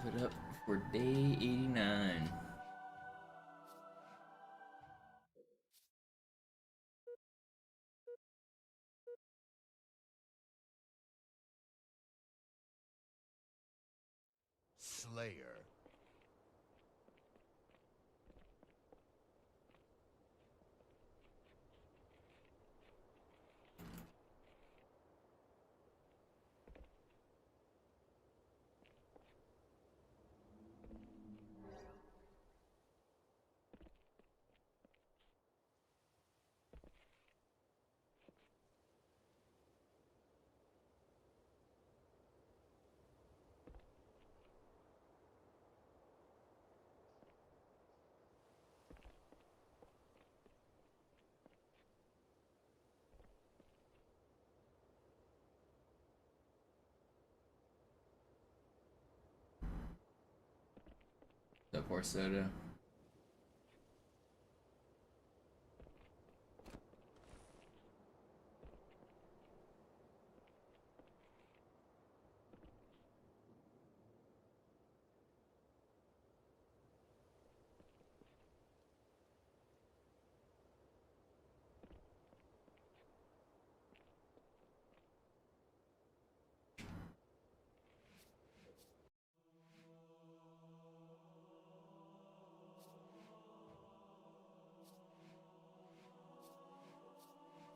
it up for day 89. Slayer. So poor soda.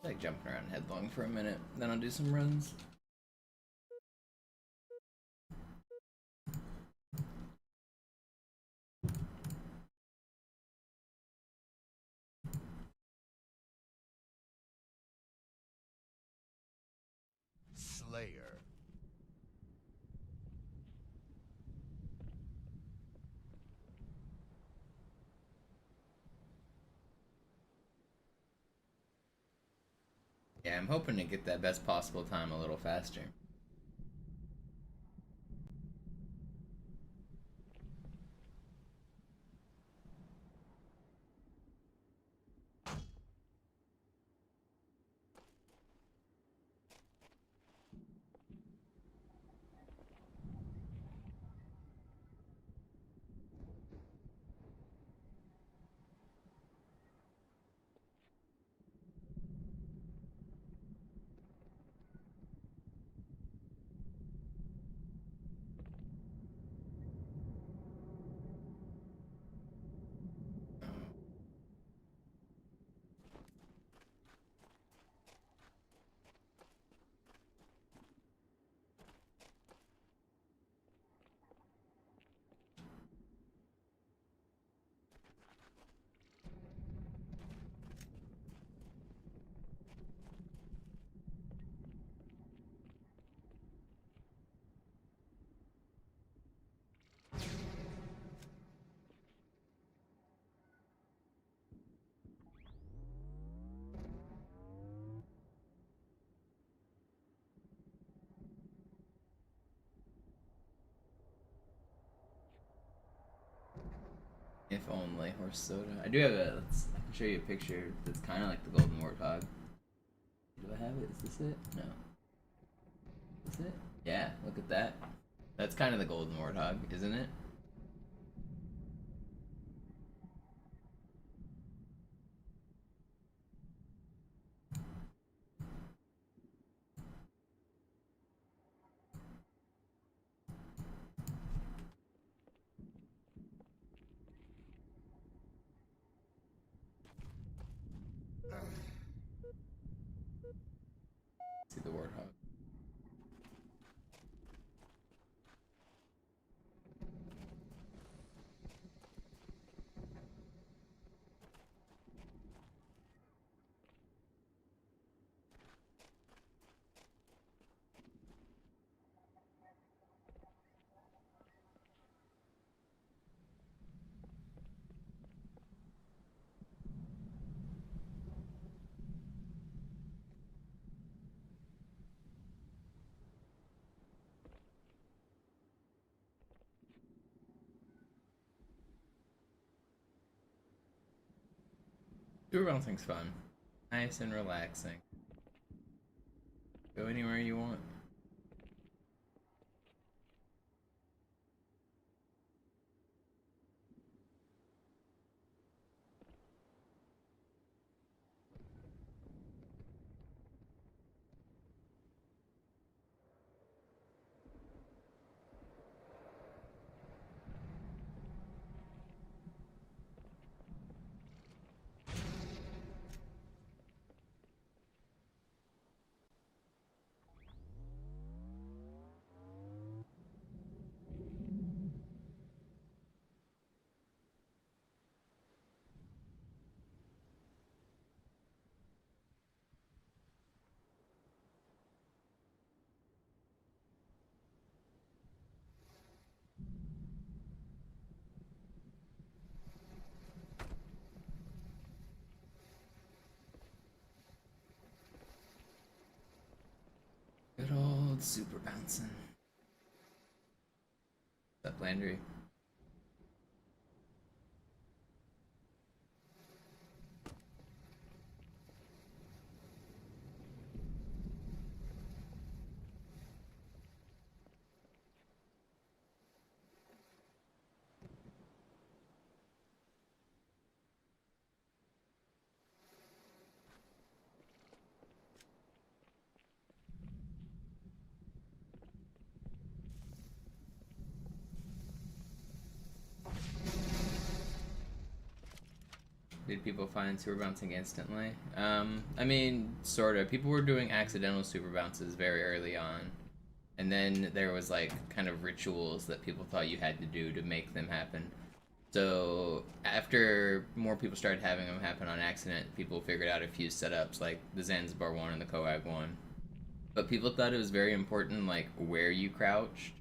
Like jumping around headlong for a minute, then I'll do some runs. Slayer. Yeah, I'm hoping to get that best possible time a little faster. If only horse soda. I do have a. I can show you a picture that's kind of like the golden warthog. Do I have it? Is this it? No. Is this it? Yeah. Look at that. That's kind of the golden warthog, isn't it? See the warthog. Tour bouncing's fun. Nice and relaxing. Go anywhere you want. old super bouncing. What's up, Landry? Did people find super bouncing instantly? I mean, sorta. People were doing accidental super bounces very early on. And then there was like kind of rituals that people thought you had to do to make them happen. So after more people started having them happen on accident, people figured out a few setups like the Zanzibar one and the Coag one. But people thought it was very important like where you crouched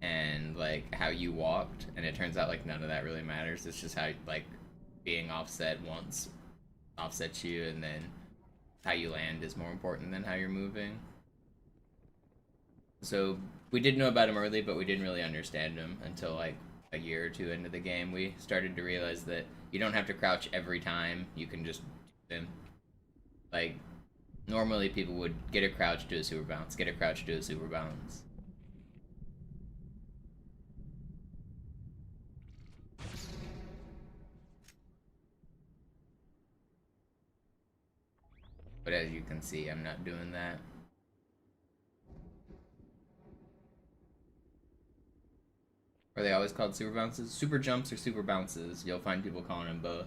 and like how you walked, and it turns out like none of that really matters. It's just how like being offset once offsets you, and then how you land is more important than how you're moving. So we did know about him early, but we didn't really understand him until like a year or two into the game. We started to realize that you don't have to crouch every time. You can just do them. Like normally people would get a crouch, do a super bounce, get a crouch, do a super bounce. But as you can see, I'm not doing that. Are they always called super bounces? Super jumps or super bounces. You'll find people calling them both.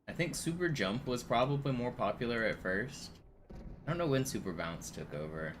I think super jump was probably more popular at first. I don't know when super bounce took over.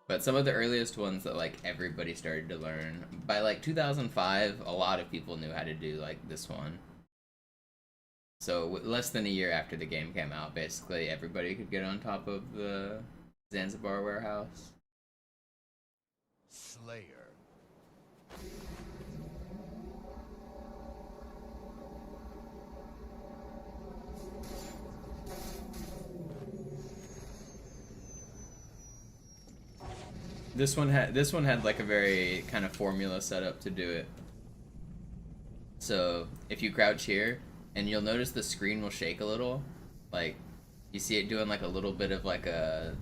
But some of the earliest ones that like everybody started to learn by like 2005, a lot of people knew how to do like this one. So less than a year after the game came out, basically everybody could get on top of the Zanzibar warehouse. Slayer. This one had like a very kind of formula setup to do it. So if you crouch here, and you'll notice the screen will shake a little, like you see it doing like a little bit of like a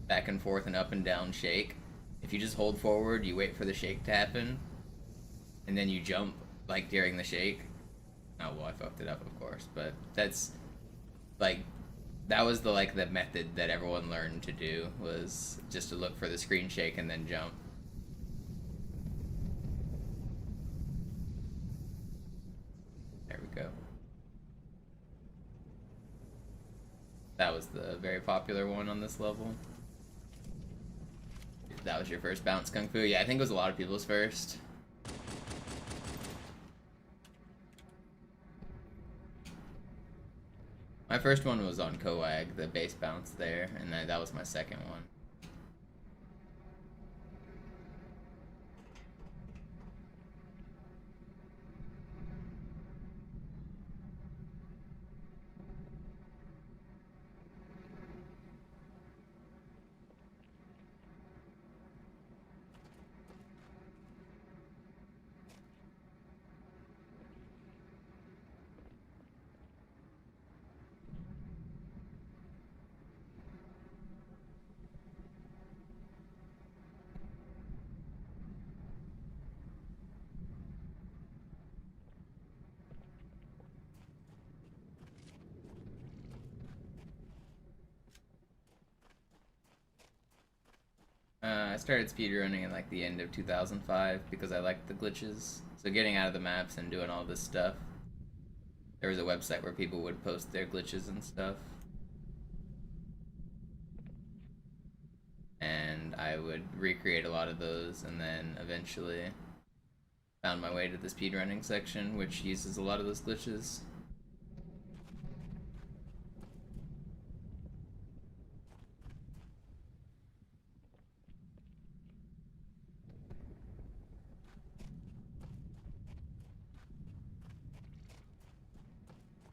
back and forth and up and down shake. If you just hold forward, you wait for the shake to happen, and then you jump like during the shake. Oh well, I fucked it up, of course, but that's like that was the like the method that everyone learned to do, was just to look for the screen shake and then jump. There we go. That was the very popular one on this level. That was your first bounce, Kung Fu? Yeah, I think it was a lot of people's first. My first one was on Coag, the base bounce there, and that was my second one. I started speedrunning in like the end of 2005 because I liked the glitches. So getting out of the maps and doing all this stuff, there was a website where people would post their glitches and stuff. And I would recreate a lot of those, and then eventually found my way to the speedrunning section, which uses a lot of those glitches.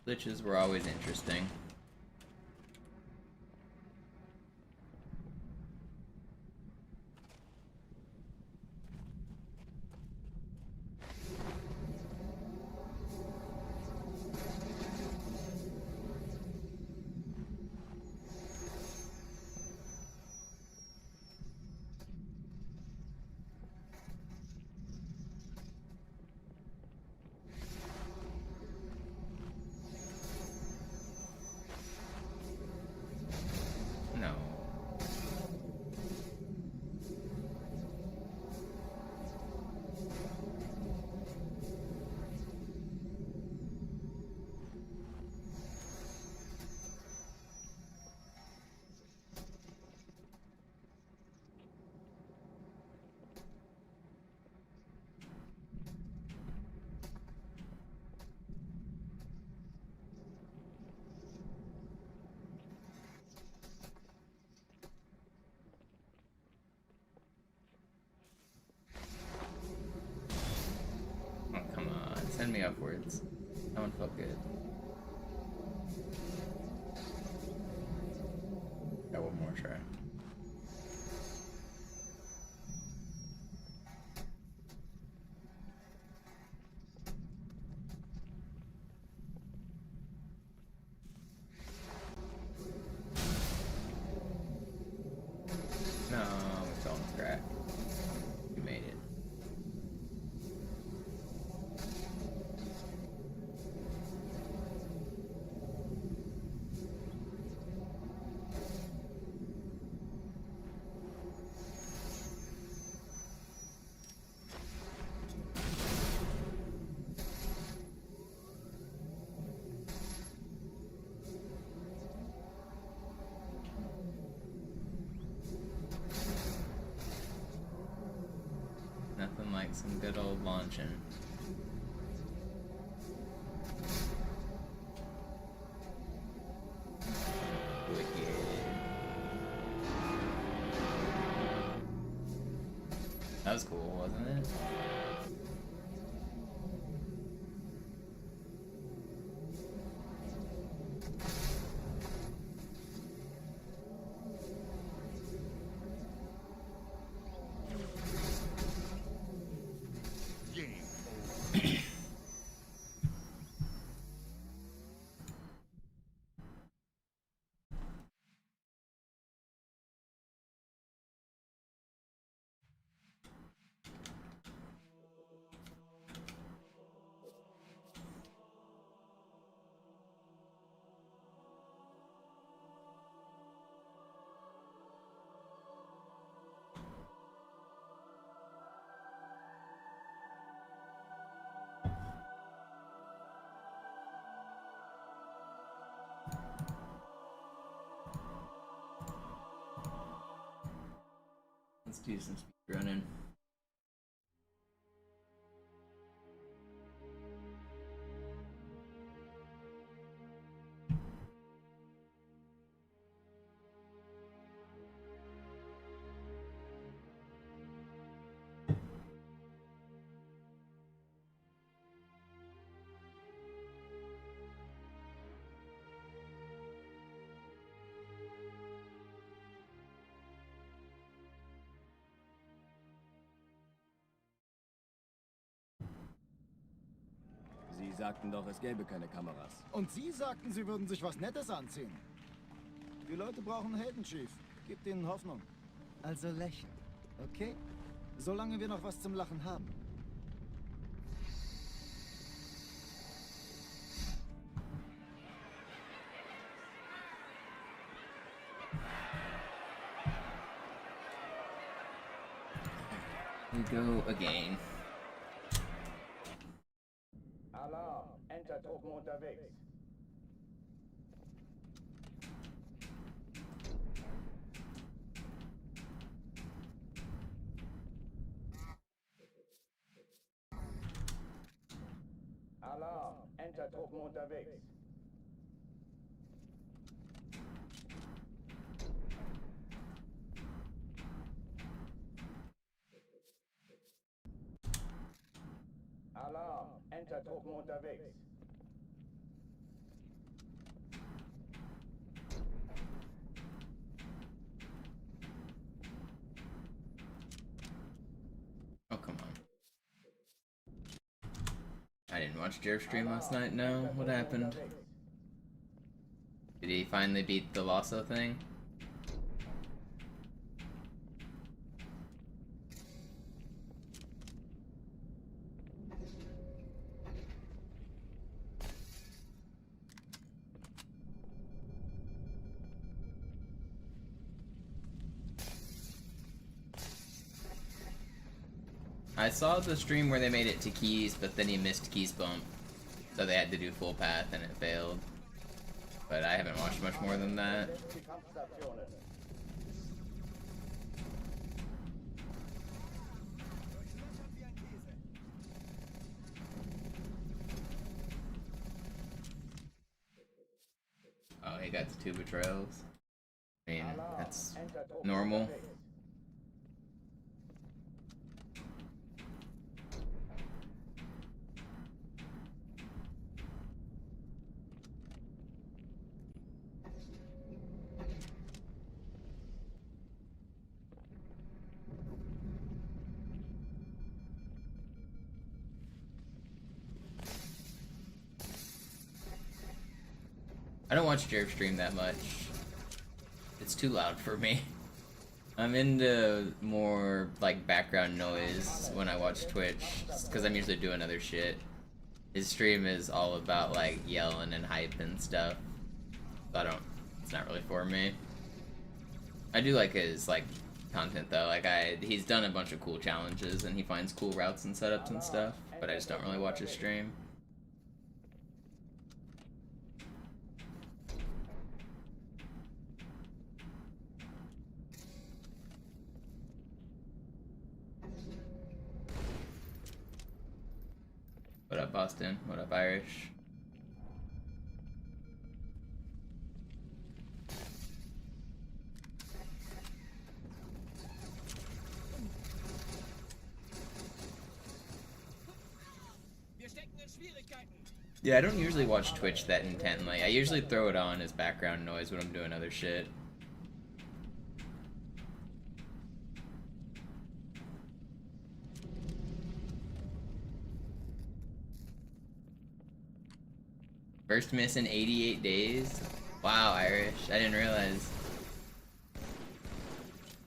Glitches were always interesting. No. Oh, come on. Send me upwards. That one felt good. Got one more try. No, it's on crack. You made it. Nothing like some good old launching. Wicked. That was cool, wasn't it? Game. Let's do some speedrunning. Sie sagten doch, es gäbe keine Kameras. Und Sie sagten, Sie würden sich was Nettes anziehen. Die Leute brauchen Helden, Chief. Gebt ihnen Hoffnung. Also lächeln, okay? Solange wir noch was zum Lachen haben. We go again. Alarm! Enter-Truppen unterwegs. Alarm! Enter-Truppen unterwegs. Alarm! Enter-Truppen unterwegs. Oh, come on. I didn't watch Jer's stream last night, no? What happened? Did he finally beat the Lasso thing? I saw the stream where they made it to Keys, but then he missed Keys bump. So they had to do full path and it failed. But I haven't watched much more than that. Oh, he got the 2 betrayals. I mean, that's normal. I don't watch Jerv stream that much. It's too loud for me. I'm into more like background noise when I watch Twitch, because I'm usually doing other shit. His stream is all about like yelling and hype and stuff. So it's not really for me. I do like his like content though. Like he's done a bunch of cool challenges and he finds cool routes and setups and stuff, but I just don't really watch his stream. What up, Boston? What up, Irish? Yeah, I don't usually watch Twitch that intently. I usually throw it on as background noise when I'm doing other shit. First miss in 88 days? Wow, Irish. I didn't realize.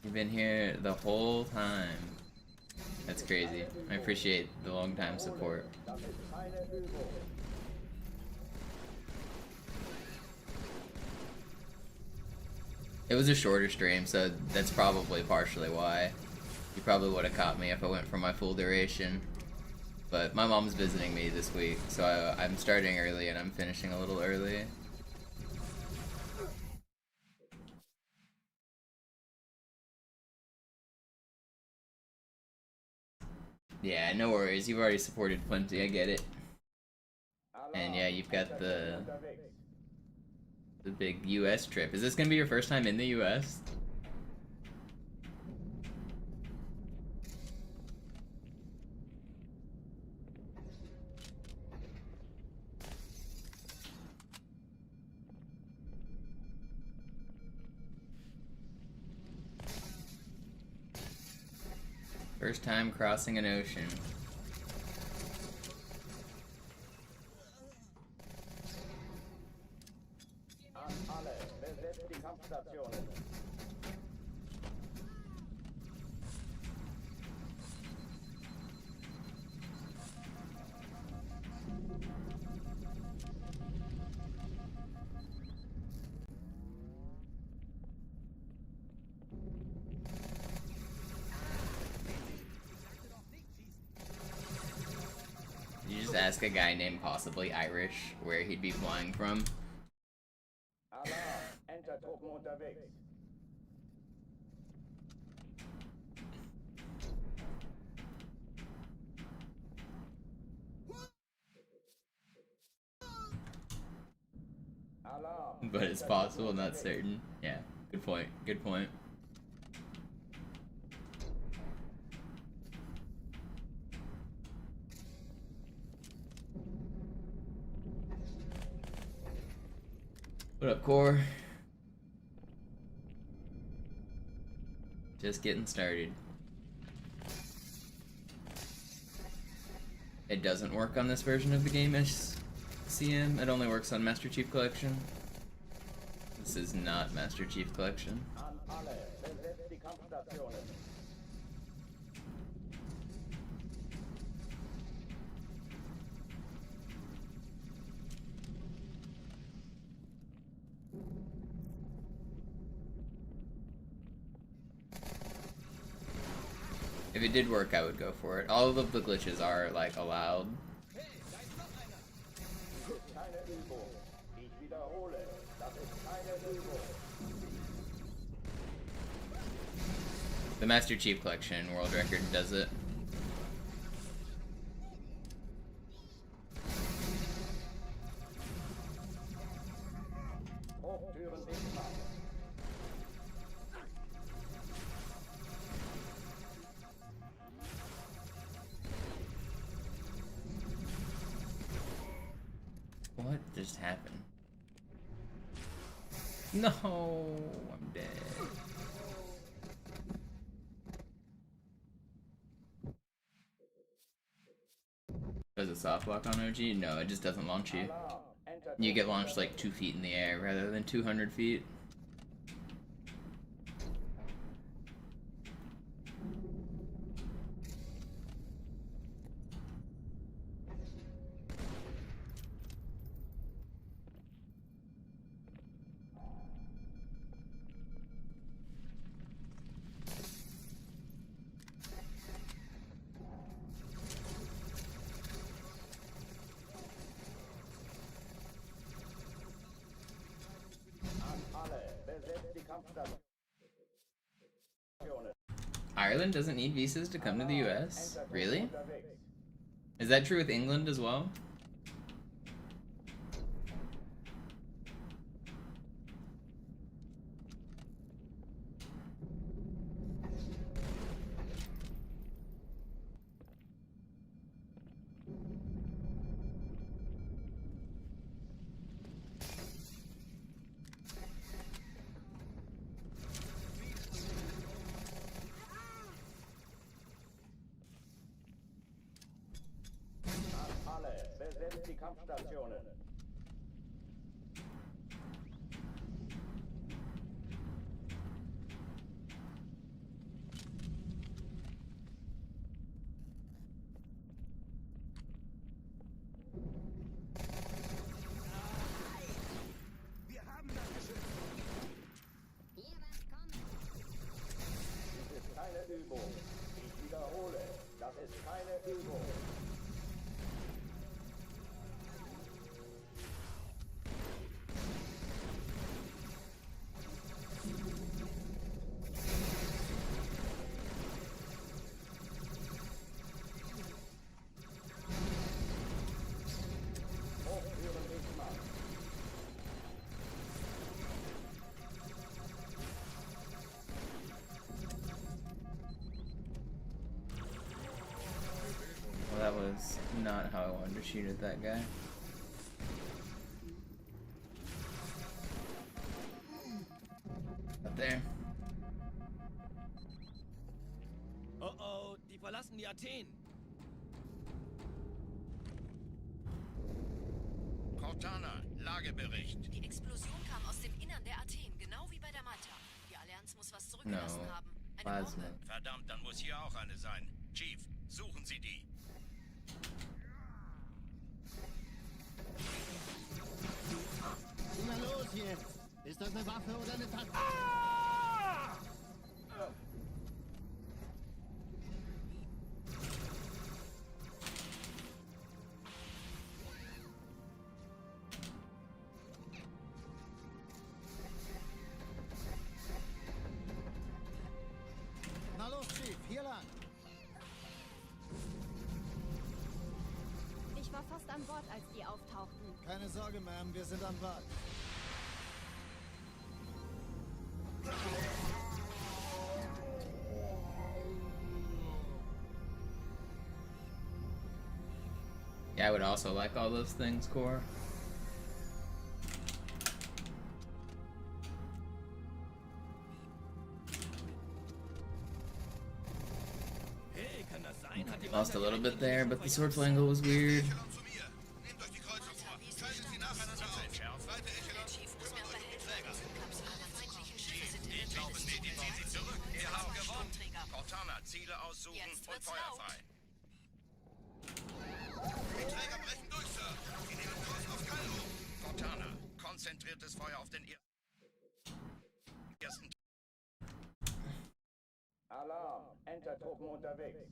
You've been here the whole time. That's crazy. I appreciate the long time support. It was a shorter stream, so that's probably partially why. You probably would have caught me if I went for my full duration. But my mom's visiting me this week, so I'm starting early and I'm finishing a little early. Yeah, no worries. You've already supported plenty. I get it. And yeah, you've got the big US trip. Is this gonna be your first time in the US? First time crossing an ocean. ask a guy named possibly Irish where he'd be flying from. Alarm, enter Truppen unterwegs. Alarm. But it's possible, not certain. Yeah, good point. Good point. What up, Core? Just getting started. It doesn't work on this version of the game, SCM. It only works on Master Chief Collection. This is not Master Chief Collection. An alle, besetzt die Kampfstationen. If it did work, I would go for it. All of the glitches are, like, allowed. Keine Übung. Ich wiederhole, das ist keine Übung. The Master Chief Collection world record does it. Hochtüren dicht machen. What just happened? No, I'm dead. Does it soft lock on OG? No, it just doesn't launch you. Alarm, enter You get launched like 2 feet in the air rather than 200 feet. An alle, besetzt die Kampfstationen. Ireland doesn't need visas to come to the US? Enter Truppen Really? unterwegs. Is that true with England as well? An alle, besetzt die Kampfstationen. Dies ist keine Übung. Ich wiederhole, das ist keine Übung. Hochtüren dicht machen. Well, that was not how I wanted to shoot at that guy. Up there. Oh oh, die verlassen die Athen. Cortana, Lagebericht. Die Explosion kam aus dem Innern der Athen, genau wie bei der Malta. Die Allianz muss was zurückgelassen No. haben. Eine Plasma. Bombe. Verdammt, dann muss hier auch eine sein. Chief, suchen Sie die. Na los jetzt! Ist das eine Waffe oder eine Taktik? Bord, als die auftauchten. Keine Sorge, Ma'am, wir sind am Bord. Yeah, I would also like all those things, Core. Hey, kann das sein? Hat die Lost a Malta little bit direkt there, den but the Zug swordful angle was weird. Echelon zu mir. Nehmt euch die Kreuzer vor. Schaltet sie nacheinander auf. Zweite Echelon. Chief muss mir aber helfen. Zugkapsel aller feindlichen Schiffe sind Den glauben Sie, die ziehen sie zurück. Wir haben gewonnen. Stromträger. Cortana, Ziele aussuchen Jetzt und wird's Feuer laut. frei. Die Träger brechen durch, Sir. Sie nehmen Kurs auf Kallo. Cortana, konzentriertes Feuer auf den ersten. Alarm. Entertruppen unterwegs.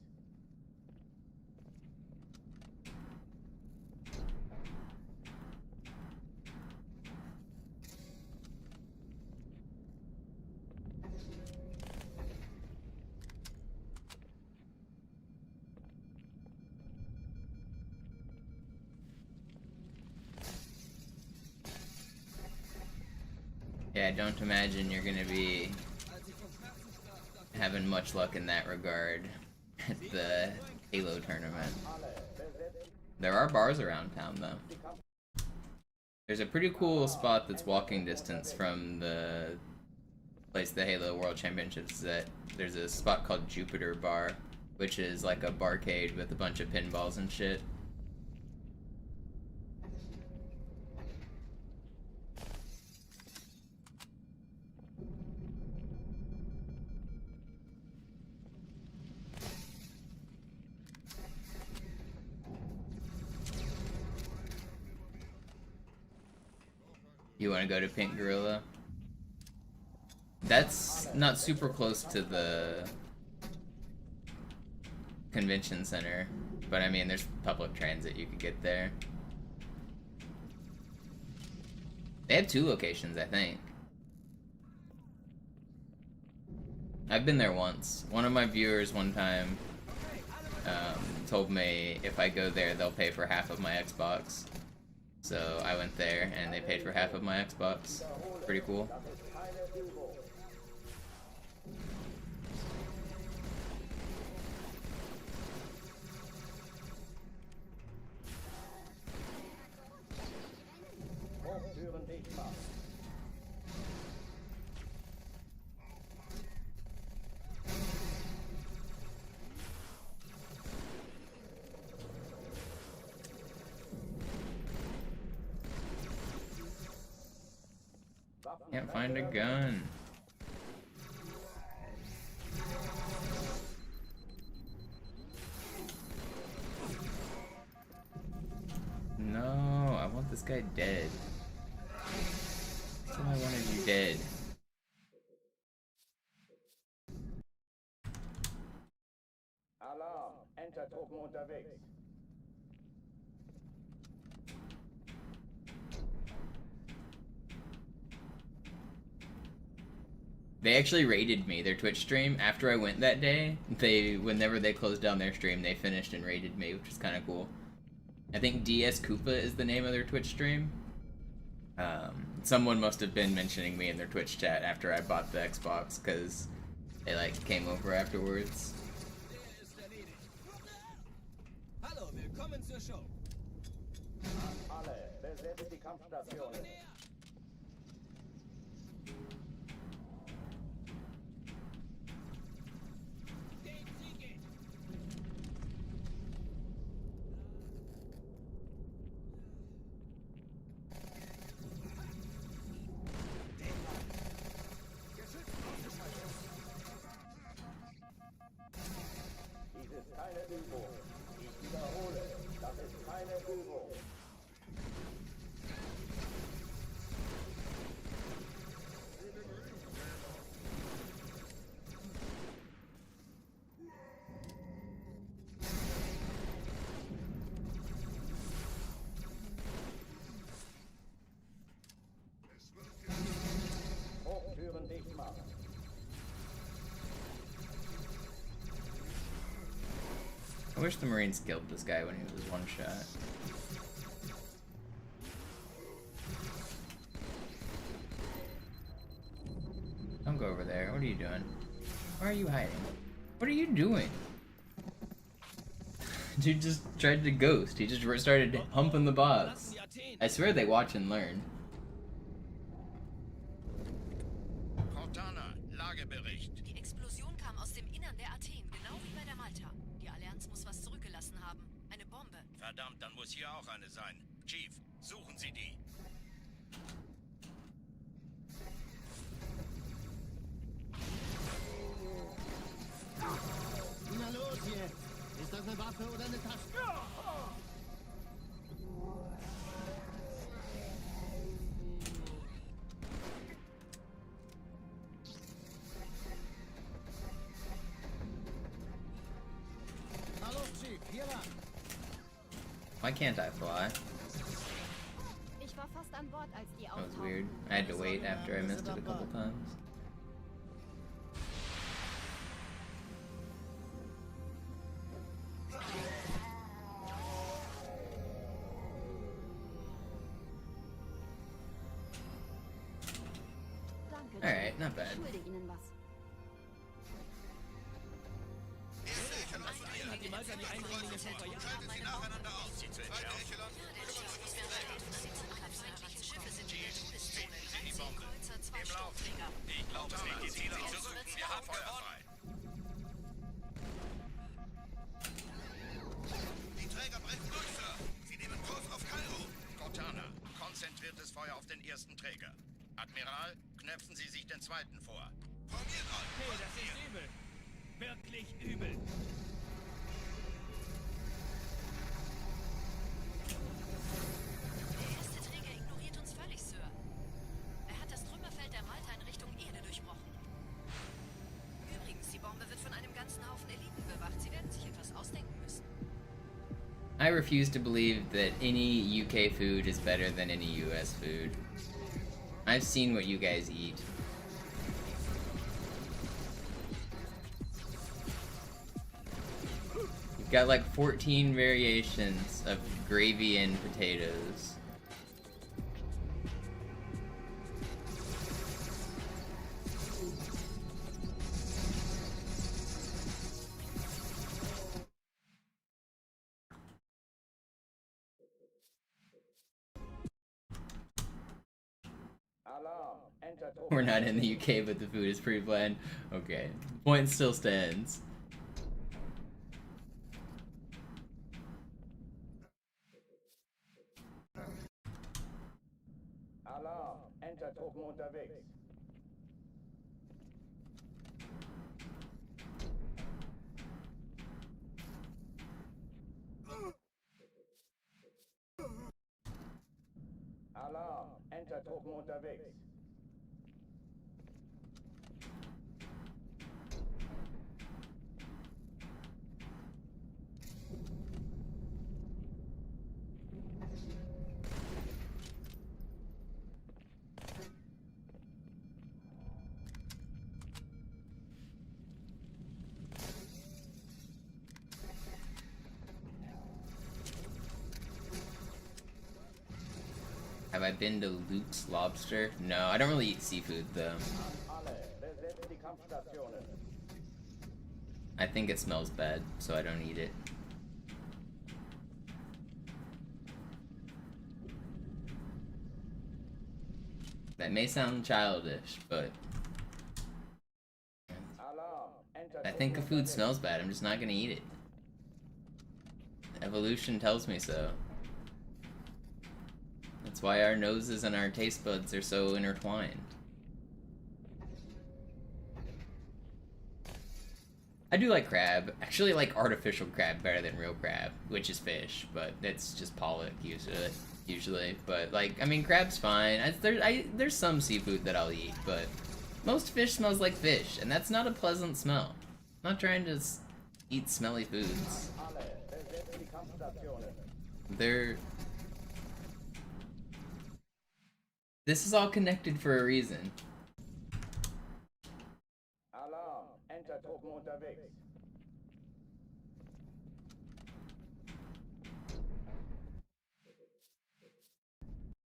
Yeah, I don't imagine you're gonna be having much luck in that regard at the Halo tournament. There are bars around town, though. There's a pretty cool spot that's walking distance from the place the Halo World Championships is at. There's a spot called Jupiter Bar, which is like a barcade with a bunch of pinballs and shit. You want to go to Pink Gorilla? That's not super close to the convention center, but I mean, there's public transit, you could get there. They have 2 locations, I think. I've been there once. One of my viewers one time told me if I go there, they'll pay for half of my Xbox. So I went there and they paid for half of my Xbox. Pretty cool. Hochtüren dicht machen. Can't find a gun. No, I want this guy dead. That's why I wanted you dead. Alarm. Entertruppen unterwegs. They actually raided me, their Twitch stream, after I went that day. Whenever they closed down their stream, they finished and raided me, which is kind of cool. I think DS Koopa is the name of their Twitch stream. Someone must have been mentioning me in their Twitch chat after I bought the Xbox, because they, like, came over afterwards. Der ist erledigt. Hallo, willkommen zur Show. Alle. Besetzt die Kampfstationen. Den Sieg! Dies ist keine Übung. Ich wiederhole, das ist keine Übung. Hochtüren dicht machen. I wish the Marines killed this guy when he was one shot. go over there. What are you doing? Why are you hiding? What are you doing? Dude just tried to ghost. He just started humping the bots. I swear they watch and learn. Cortana, Lagebericht. Die Explosion kam aus dem Innern der Athen, genau wie bei der Malta. Die Allianz muss was zurückgelassen haben. Eine Bombe. Verdammt, dann muss hier auch eine sein. Chief, suchen Sie die. Na los jetzt! Ist das eine Waffe oder eine Tasche? Hallo, Chief, hier lang! Why can't I fly? Ich war fast an Bord, als die That was auftauchten. weird. I had to wait after I missed it a couple times. Danke, Alright, not bad. ich schulde Ihnen was. Hat die Malta die Eindringlinge schon verjagt? Schaltet sie nacheinander aus. Die zweite Echelon. Schiffe sind in der Todeszone. Sie die Bombe. Kreuzer, 2 Im Lauf. Sturmträger. Ich glaube, es legt die Ziele zurück. Wir haben Feuer frei. Die Träger brechen durch, Sir. Sie nehmen Kurs auf Kairo. Cortana, konzentriertes Feuer auf den ersten Träger. Admiral, knöpfen Sie sich den zweiten vor. Formiert euch. Okay, das ist übel. Wirklich übel. Der erste Träger ignoriert uns völlig, Sir. Er hat das Trümmerfeld der Malta in Richtung Erde durchbrochen. Übrigens, die Bombe wird von einem ganzen Haufen Eliten bewacht. Sie werden sich etwas ausdenken müssen. I refuse to believe that any UK food is better than any US food. I've seen what you guys eat. You've got like 14 variations of gravy and potatoes. Alarm. Enter We're not in the UK, but the food is pretty bland. Okay, point still stands. Alarm. Enter-Truppen unterwegs. Alarm. Enter-Truppen unterwegs. Have I been to Luke's Lobster? No, I don't really eat seafood though. Alle, besetzt die Kampfstationen. I think it smells bad, so I don't eat it. That may sound childish, but Alarm. I think if food smells bad, I'm just not gonna eat it. Evolution tells me so. That's why our noses and our taste buds are so intertwined. I do like crab. Actually, I like artificial crab better than real crab, which is fish, but it's just pollock usually. But like, I mean, crab's fine. There's some seafood that I'll eat, but most fish smells like fish, and that's not a pleasant smell. I'm not trying to eat smelly foods. Alle, besetzt die Kampfstationen. They're... This is all connected for a reason. Alarm. Enter-Truppen unterwegs.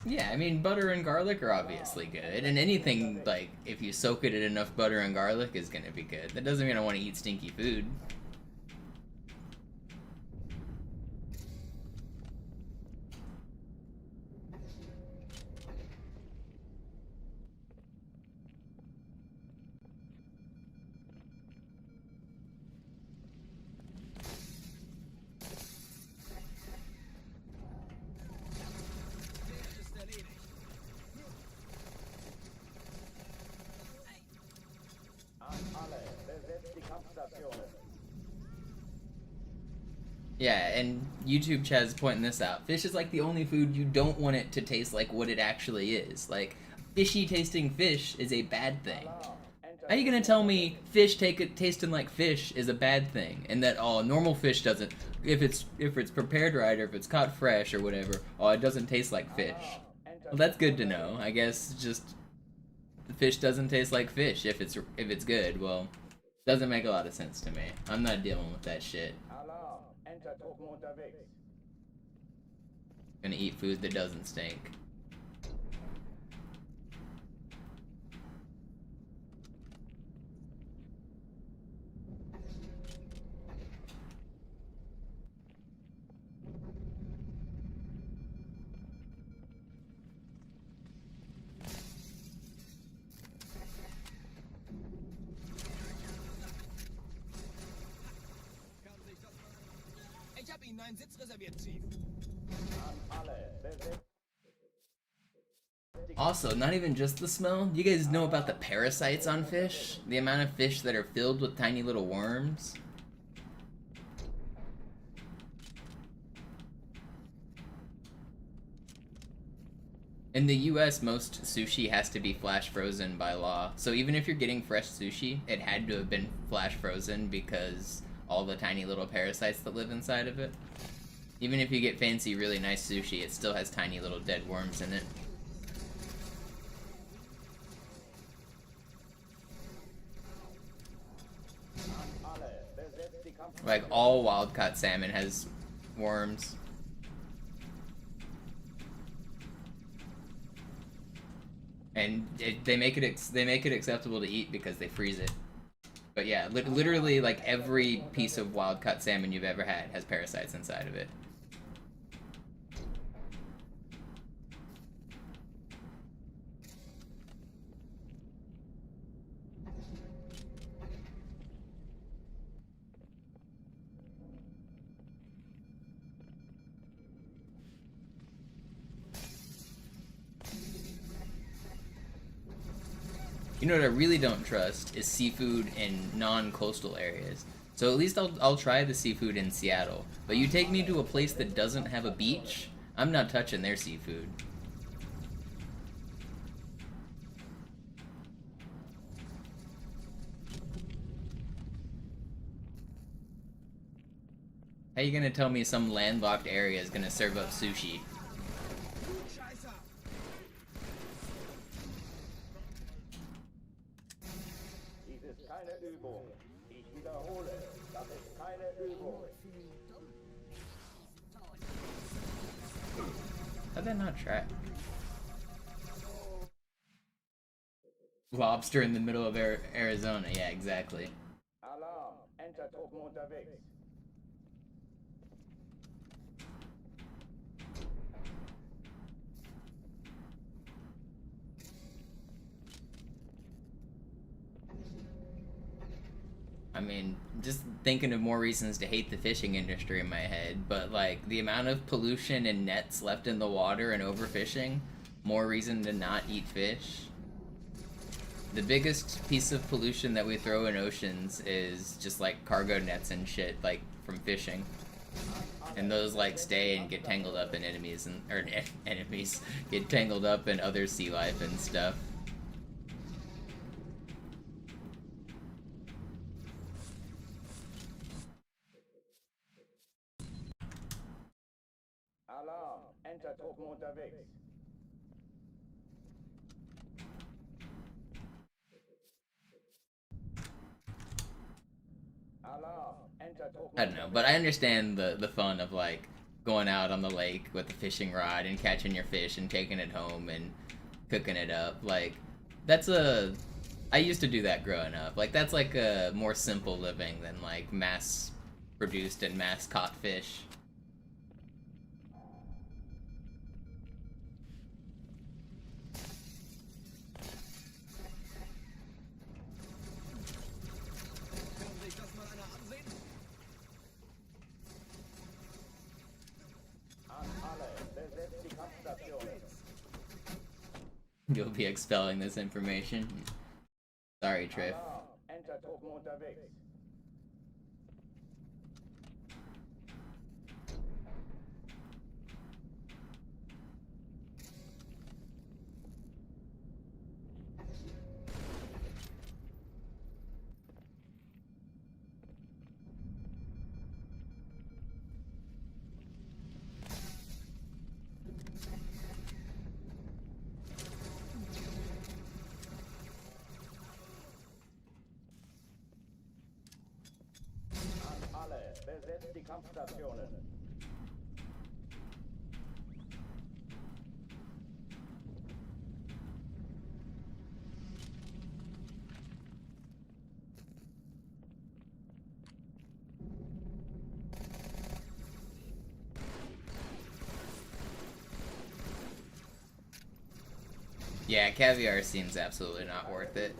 Yeah, I mean, butter and garlic are obviously good, and anything, like, if you soak it in enough butter and garlic is gonna be good. That doesn't mean I want to eat stinky food. Der ist erledigt. An alle, besetzt die Kampfstationen. Yeah, and YouTube Chad's pointing this out. Fish is like the only food you don't want it to taste like what it actually is. Like, fishy tasting fish is a bad thing. How are you gonna tell me fish tasting like fish is a bad thing, and that normal fish doesn't? If it's prepared right or if it's caught fresh or whatever, it doesn't taste like fish. Well, that's good to know. I guess just the fish doesn't taste like fish if it's good. Well, doesn't make a lot of sense to me. I'm not dealing with that shit. Alarm, Entertruppen unterwegs. Gonna eat food that doesn't stink. Ich habe Ihnen einen Sitz reserviert, Chief. An alle, besetzt. Also, not even just the smell. You guys know about the parasites on fish? The amount of fish that are filled with tiny little worms? In the US, most sushi has to be flash frozen by law. So even if you're getting fresh sushi, it had to have been flash frozen because all the tiny little parasites that live inside of it. Even if you get fancy, really nice sushi, it still has tiny little dead worms in it. An alle, besetzt die Kampfstationen. Like, all wild-caught salmon has worms. And they make it acceptable to eat because they freeze it. But yeah, literally, like, every piece of wild-caught salmon you've ever had has parasites inside of it. You know what I really don't trust is seafood in non-coastal areas. So at least I'll try the seafood in Seattle. But you take me to a place that doesn't have a beach, I'm not touching their seafood. How you gonna tell me some landlocked area is gonna serve up sushi? Scheiße! Dies ist keine Übung. Ich wiederhole, das ist keine Übung. How'd that not track? Lobster in the middle of Arizona, yeah, exactly. Alarm, Entertruppen unterwegs. I mean, just thinking of more reasons to hate the fishing industry in my head, but like the amount of pollution and nets left in the water and overfishing, more reason to not eat fish. The biggest piece of pollution that we throw in oceans is just like cargo nets and shit, like from fishing. And those like stay and get tangled up in enemies, get tangled up in other sea life and stuff. Alarm, Entertruppen unterwegs. Alarm, Entertruppen. I don't know, but I understand the fun of like going out on the lake with a fishing rod and catching your fish and taking it home and cooking it up. Like, I used to do that growing up. Like, that's like a more simple living than like mass produced and mass caught fish. Kann sich das mal einer ansehen? An alle, besetzt die Kampfstationen. You'll be expelling this information. Sorry, Triff. Alarm, Entertruppen unterwegs. An alle, besetzt die Kampfstationen. Yeah, caviar seems absolutely not worth it.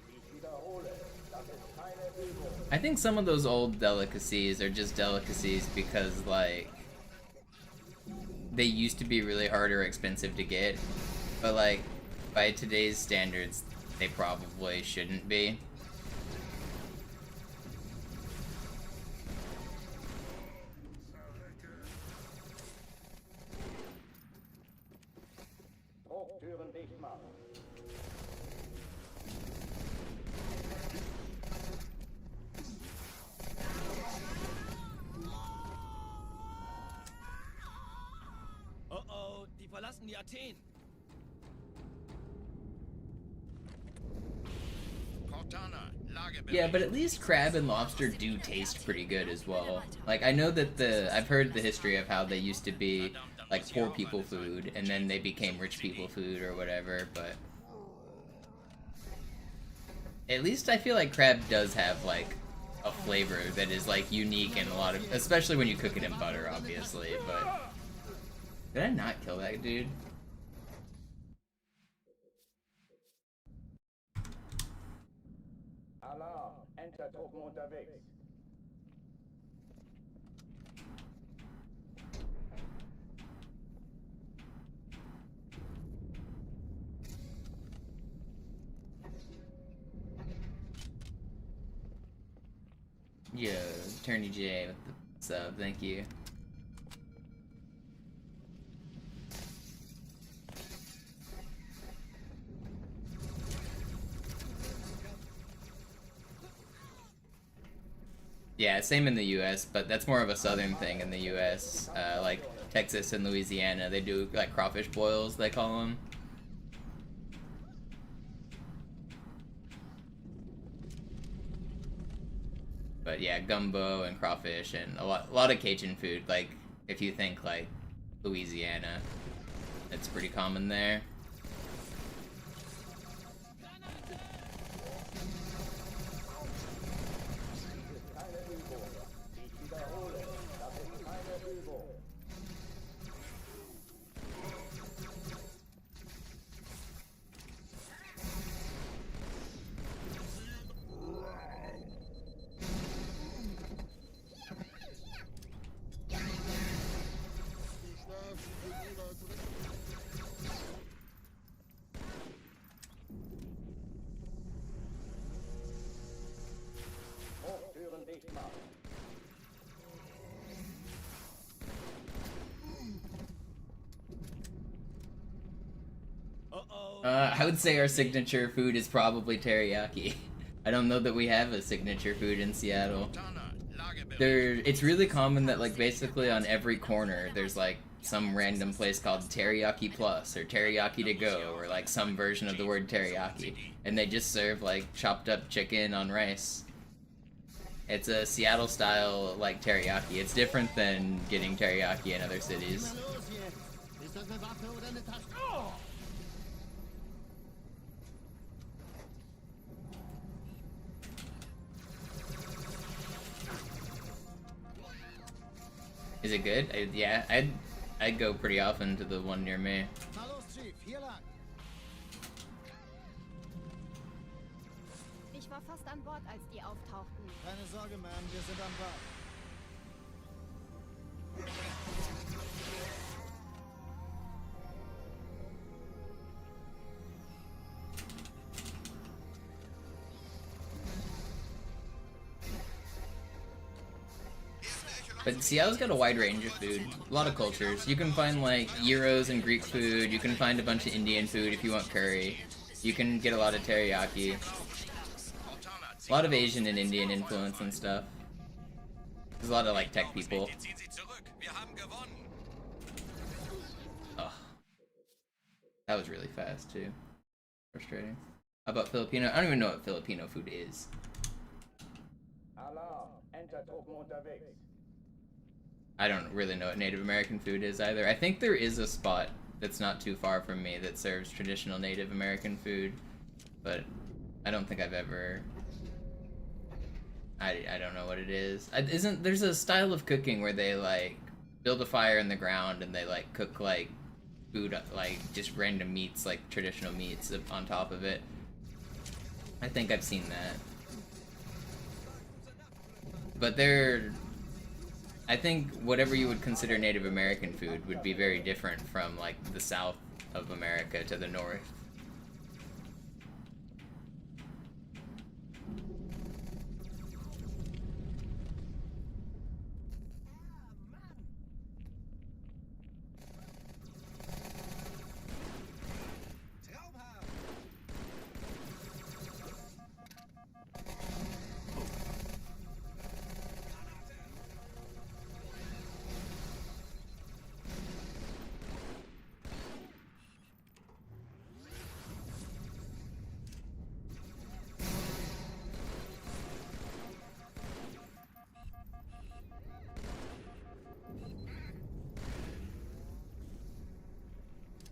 Ich wiederhole, das ist keine Übung. I think some of those old delicacies are just delicacies because, like, they used to be really hard or expensive to get, but, like, by today's standards, they probably shouldn't be. Drucktüren dicht machen. Oh oh, die verlassen die Athen. Cortana, Lagebericht. Yeah, but at least crab and lobster do taste pretty good as well. Like, I know that I've heard the history of how they used to be, like, poor people food, and then they became rich people food or whatever, but at least I feel like crab does have, like, a flavor that is, like, unique and a lot of, especially when you cook it in butter, obviously, but did I not kill that dude? Alarm, Entertruppen unterwegs. Yo, Attorney J, what's up? Thank you. Yeah, same in the U.S., but that's more of a southern thing in the U.S. Like Texas and Louisiana, they do like crawfish boils, they call them. But yeah, gumbo and crawfish and a lot of Cajun food. Like if you think like Louisiana, it's pretty common there. Keine Übung. Ich wiederhole, das ist keine Übung. Drucktüren dicht machen. Oh oh. I would say our signature food is probably teriyaki. I don't know that we have a signature food in Seattle. Cortana, Lagebericht. It's really common that like basically on every corner there's like some random place called Teriyaki Plus or Teriyaki to go or like some version of the word teriyaki, and they just serve like chopped up chicken on rice. It's a Seattle style like teriyaki. It's different than getting teriyaki in other cities. Na los jetzt! Ist das eine Waffe oder eine Tasche? Oh! Is it good? Yeah, I'd go pretty often to the one near me. Na los, Chief, hier lang! Ich war fast an Bord, als die auftauchten. Keine Sorge, Ma'am, wir sind am Bord. But Seattle's got a wide range of food, a lot of cultures. You can find like gyros and Greek food. You can find a bunch of Indian food if you want curry. You can get a lot of teriyaki. A lot of Asian and Indian influence and stuff. There's a lot of like tech people. Oh, that was really fast too. Frustrating. How about Filipino? I don't even know what Filipino food is. Alarm. Entertruppen unterwegs. I don't really know what Native American food is either. I think there is a spot that's not too far from me that serves traditional Native American food, but I don't think I've ever... I don't know what it is. There's a style of cooking where they like build a fire in the ground and they like cook like food, like just random meats, like traditional meats on top of it. I think I've seen that. But I think whatever you would consider Native American food would be very different from like the south of America to the north.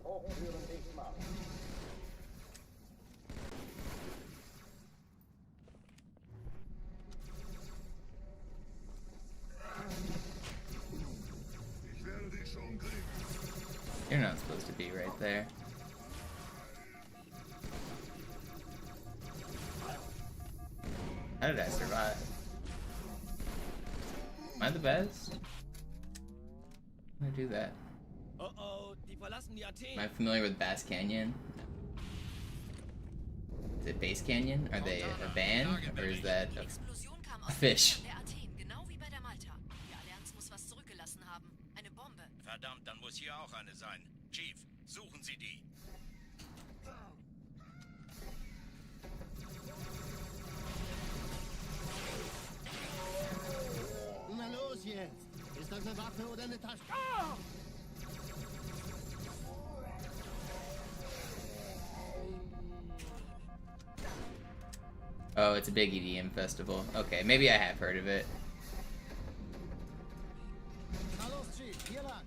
Hochtüren dicht machen. Ich werde dich schon kriegen. You're not supposed to be right there. How did I survive? Am I the best? How do I do that? Oh, die verlassen die Athen. Am I familiar with Bass Canyon? Is it Bass Canyon? Are they a band? Or is that Die Explosion kam a aus fish? der Athen, genau wie bei der Malta. Die Allianz muss was zurückgelassen haben. Eine Bombe. Verdammt, dann muss hier auch eine sein. Chief, suchen Sie die. Na los jetzt! Ist das eine Waffe oder eine Tasche? Oh! Oh, it's a big EDM festival. Okay, maybe I have heard of it. Na los, Chief, hier lang!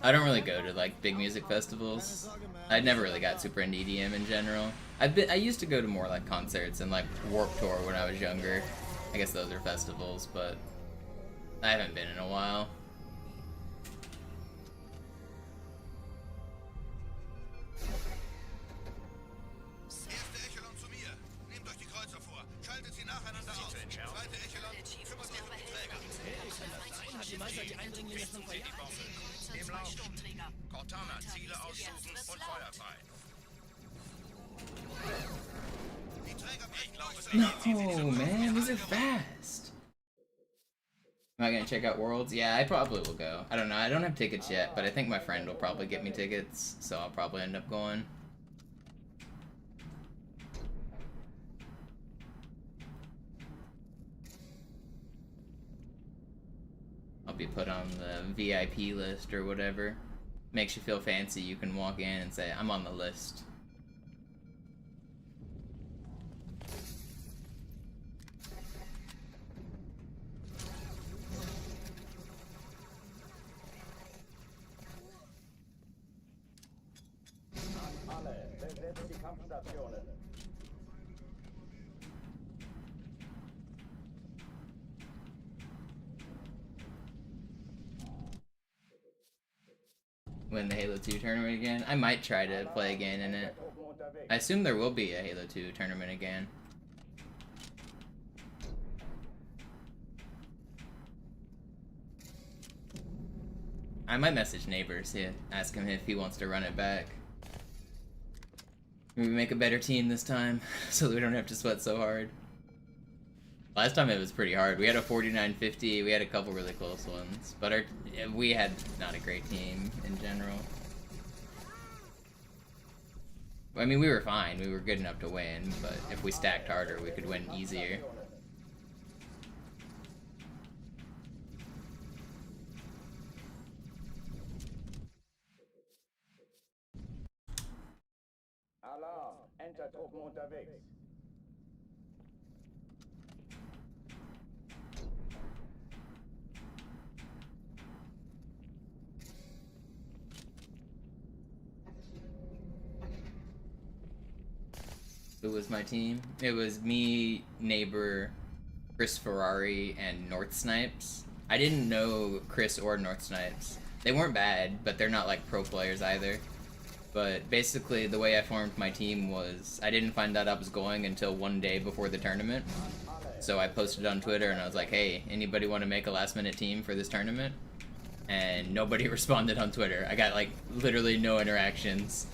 I don't really go to like big music festivals. I never really got super into EDM in general. I used to go to more like concerts and like Warped Tour when I was younger. I guess those are festivals, but I haven't been in a while. Erste Echelon zu mir. Nehmt euch die Kreuzer vor. Schaltet sie nacheinander aus. Zweite Echelon Der Chief kümmert muss sich mir um aber die helfen. Träger. Hat die Malta die Eindringlinge schon verjagt? Im Zwei Lauf. Sturmträger. Cortana, Ziele aussuchen und Feuer frei. Die Träger brechen los. No, man, these are fast. Am I gonna check out Worlds? Yeah, I probably will go. I don't know, I don't have tickets yet, but I think my friend will probably get me tickets, so I'll probably end up going. I'll be put on the VIP list or whatever. Makes you feel fancy, you can walk in and say, I'm on the list. win the Halo 2 tournament again. I might try to play again in it. I assume there will be a Halo 2 tournament again. I might message Neighbors, yeah, ask him if he wants to run it back. Maybe make a better team this time, so we don't have to sweat so hard. Last time it was pretty hard. We had a 49-50, we had a couple really close ones, but we had not a great team in general. I mean, we were fine, we were good enough to win, but if we stacked harder, we could win easier. Alarm, Entertruppen unterwegs. Who was my team? It was me, Neighbor, Chris Ferrari, and North Snipes. I didn't know Chris or North Snipes. They weren't bad, but they're not like pro players either. But basically, the way I formed my team was I didn't find out I was going until one day before the tournament. So I posted on Twitter and I was like, hey, anybody want to make a last minute team for this tournament? And nobody responded on Twitter. I got like literally no interactions.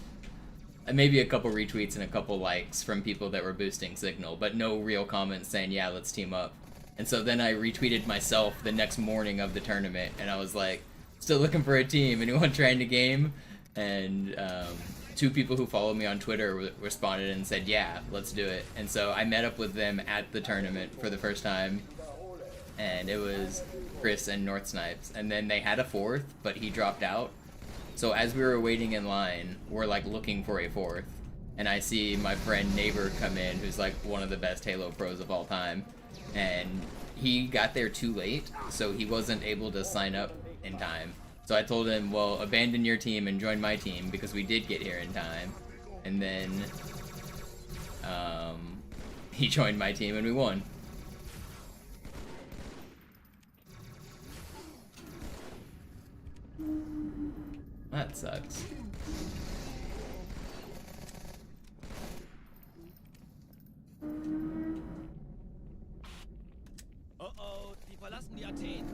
Maybe a couple retweets and a couple likes from people that were boosting Signal, but no real comments saying, yeah, let's team up. And so then I retweeted myself the next morning of the tournament, and I was like, still looking for a team, anyone trying to game? And two people who follow me on Twitter responded and said, yeah, let's do it. And so I met up with them at the tournament for the first time, and it was Chris and North Snipes. And then they had a fourth, but he dropped out. So as we were waiting in line, we're like looking for a fourth, and I see my friend Neighbor come in, who's like one of the best Halo pros of all time, and he got there too late, so he wasn't able to sign up in time. So I told him, well, abandon your team and join my team, because we did get here in time. And then he joined my team and we won. That sucks. Oh oh, die verlassen die Athen.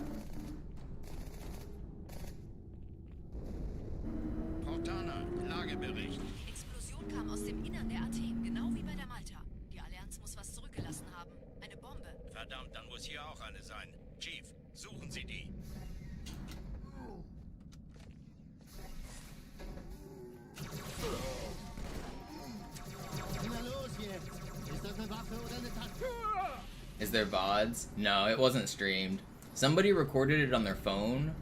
Cortana, Lagebericht. Explosion kam aus dem Innern der Athen, genau wie bei der Malta. Die Allianz muss was zurückgelassen haben. Eine Bombe. Verdammt, dann muss hier auch eine sein. Chief, suchen Sie die. Na los jetzt! Ist das eine Waffe oder eine Tasche? Is there VODs? No, it wasn't streamed. Somebody recorded it on their phone,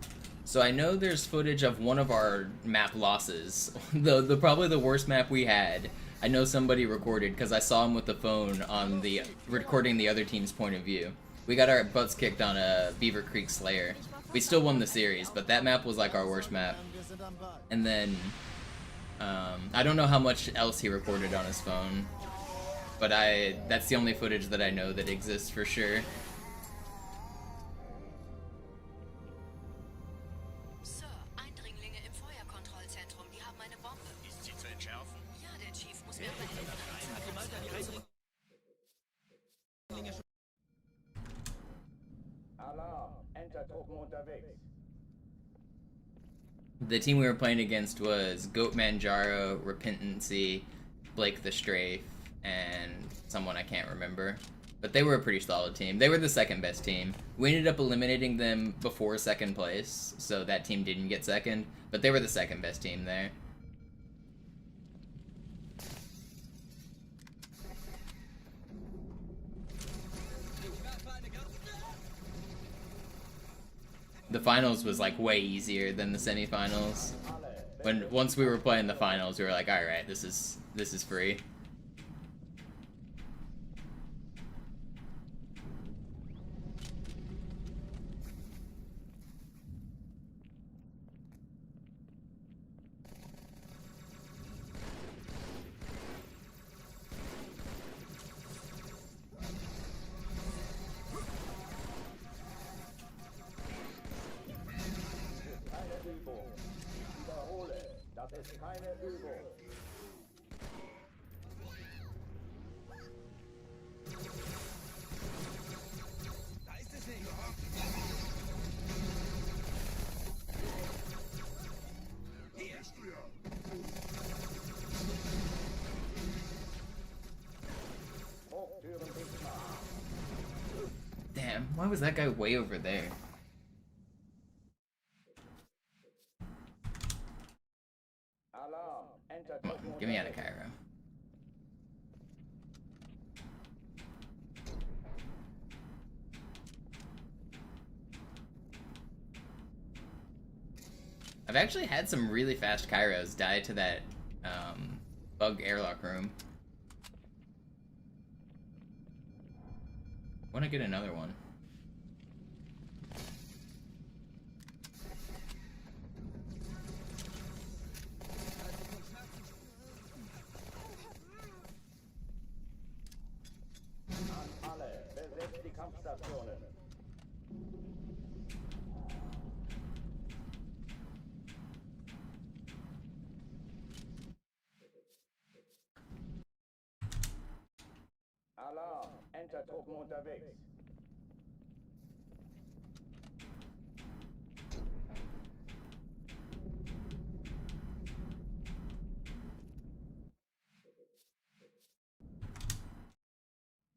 so I know there's footage of one of our map losses. the probably the worst map we had. I know somebody recorded because I saw him with the phone on the recording the other team's point of view. We got our butts kicked on a Beaver Creek Slayer. We still won the series, but that map was like our worst map. Wir sind am Ball. And then I don't know how much else he recorded on his phone, but that's the only footage that I know that exists for sure. Sir, Eindringlinge im Feuerkontrollzentrum, die haben eine Bombe. Ist sie zu entschärfen? Ja, der Chief muss mir aber helfen. Hat die Malta die Eindringlinge schon... Alarm, Entertruppen unterwegs. The team we were playing against was Goat Manjaro, Repentancy, Blake the Strafe, and someone I can't remember. But they were a pretty solid team. They were the second best team. We ended up eliminating them before second place, so that team didn't get second, but they were the second best team there. The finals was like way easier than the semifinals. Once we were playing the finals, we were like, all right, this is free. Keine Übung. Ich wiederhole, Das ist keine Übung. Da ist es nicht. Hier. Hochtüren dicht machen. Damn, why was that guy way over there? Alarm. Enter Come on, get me out of Cairo. I've actually had some really fast Kairos die to that bug airlock room. Want to get another one. An alle. Besetzt die Kampfstationen. Alarm. Enter-Truppen unterwegs.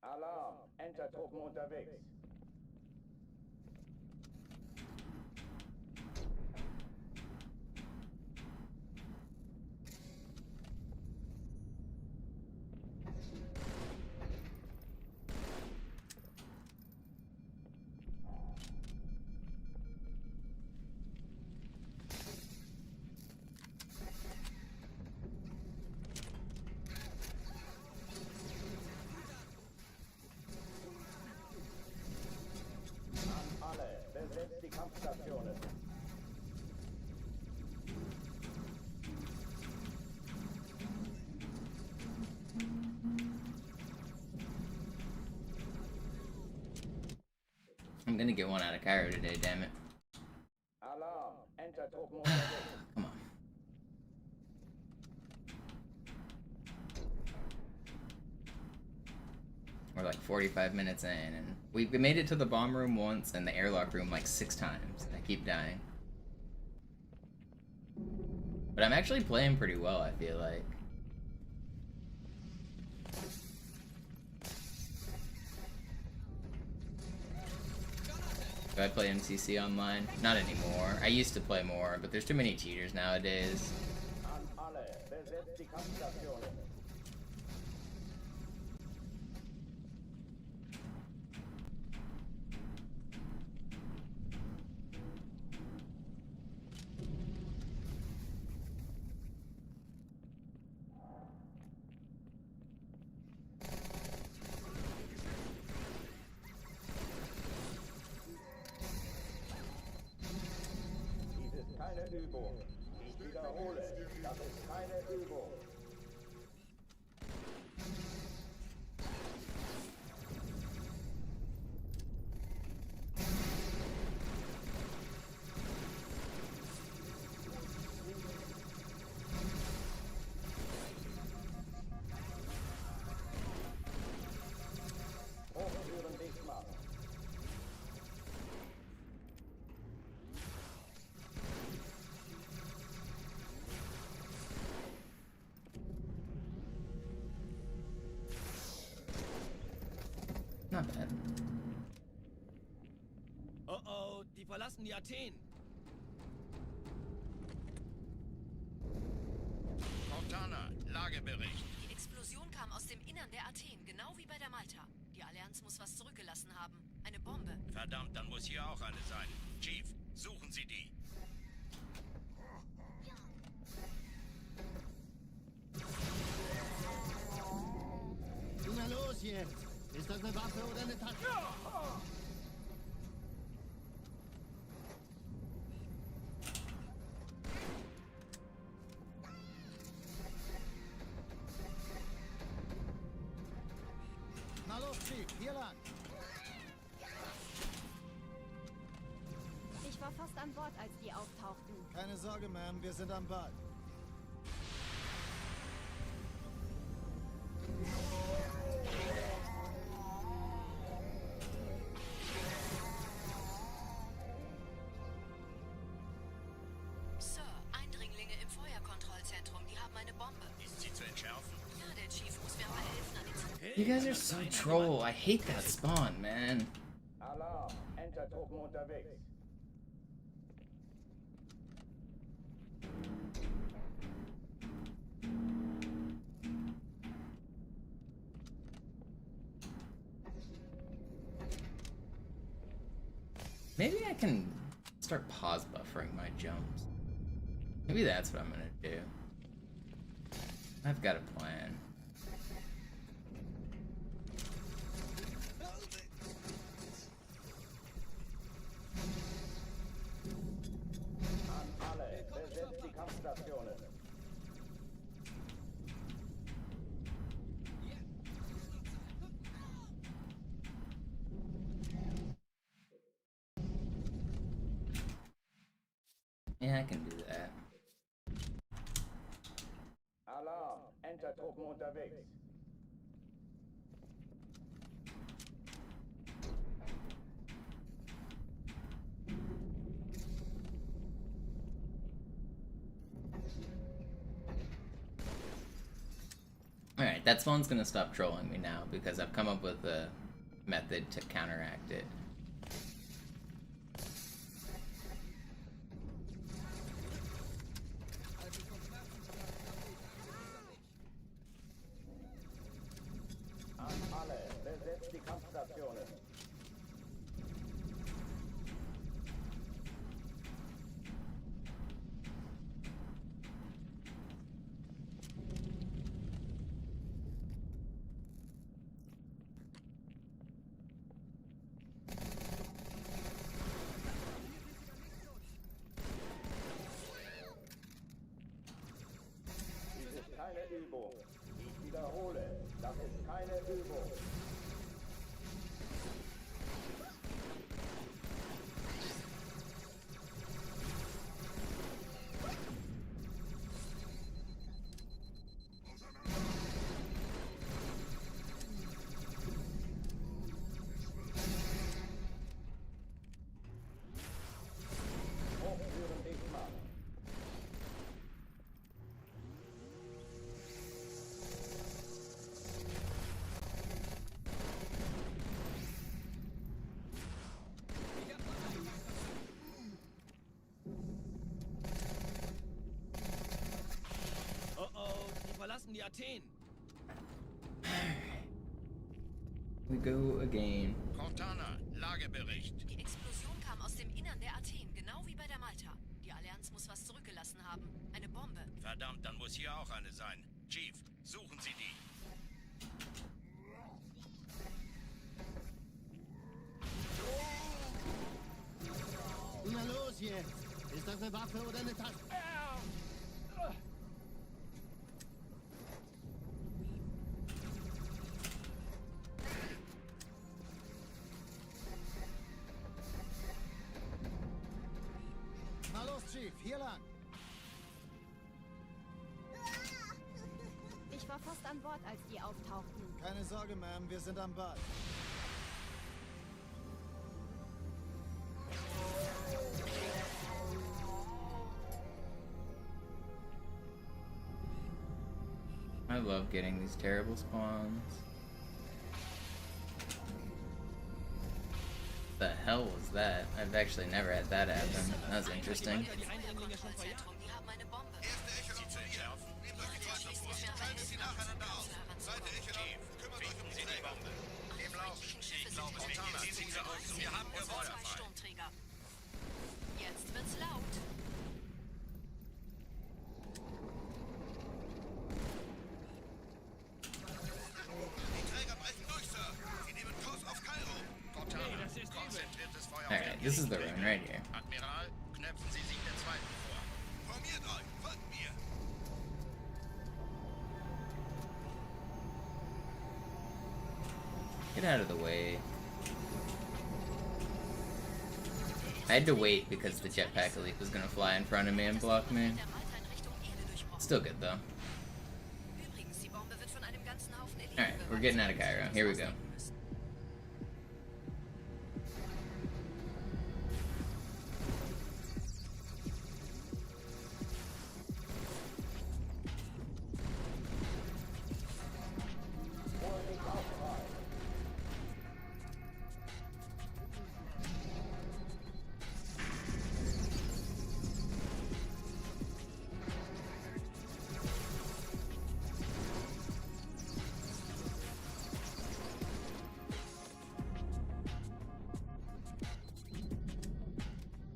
Alarm. Enter-Truppen unterwegs. An alle. Besetzt die Kampfstationen. I'm gonna get one out of Cairo today, damn it. Alarm. Enter-Truppen unterwegs. Come on. We're like 45 minutes in, and we made it to the bomb room once and the airlock room like 6 times, and I keep dying. But I'm actually playing pretty well, I feel like. Do I play MCC online? Not anymore. I used to play more, but there's too many cheaters nowadays. An alle. Besetzt die Kampfstationen. Dies ist keine Übung. Ich wiederhole, das ist keine Übung. Hochtüren dicht machen. Not bad. Oh oh, die verlassen die Athen. Cortana, Lagebericht. Die Explosion kam aus dem Innern der Athen, genau wie bei der Malta. Die Allianz muss was zurückgelassen haben. Eine Bombe. Verdammt, dann muss hier auch eine sein. Chief, suchen Sie die. Na los jetzt! Ist das eine Waffe oder eine Tasche? Na los, Chief, hier lang! Ich war fast an Bord, als die auftauchten. Keine Sorge, Ma'am, wir sind am Ball. Sir, Eindringlinge im Feuerkontrollzentrum, die haben eine Bombe. Ist sie zu entschärfen? Ja, der Chief muss mir aber helfen an den You guys are so troll. I hate that spawn, man. Alarm! Enter-Truppen unterwegs. Maybe I can start pause buffering my jumps. Maybe that's what I'm gonna do. I've got a plan. An alle, besetzt die Kampfstationen. Yeah, I can do that. Alarm! Enter-Truppen unterwegs. Alright, that spawn's gonna stop trolling me now because I've come up with a method to counteract it. An alle, besetzt die Kampfstationen. Dies ist keine Übung. Ich wiederhole, das ist keine Übung. Hochführen dich mal. Oh oh, die verlassen die Athen. We go again. Cortana, Lagebericht. Die Explosion kam aus dem Innern der Athen, genau wie bei der Malta. Die Allianz muss was zurückgelassen haben. Eine Bombe. Verdammt, dann muss hier auch eine sein. Chief, suchen Sie die. Na los jetzt! Ist das eine Waffe oder eine Tasche? Na los, Chief, hier lang! Ich war fast an Bord, als die auftauchten. Keine Sorge, Ma'am, wir sind am Bad. I love getting these terrible spawns. The hell was that? I've actually never had that happen. That was interesting. Die Eindringlinge schon verjagt. Feuerkontrollzentrum, die haben eine Bombe. Ist sie zu entschärfen? Nehmt euch die Der Leute Chief vor. muss mir aber Teilt sie helfen, an nacheinander den auf. Kapsel Seid ihr heranzukommen. Echelau? Kümmert euch um die Bombe. Im Laufen. Schiffe sind Cortana, unterwegs. ziehen Sie aus. Wir haben Zwei Feuerfall. Sturmträger. Jetzt wird's laut. Die Träger brechen durch, Sir. Sie nehmen Kurs auf Kairo. Cortana, konzentriertes Feuer auf Alright, this is the run right here. Admiral, knöpfen Sie sich den zweiten vor. Formiert euch, folgt mir. Get out of the way. I had to wait because the jetpack elite was gonna fly in front of me and block me. Der Malta in Richtung Erde durchbrochen. Still good though. Übrigens, die Bombe wird von einem ganzen Haufen Eliten Alright, we're getting out of Cairo. Here we go.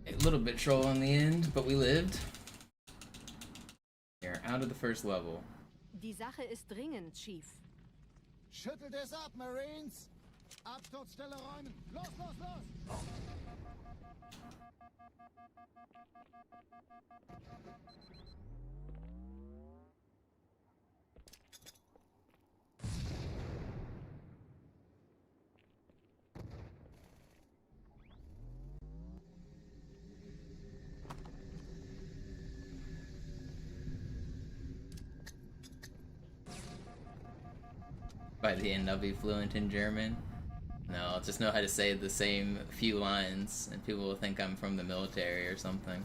A little bit troll on the end, but we lived. We're out of the first level. Die Sache ist dringend, Chief. Schüttelt es ab, Marines! Absturzstelle räumen! Los, los, los! By the end, I'll be fluent in German. No, I'll just know how to say the same few lines, and people will think I'm from the military or something.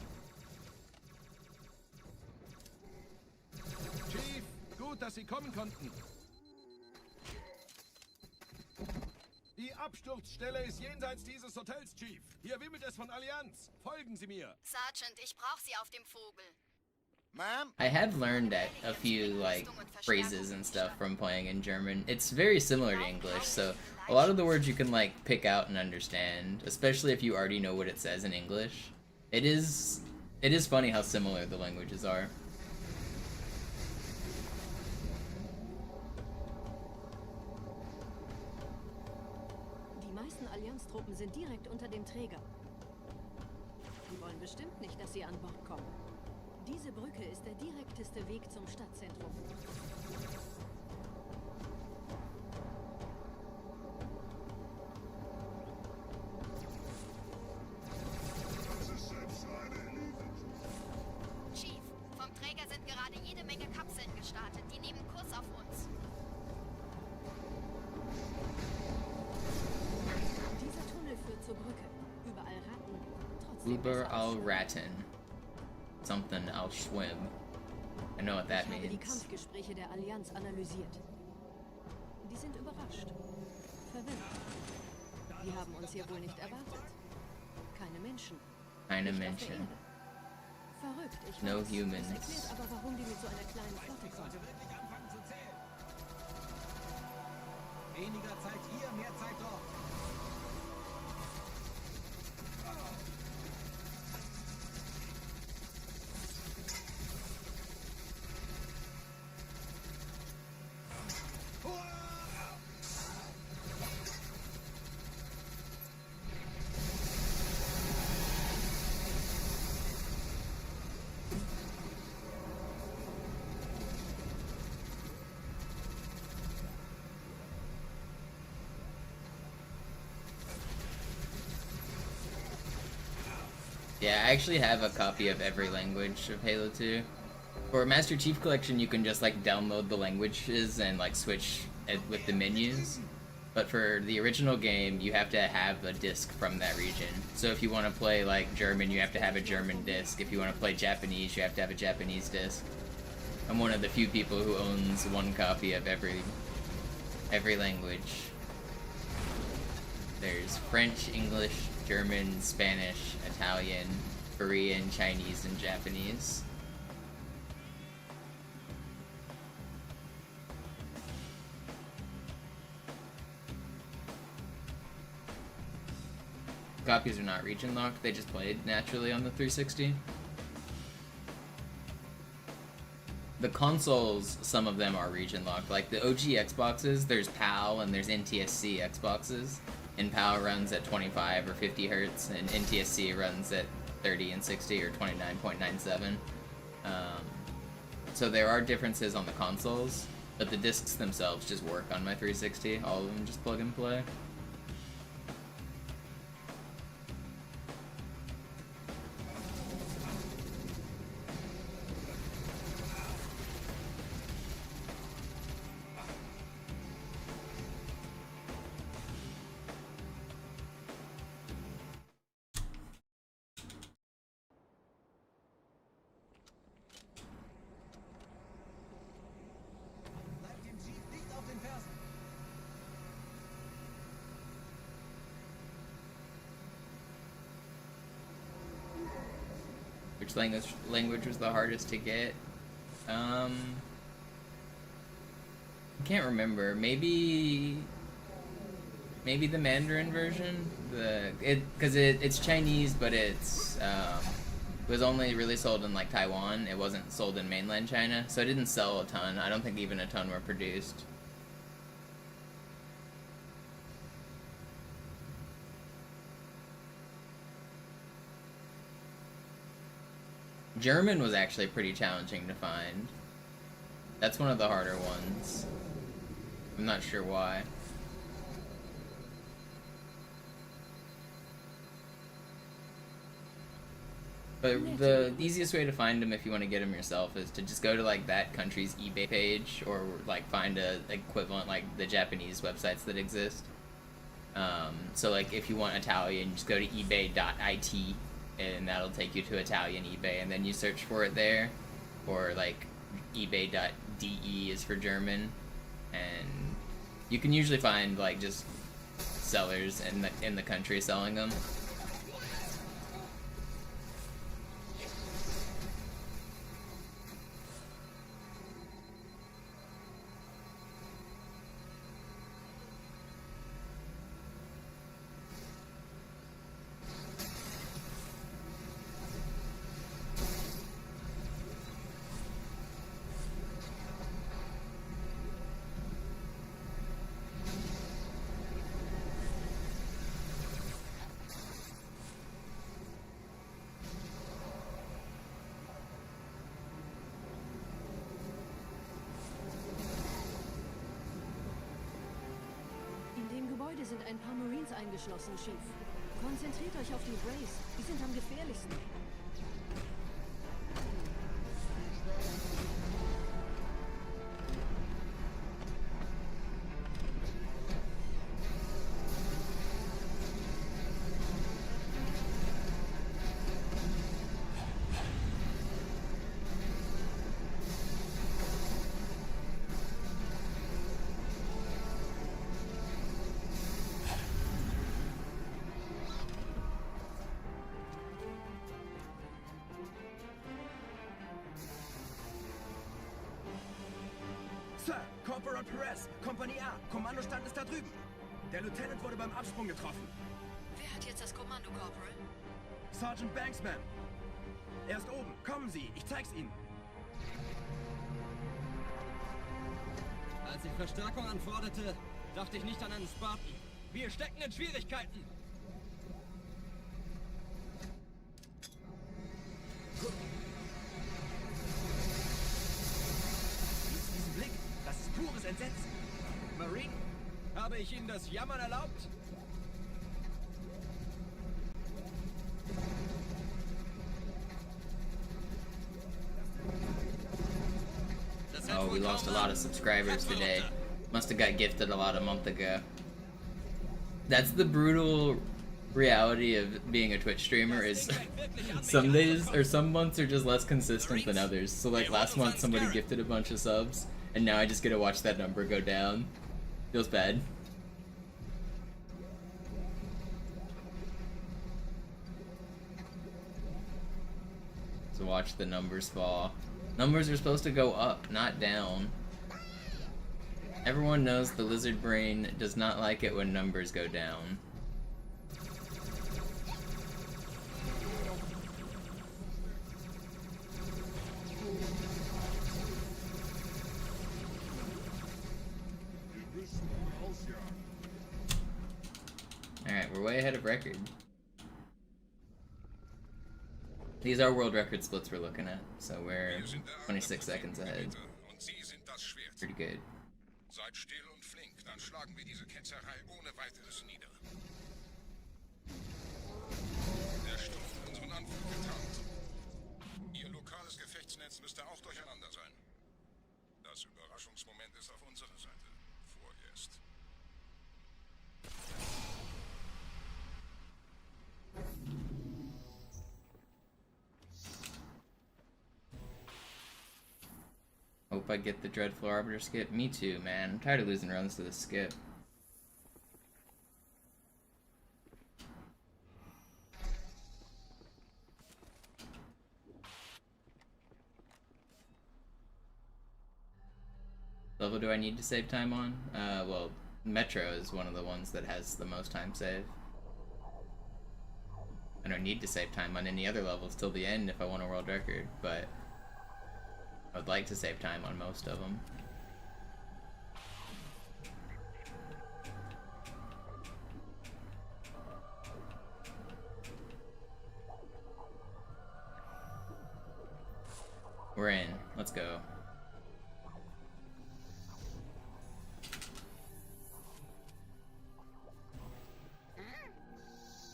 Chief, gut, dass Sie kommen konnten. Die Absturzstelle ist jenseits dieses Hotels, Chief. Hier wimmelt es von Allianz. Folgen Sie mir. Sergeant, ich brauche Sie auf dem Vogel. Ma'am? I have learned a few like phrases and stuff from playing in German. It's very similar to English, so a lot of the words you can like pick out and understand, especially if you already know what it says in English. It is funny how similar the languages are. Die meisten Allianztruppen sind direkt unter dem Träger. Die wollen bestimmt nicht, dass sie an Bord kommen. Diese Brücke ist der direkteste Weg zum Stadtzentrum. Chief, vom Träger sind gerade jede Menge Kapseln gestartet. Die nehmen Kurs auf uns. Dieser Tunnel führt zur Brücke. Überall Ratten. Trotzdem Uber besser al als- Ratten. Something I'll swim. I know what that Ich habe die means. Kampfgespräche der Allianz analysiert. Die sind überrascht. Verwirrt. Die haben uns hier wohl nicht erwartet. Keine Menschen. Keine Nicht auf der Menschen. Erde. Verrückt, ich No weiß. humans. Das erklärt aber, warum die mit so einer kleinen Flotte kommen. Wirklich anfangen zu zählen. Weniger Zeit hier, mehr Zeit dort. Yeah, I actually have a copy of every language of Halo 2. For Master Chief Collection, you can just like download the languages and like switch it with the menus. But for the original game, you have to have a disc from that region. So if you want to play like German, you have to have a German disc. If you want to play Japanese, you have to have a Japanese disc. I'm one of the few people who owns one copy of every language. There's French, English, German, Spanish, Italian, Korean, Chinese, and Japanese. Copies are not region locked, they just played naturally on the 360. The consoles, some of them are region locked. Like the OG Xboxes, there's PAL and there's NTSC Xboxes. And PAL runs at 25 or 50 hertz, and NTSC runs at 30 and 60 or 29.97. So there are differences on the consoles, but the discs themselves just work on my 360. All of them just plug and play. Which language was the hardest to get? I can't remember. Maybe the Mandarin version. Because it's Chinese, but it was only really sold in like Taiwan. It wasn't sold in mainland China, so it didn't sell a ton. I don't think even a ton were produced. German was actually pretty challenging to find. That's one of the harder ones. I'm not sure why. But the easiest way to find them if you want to get them yourself is to just go to like that country's eBay page, or like find a equivalent like the Japanese websites that exist. So like if you want Italian, just go to ebay.it and that'll take you to Italian eBay, and then you search for it there. Or like ebay.de is for German, and you can usually find like just sellers in the country selling them. In dem Gebäude sind ein paar Marines eingeschlossen, Chief. Konzentriert euch auf die Rays. Die sind am gefährlichsten. Sir, Corporal Perez, Kompanie A. Kommandostand ist da drüben. Der Lieutenant wurde beim Absprung getroffen. Wer hat jetzt das Kommando, Corporal? Sergeant Banksman. Er ist oben. Kommen Sie, ich zeig's Ihnen. Als ich Verstärkung anforderte, dachte ich nicht an einen Spartan. Wir stecken in Schwierigkeiten. Diesen Blick, das ist pures Entsetzen. Marine, habe ich Ihnen das Jammern erlaubt? Oh, we lost a lot of subscribers today. Must have got gifted a lot a month ago. That's the brutal reality of being a Twitch streamer, is some days or some months are just less consistent than others. So like last month somebody gifted a bunch of subs, and now I just get to watch that number go down. Feels bad. So watch the numbers fall. Numbers are supposed to go up, not down. Everyone knows the lizard brain does not like it when numbers go down. Alright, we're way ahead of record. These are world record splits we're looking at, so we're 26 seconds ahead. Pretty good. Seid still und flink, dann schlagen wir diese Ketzerei ohne weiteres nieder. Der Sturm hat unseren Anflug getarnt. Ihr lokales Gefechtsnetz müsste auch durcheinander sein. Das Überraschungsmoment ist auf unserer Seite. Vorerst. Hope I get the Dreadful Arbiter skip. Me too, man. I'm tired of losing runs to this skip. level do I need to save time on? Well, Metro is one of the ones that has the most time save. I don't need to save time on any other levels till the end if I want a world record, but I would like to save time on most of them. We're in. Let's go.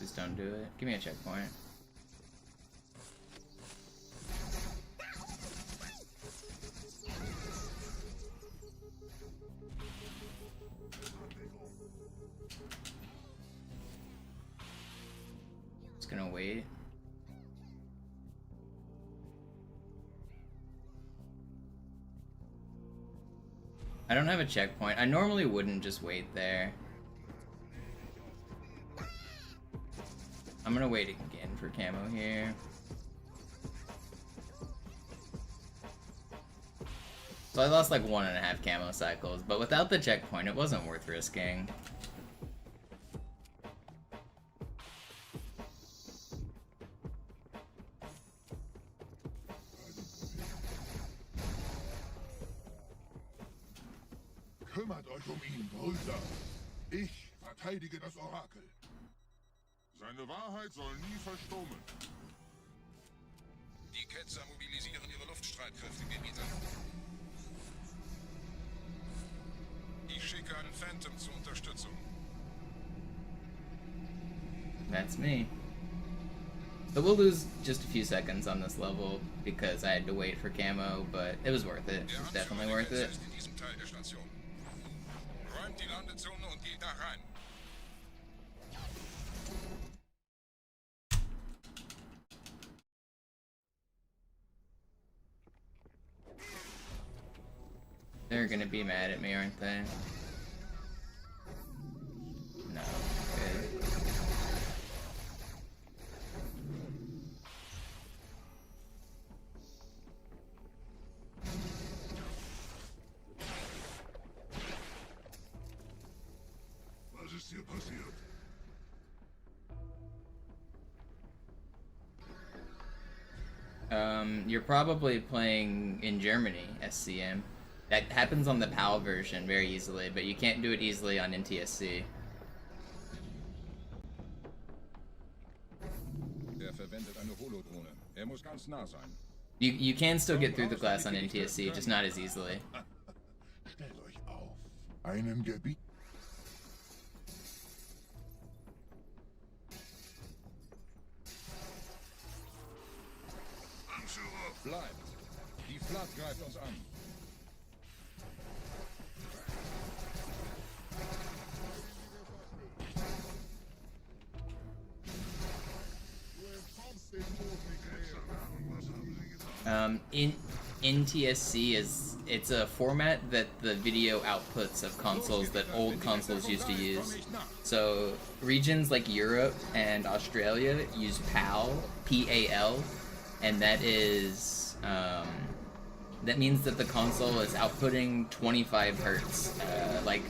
Just don't do it. Give me a checkpoint. Just gonna wait. I don't have a checkpoint. I normally wouldn't just wait there. I'm gonna wait again for camo here. So I lost like 1.5 camo cycles, but without the checkpoint, it wasn't worth risking. Kümmert euch ihn, Brüder. Ich verteidige das Orakel. Seine Wahrheit soll nie verstummen. Die Ketzer mobilisieren ihre Luftstreitkräfte gegen ihn. Ich schicke einen Phantom zur Unterstützung. That's me. So we'll lose just a few seconds on this level because I had to wait for camo, but it was worth it. It was definitely worth it. In diesem Teil der Station. Räumt die Landezone und geht da rein. They're gonna be mad at me, aren't they? No. Good. Was ist hier passiert? You're probably playing in Germany, SCM. That happens on the PAL version very easily, but you can't do it easily on NTSC. Verwendet eine Holodrohne. Muss ganz nah sein. You can still get through the glass on NTSC, just not as easily. Stellt euch auf. Einem Gebiet. Anführer. Bleibt. Die Flat greift uns an. In NTSC it's a format that the video outputs of consoles that old consoles used to use. So regions like Europe and Australia use PAL, P-A-L, and that is that means that the console is outputting 25 hertz. Like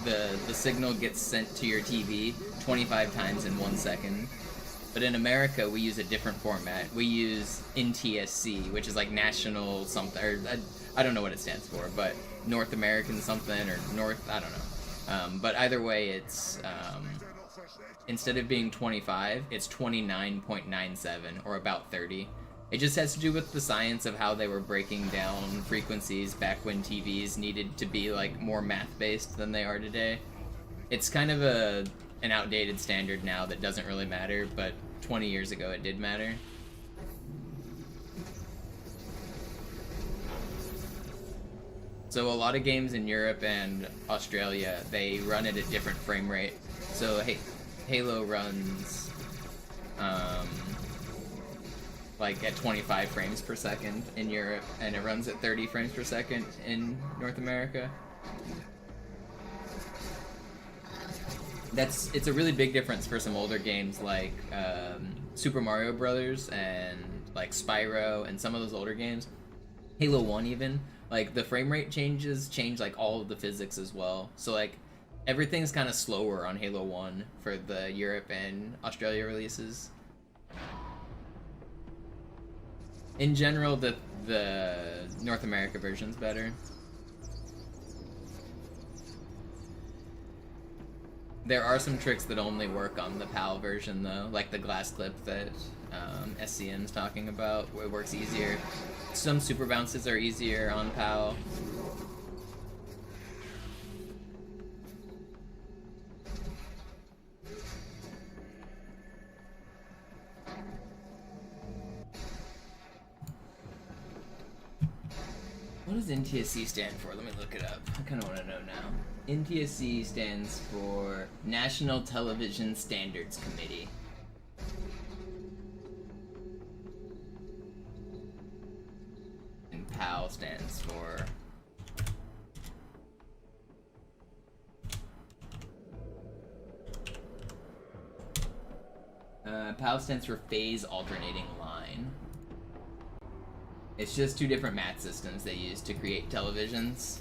the signal gets sent to your TV 25 times in 1 second. But in America, we use a different format. We use NTSC, which is like national something, or I don't know what it stands for, but North American something, or North, I don't know. But either way, it's, instead of being 25, it's 29.97, or about 30. It just has to do with the science of how they were breaking down frequencies back when TVs needed to be like more math-based than they are today. It's kind of an outdated standard now that doesn't really matter, but 20 years ago it did matter. So a lot of games in Europe and Australia, they run at a different frame rate. So Halo runs like at 25 frames per second in Europe, and it runs at 30 frames per second in North America. It's a really big difference for some older games like Super Mario Brothers and like Spyro and some of those older games. Halo 1 even like the frame rate change like all of the physics as well. So like everything's kind of slower on Halo 1 for the Europe and Australia releases. In general, the North America version's better. There are some tricks that only work on the PAL version though, like the glass clip that SCN's talking about, where it works easier. Some super bounces are easier on PAL. What does NTSC stand for? Let me look it up. I kind of want to know now. NTSC stands for National Television Standards Committee. And PAL stands for... PAL stands for Phase Alternating Line. It's just two different mat systems they use to create televisions.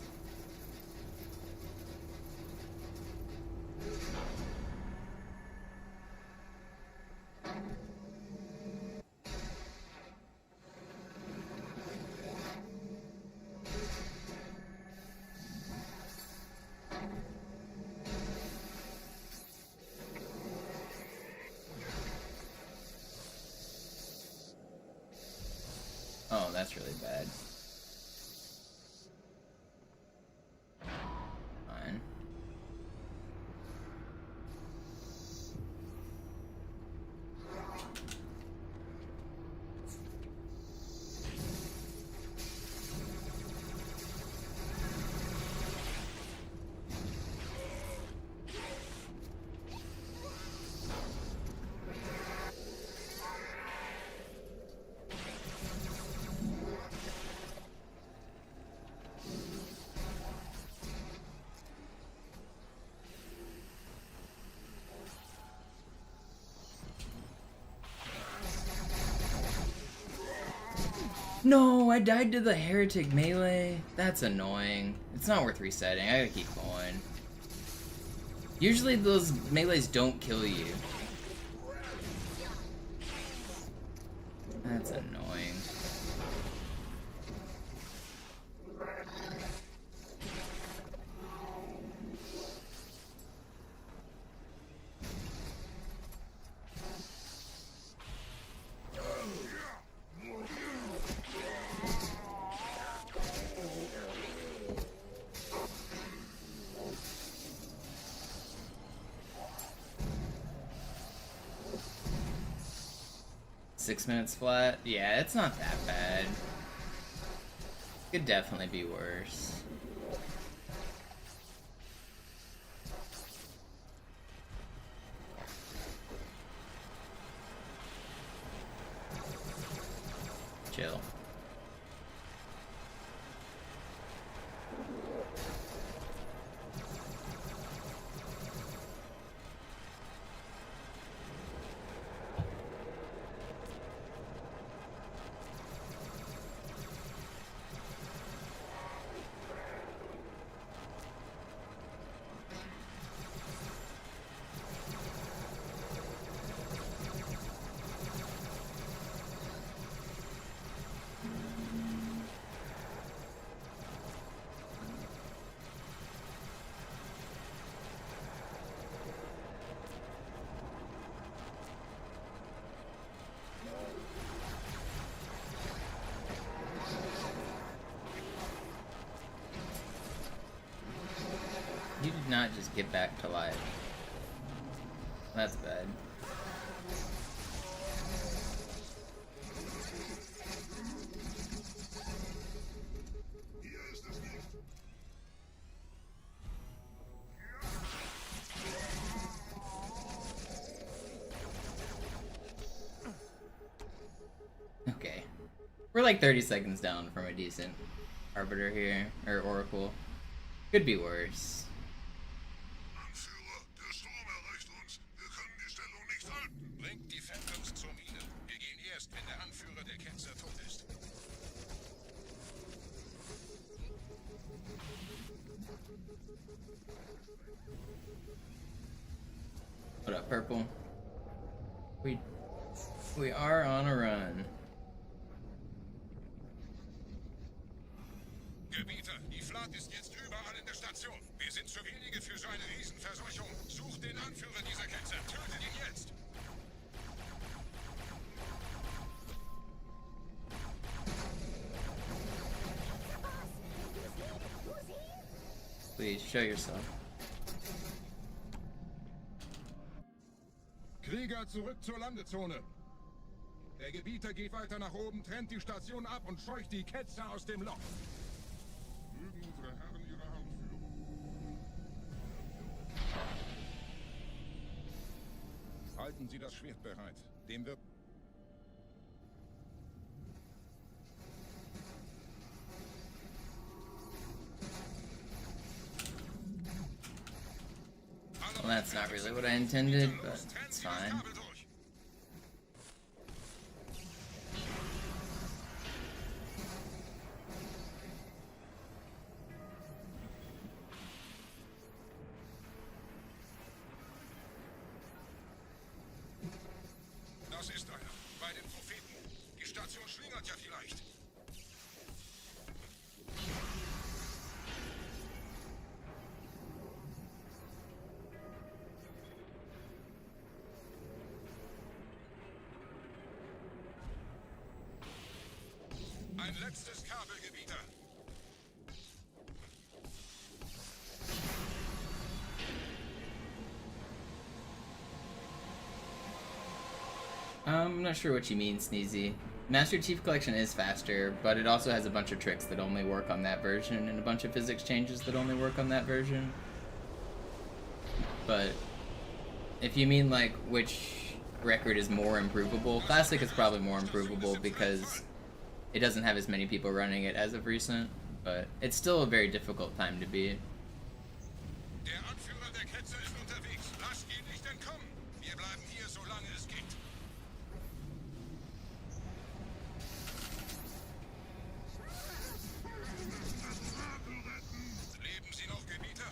Oh, that's really bad. Fine. No, I died to the heretic melee. That's annoying. It's not worth resetting. I gotta keep going. Usually those melees don't kill you. That's annoying. Six minutes flat? Yeah, it's not that bad. Could definitely be worse. Chill. You did not just get back to life. That's bad. Okay. We're like 30 seconds down from a decent Arbiter here, or Oracle. Could be worse. Bringt die Phantoms zur Mine. Wir gehen erst, wenn der Anführer der Ketzer tot ist. Not purple. We are on a run. Gebieter, die Flat ist jetzt überall in der Station. Wir sind zu wenige für so eine Riesenverseuchung. Sucht den Anführer dieser Ketzer. Tötet ihn jetzt. Please show yourself. Krieger, zurück zur Landezone. Der Gebieter geht weiter nach oben, trennt die Station ab und scheucht die Ketzer aus dem Loch. Mögen unsere Herren ihre Hand führen. Halten Sie das Schwert bereit. Dem wird... Well, that's not really what I intended, but it's fine. Das ist einer. Bei den Propheten. Die Station schlingert ja vielleicht. Ein letztes Kabelgebieter. I'm not sure what you mean, Sneezy. Master Chief Collection is faster, but it also has a bunch of tricks that only work on that version, and a bunch of physics changes that only work on that version. But if you mean like which record is more improvable, Classic is probably more improvable because it doesn't have as many people running it as of recent, but it's still a very difficult time to beat. Der Anführer der Ketzer ist unterwegs. Lasst ihn nicht entkommen. Wir bleiben hier, solange es geht. Leben Sie noch, Gebieter?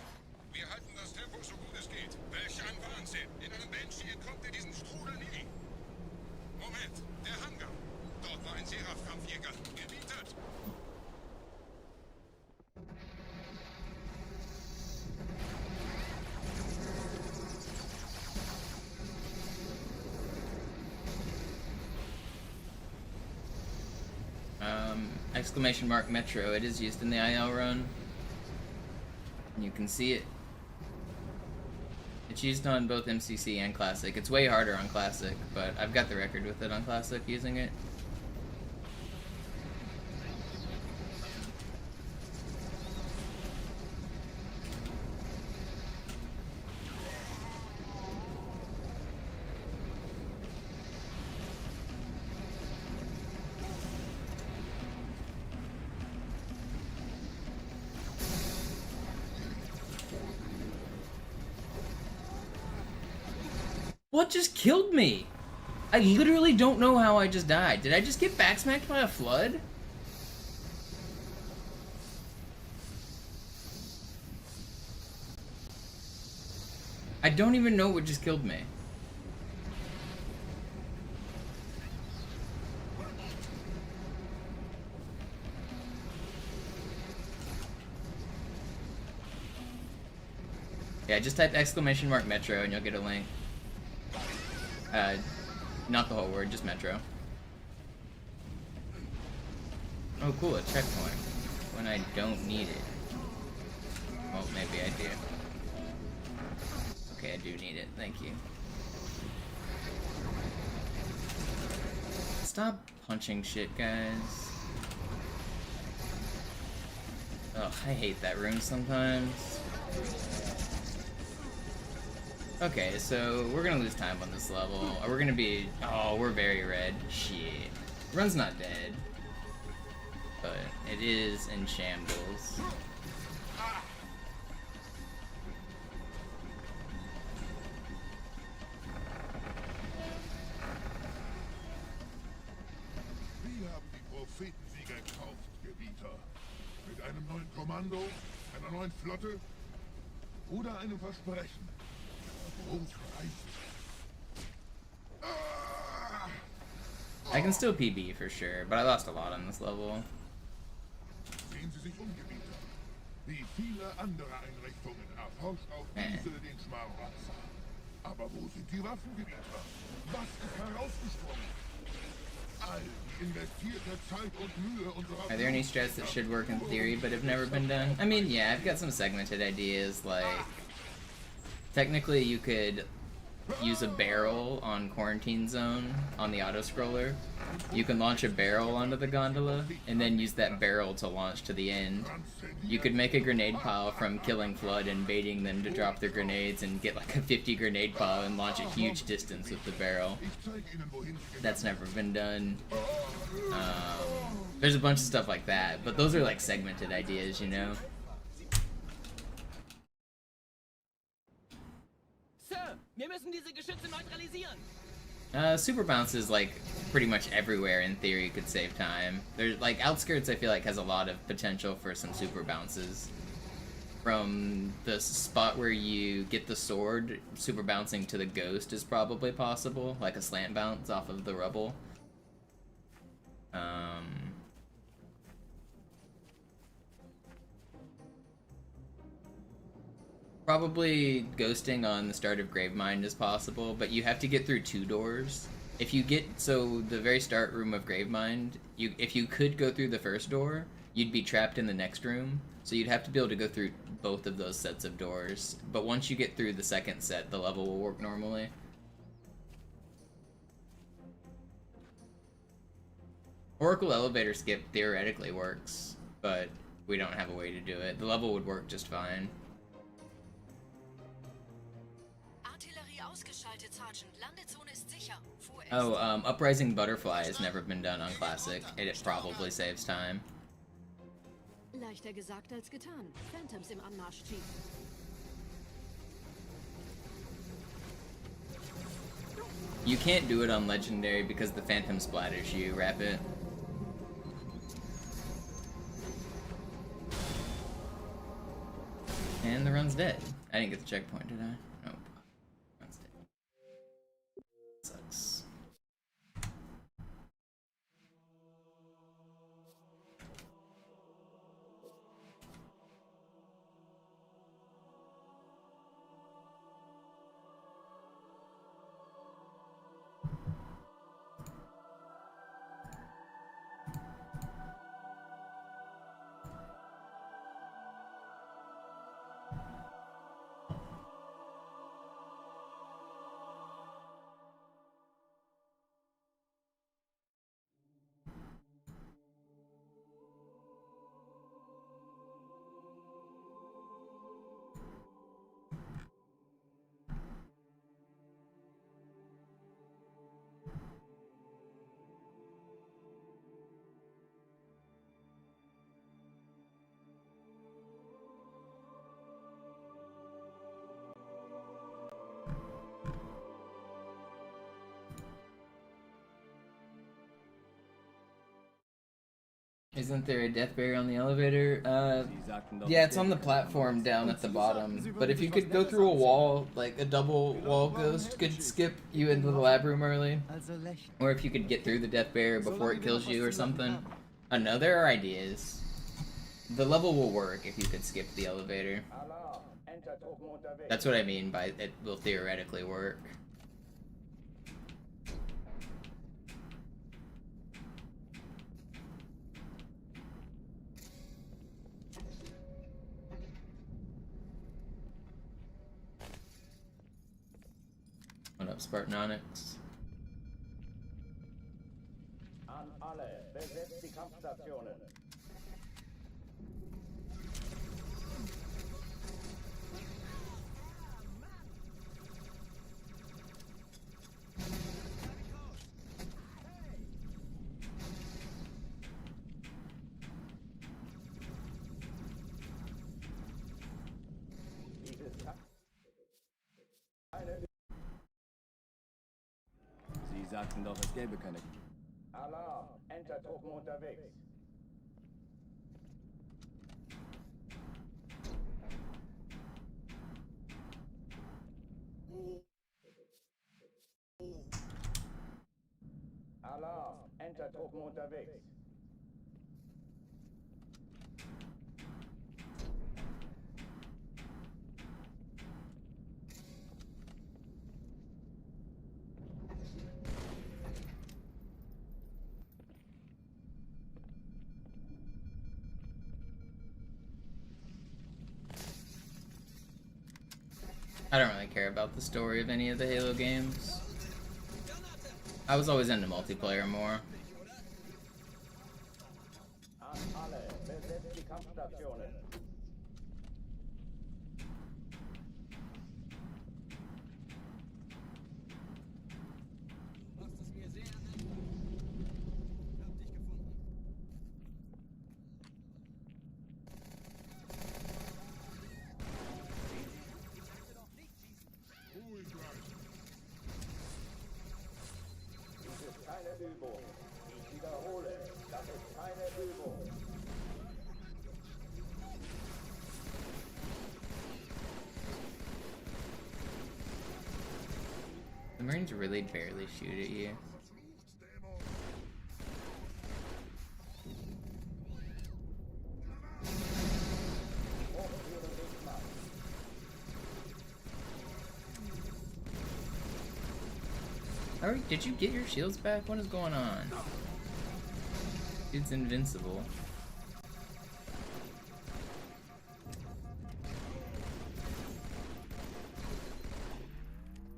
Wir halten das Tempo so gut es geht. Welch ein Wahnsinn! In einem Banshee entkommt ihr diesem Strudel nie. Moment, der Hangar. Dort war ein Seraph-Kampfjäger. Gebietet! Exclamation mark Metro. It is used in the IL run. And you can see it. It's used on both MCC and Classic. It's way harder on Classic, but I've got the record with it on Classic using it. What just killed me? I literally don't know how I just died. Did I just get backsmacked by a flood? I don't even know what just killed me. Yeah, just type exclamation mark Metro and you'll get a link. Not the whole word, just Metro. Oh cool, a checkpoint. When I don't need it. Well, maybe I do. Okay, I do need it, thank you. Stop punching shit, guys. Ugh, I hate that room sometimes. Okay, so we're gonna lose time on this level. We're gonna be... Oh, we're very red. Shit. Run's not dead. But it is in shambles. Wir haben die Prophetensieger gekauft, Gebieter. Mit einem neuen Kommando, einer neuen Flotte oder einem Versprechen. Groß reicht. I can still PB for sure, but I lost a lot on this level. Sehen Sie sich um, Gebieter. Wie viele andere Einrichtungen erforscht auch diese den Schmarotzer. Aber wo sind die Waffen, Gebieter? Was ist herausgesprungen? All die investierte Zeit und Mühe unserer... Are there any strats that should work in theory but have never been done? I mean, yeah, I've got some segmented ideas, like... Technically, you could use a barrel on Quarantine Zone on the auto-scroller. You can launch a barrel onto the gondola, and then use that barrel to launch to the end. You could make a grenade pile from killing Flood and baiting them to drop their grenades and get like a 50 grenade pile and launch a huge distance with the barrel. That's never been done. There's a bunch of stuff like that, but those are like segmented ideas, you know? Sir, wir müssen diese Geschütze neutralisieren. Super bounce is like pretty much everywhere in theory could save time. There's like outskirts I feel like has a lot of potential for some super bounces. From the spot where you get the sword, super bouncing to the ghost is probably possible, like a slant bounce off of the rubble. Probably ghosting on the start of Gravemind is possible, but you have to get through 2 doors. If you get, so the very start room of Gravemind, if you could go through the first door, you'd be trapped in the next room, so you'd have to be able to go through both of those sets of doors. But once you get through the second set, the level will work normally. Oracle Elevator Skip theoretically works, but we don't have a way to do it. The level would work just fine. Oh, Uprising Butterfly has never been done on Classic, and it probably saves time. Leichter gesagt als getan. Phantoms im Anmarsch, Chief. You can't do it on Legendary because the Phantom splatters you, Rapid. And the run's dead. I didn't get the checkpoint, did I? Nope. Run's dead. Sucks. Isn't there a death barrier on the elevator? Yeah, it's on the platform down at the bottom. But if you could go through a wall, like a double wall ghost could skip you into the lab room early. Or if you could get through the death barrier before it kills you or something. I know there are ideas. The level will work if you could skip the elevator. That's what I mean by it will theoretically work. What up, Spartanonics? An alle, besetzt die Kampfstationen. Sie sagten doch, es gäbe keine... Alarm, Entertruppen unterwegs. Alarm, Enter-Truppen unterwegs. I don't really care about the story of any of the Halo games. I was always into multiplayer more. An alle, besetzt die Kampfstationen. Machst es mir sehr einfach. Hab dich gefunden. Ich sagte doch nicht schießen. Ruhig bleiben. Dies ist keine Übung. Ich wiederhole, das ist keine Übung. The Marines really barely shoot at you. Alright, did you get your shields back? What is going on? Dude's invincible.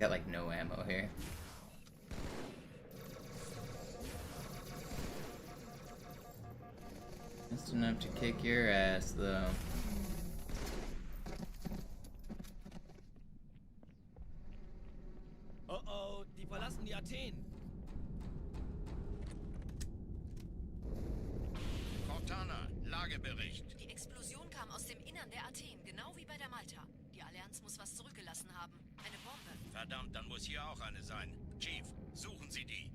Got like no ammo here. Just enough to kick your ass though. Oh oh, die verlassen die Athen. Cortana, Lagebericht. Die Explosion kam aus dem Innern der Athen, genau wie bei der Malta. Die Allianz muss was zurückgelassen haben. Eine Bombe. Verdammt, dann muss hier auch eine sein. Chief, suchen Sie die.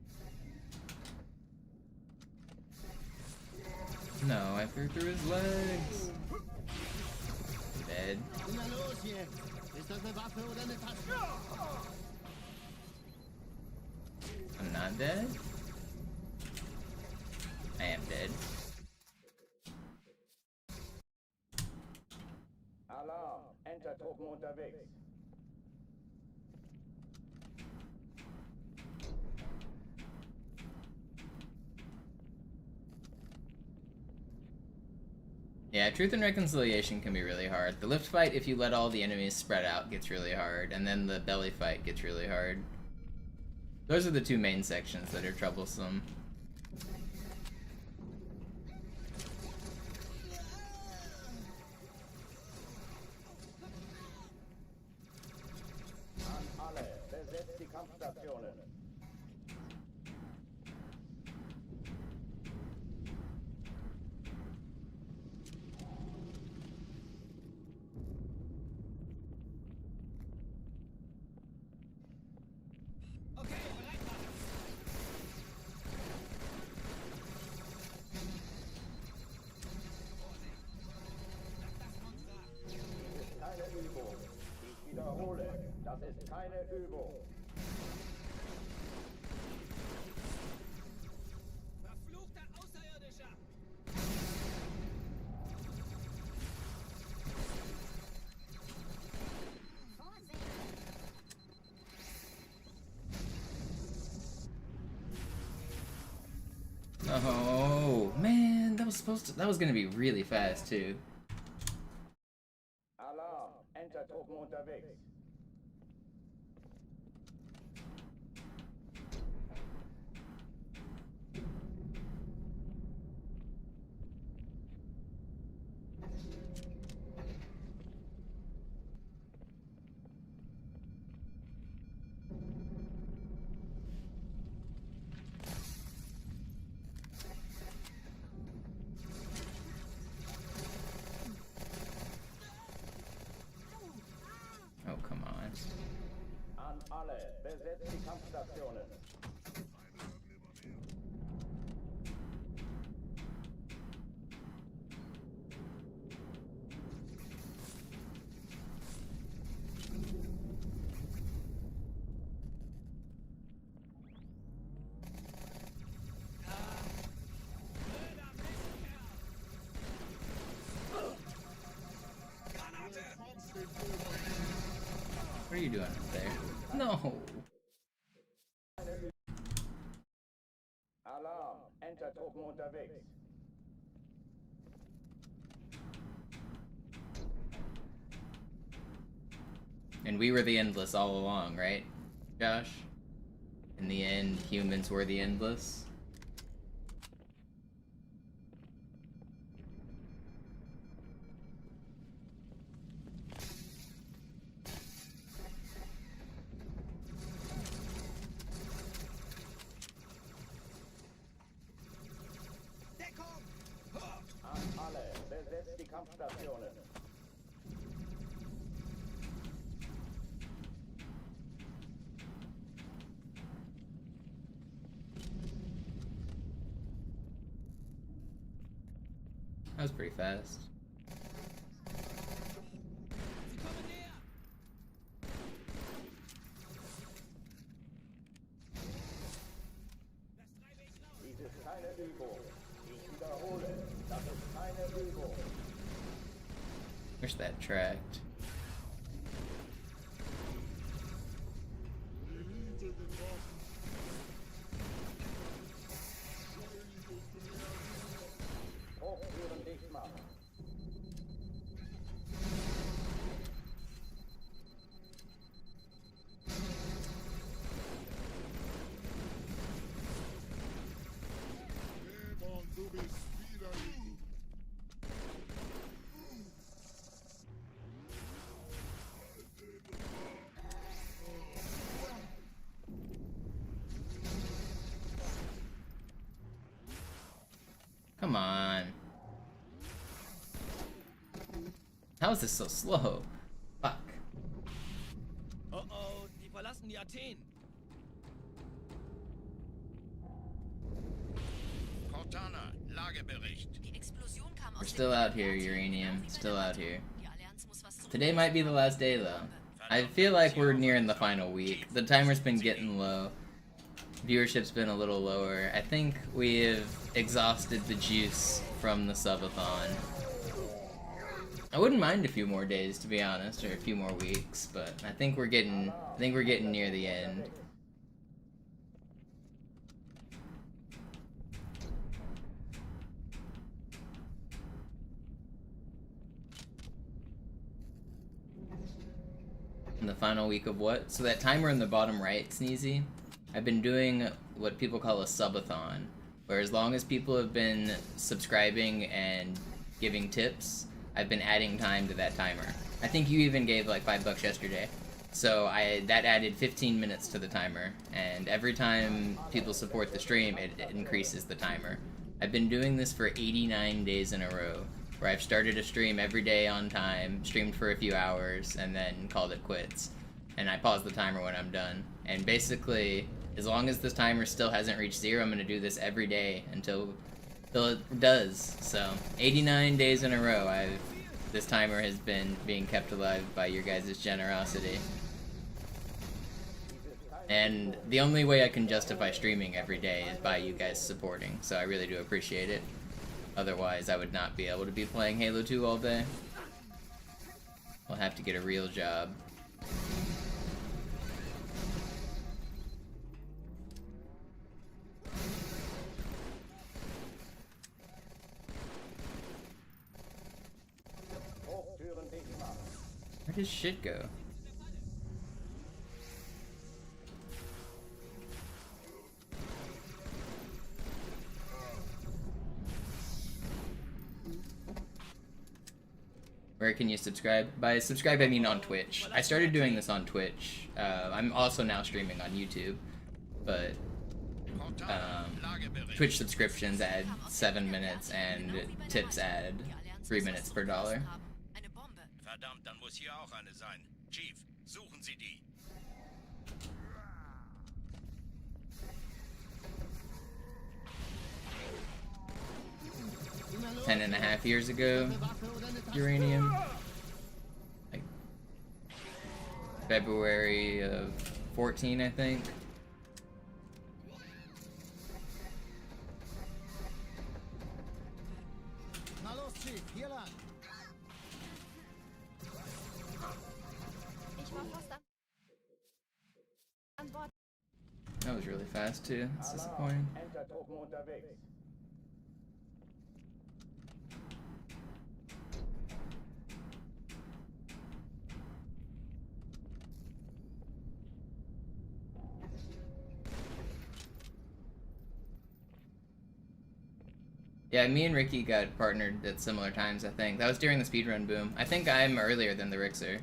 No, I threw through his legs. Dead. Na los jetzt! Ist das eine Waffe oder eine Tasche? I'm not dead. I am dead. Alarm, Enter-Truppen unterwegs. Yeah, Truth and Reconciliation can be really hard. The lift fight, if you let all the enemies spread out, gets really hard, and then the belly fight gets really hard. Those are the two main sections that are troublesome. An alle, besetzt die Kampfstationen. Okay, bereit machen. Dies ist keine Übung. Ich wiederhole, das ist keine Übung. Verfluchter Außerirdischer. Oh man, that was gonna be really fast too. Alarm, Enter-Truppen unterwegs. Oh come on. An alle, besetzt die Kampfstationen. you doing up there? No. Alarm, Entertruppen unterwegs. And we were the Endless all along, right, Josh? In the end, humans were the Endless. An alle, besetzt die Kampfstationen. That was pretty fast. Dies ist keine Übung. Ich wiederhole, das ist keine Übung. Where's that tracked? Hochtüren dicht machen. Dämon, du bist widerlich. Come on. How is this so slow? Fuck. Oh oh, die verlassen die Athen. Cortana, Lagebericht. Die Explosion kam aus We're dem still out here, Uranium. Still out here. Today might be the last day, though. I feel like we're nearing the final week. The timer's been getting low. Viewership's been a little lower. I think we have exhausted the juice from the subathon. I wouldn't mind a few more days, to be honest, or a few more weeks, but I think we're getting near the end. In the final week of what? So that timer in the bottom right, Sneezy, I've been doing what people call a subathon, where as long as people have been subscribing and giving tips, I've been adding time to that timer. I think you even gave like $5 yesterday. So that added 15 minutes to the timer, and every time people support the stream, it increases the timer. I've been doing this for 89 days in a row, where I've started a stream every day on time, streamed for a few hours, and then called it quits. And I pause the timer when I'm done. And basically, as long as this timer still hasn't reached 0, I'm gonna do this every day until it does. So, 89 days in a row, this timer has been being kept alive by your guys' generosity. And the only way I can justify streaming every day is by you guys supporting, so I really do appreciate it. Otherwise, I would not be able to be playing Halo 2 all day. I'll have to get a real job. Hochtüren dicht machen. Where does shit go? Where can you subscribe? By subscribe, I mean on Twitch. I started doing this on Twitch. I'm also now streaming on YouTube, but Twitch subscriptions add 7 minutes and tips add 3 minutes per dollar. Verdammt, dann muss hier auch eine sein. Chief, suchen Sie die. Ten and a half years ago, Uranium. Like February of 14, I think. Na los, Chief, hier lang. Ich war fast am... fast too. It's disappointing. Entertruppen unterwegs. Yeah, me and Ricky got partnered at similar times, I think. That was during the speedrun boom. I think I'm earlier than the Rixer.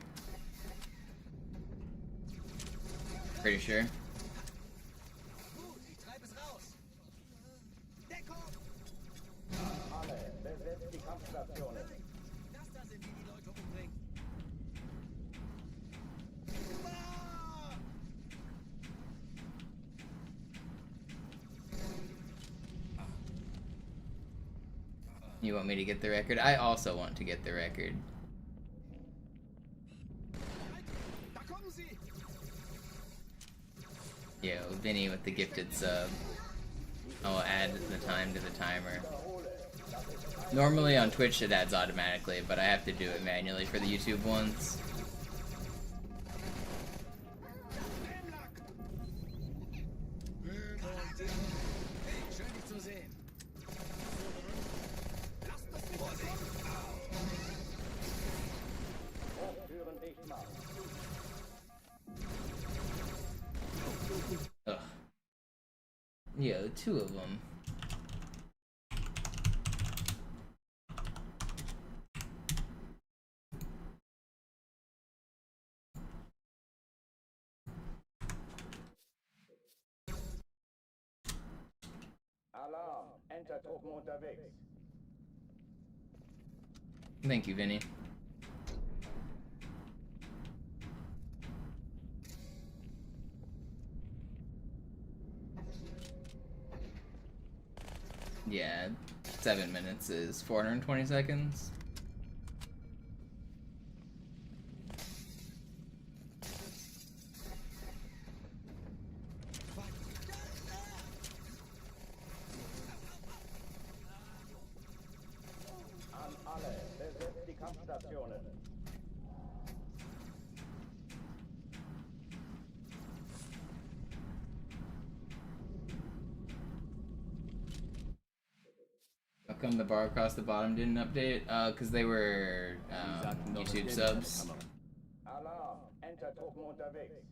Pretty sure. Gut, ich treibe es raus. Deckung! Alle, besetzt die Kampfstationen. Das da sind die Leute umbringen. Ah! You want me to get the record? I also want to get the record. Da kommen sie! Yo, Vinny with the gifted sub. I'll add the time to the timer. Normally on Twitch it adds automatically, but I have to do it manually for the YouTube ones. Hey, schön dich zu sehen. Lasst das Vorsicht! Hochtüren dicht machen. Ugh. Yo, 2 of them. Alarm, Entertruppen unterwegs. Thank you, Vinny. Yeah, 7 minutes is 420 seconds. An alle, besetzt die Kampfstationen. How come the bar across the bottom didn't update? Because they were YouTube subs. Alarm, Entertruppen unterwegs.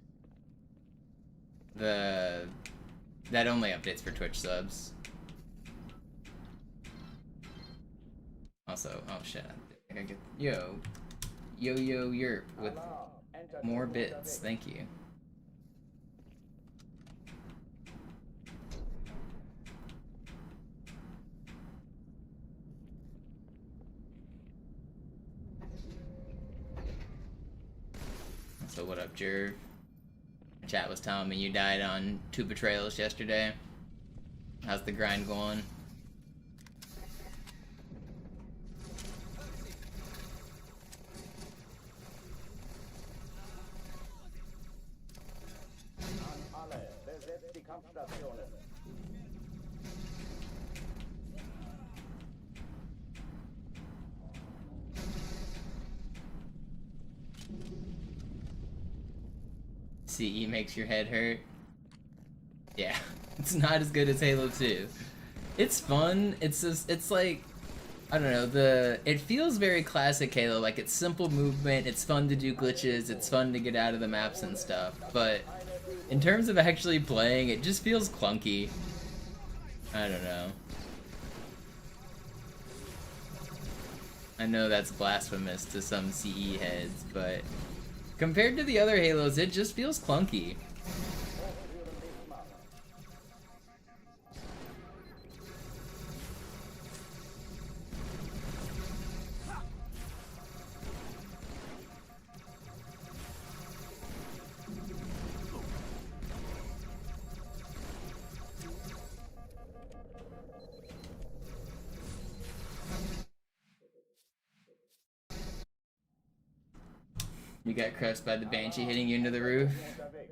That only updates for Twitch subs. Also, oh shit, I gotta get yo yerp with Alarm, Entertruppen more bits. unterwegs. Thank you. So what up, Jerv? Chat was telling me you died on 2 betrayals yesterday. How's the grind going? An alle, besetzt die Kampfstationen. CE makes your head hurt. Yeah, it's not as good as Halo 2. It's fun. It's just, it's like, I don't know, it feels very classic Halo, like it's simple movement, it's fun to do glitches, it's fun to get out of the maps and stuff, but in terms of actually playing, it just feels clunky. I don't know. I know that's blasphemous to some CE heads, but compared to the other Halos, it just feels clunky. You got crushed by the Banshee hitting you into the roof. Unterwegs.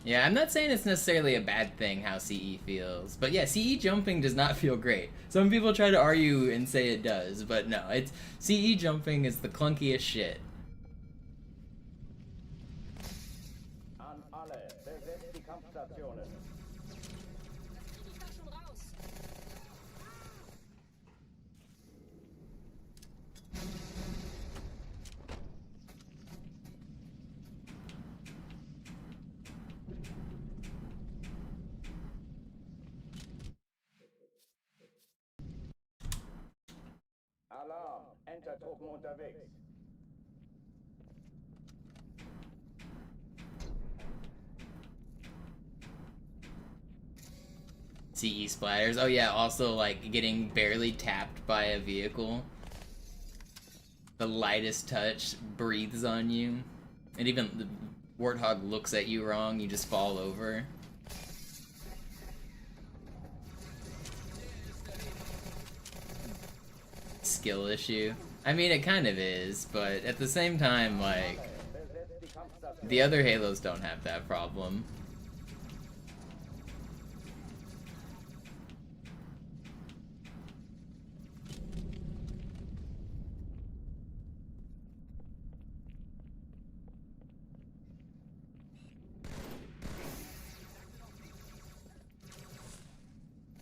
Yeah, I'm not saying it's necessarily a bad thing how CE feels, but yeah, CE jumping does not feel great. Some people try to argue and say it does, but no, it's CE jumping is the clunkiest shit. An alle, besetzt die Kampfstationen. Alarm, Entertruppen unterwegs. CE splatters. Oh yeah, also like getting barely tapped by a vehicle. The lightest touch breathes on you. And even the Warthog looks at you wrong, you just fall over. Skill issue. I mean, it kind of is, but at the same time, like, the other Halos don't have that problem.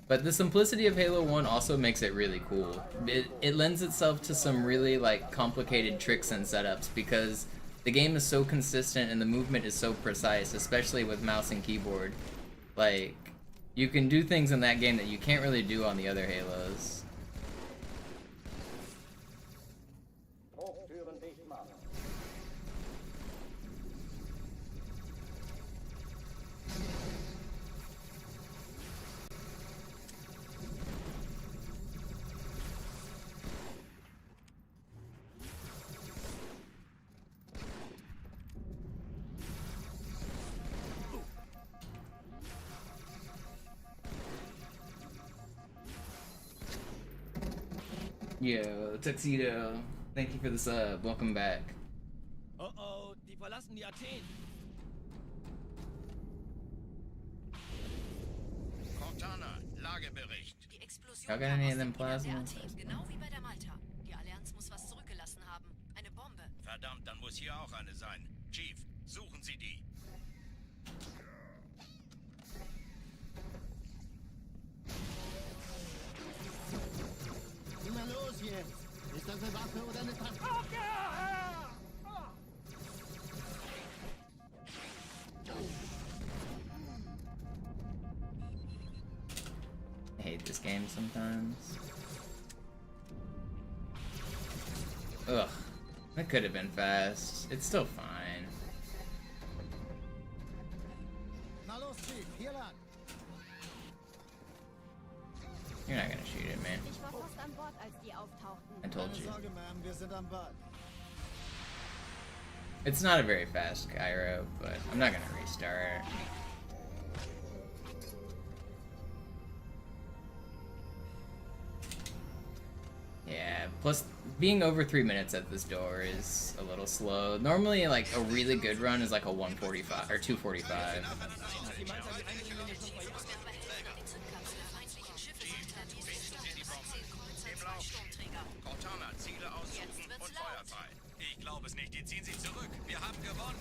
But the simplicity of Halo 1 also makes it really cool. It lends itself to some really like complicated tricks and setups because the game is so consistent and the movement is so precise, especially with mouse and keyboard. Like, you can do things in that game that you can't really do on the other Halos. Hochtüren dicht machen. Yo, Tuxedo, thank you for the sub. Welcome back. Oh oh, die verlassen die Athen. Cortana, Lagebericht. Die Explosion How can kam any aus of them dem Innern der plasma? Athen, genau wie bei der Malta. Die Allianz muss was zurückgelassen haben. Eine Bombe. Verdammt, dann muss hier auch eine sein. Chief, suchen Sie die. Na los jetzt! Ist das eine Waffe oder eine Taste? I hate this game sometimes. Ugh, that could have been fast. It's still fine. Na los, Chief, hier lang! You're not gonna shoot it, man. Ich war fast an Bord, als die auftauchten. I told Keine you. Sorge, Ma'am, wir sind am Ball. It's not a very fast gyro, but I'm not gonna restart. Yeah, plus being over 3 minutes at this door is a little slow. Normally, like, a really good run is like a 145 or 245. Die Malta die Eindringlinge schon verjagt. Die Zündkapsel der feindlichen Schiffe sind Sturmträger. Cortana, Ziele aussuchen Jetzt wird's und laut. Feuer frei. Ich glaube es nicht, die ziehen sich zurück. Wir haben gewonnen.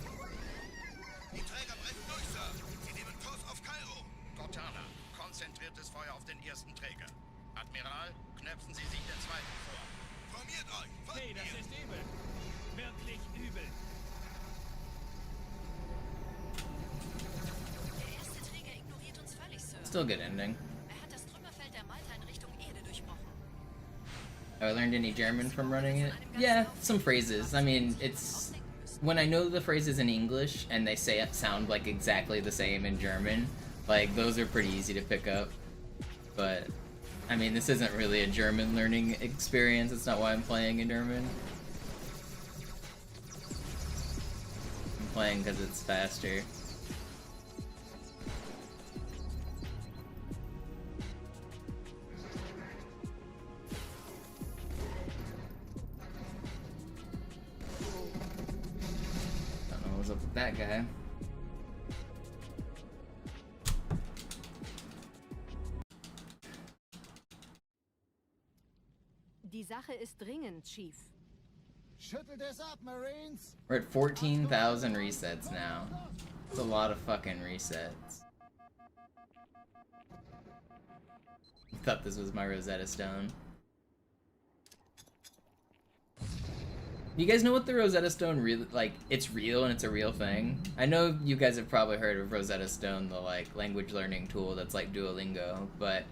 Die Träger brechen durch, Sir. Sie nehmen Kurs auf Kairo. Cortana, konzentriertes Feuer auf den ersten Träger. Admiral, knöpfen Sie sich den zweiten vor. Formiert euch! Hey, das ist übel. Wirklich übel. Der erste Träger ignoriert uns völlig, Sir. Still good ending. Er hat das Trümmerfeld der Malta in Richtung Erde durchbrochen. Have I learned any German from running it? Yeah, some phrases. I mean, it's... When I know the phrases in English and they say it sound like exactly the same in German, like, those are pretty easy to pick up. But, I mean, this isn't really a German learning experience. It's not why I'm playing in German. I'm playing because it's faster. Don't know what's up with that guy. Die Sache ist dringend, Chief. Schüttelt es ab, Marines! We're at 14,000 resets now. That's a lot of fucking resets. I thought this was my Rosetta Stone. You guys know what the Rosetta Stone really, like, it's real and it's a real thing? I know you guys have probably heard of Rosetta Stone, the, like, language learning tool that's like Duolingo, but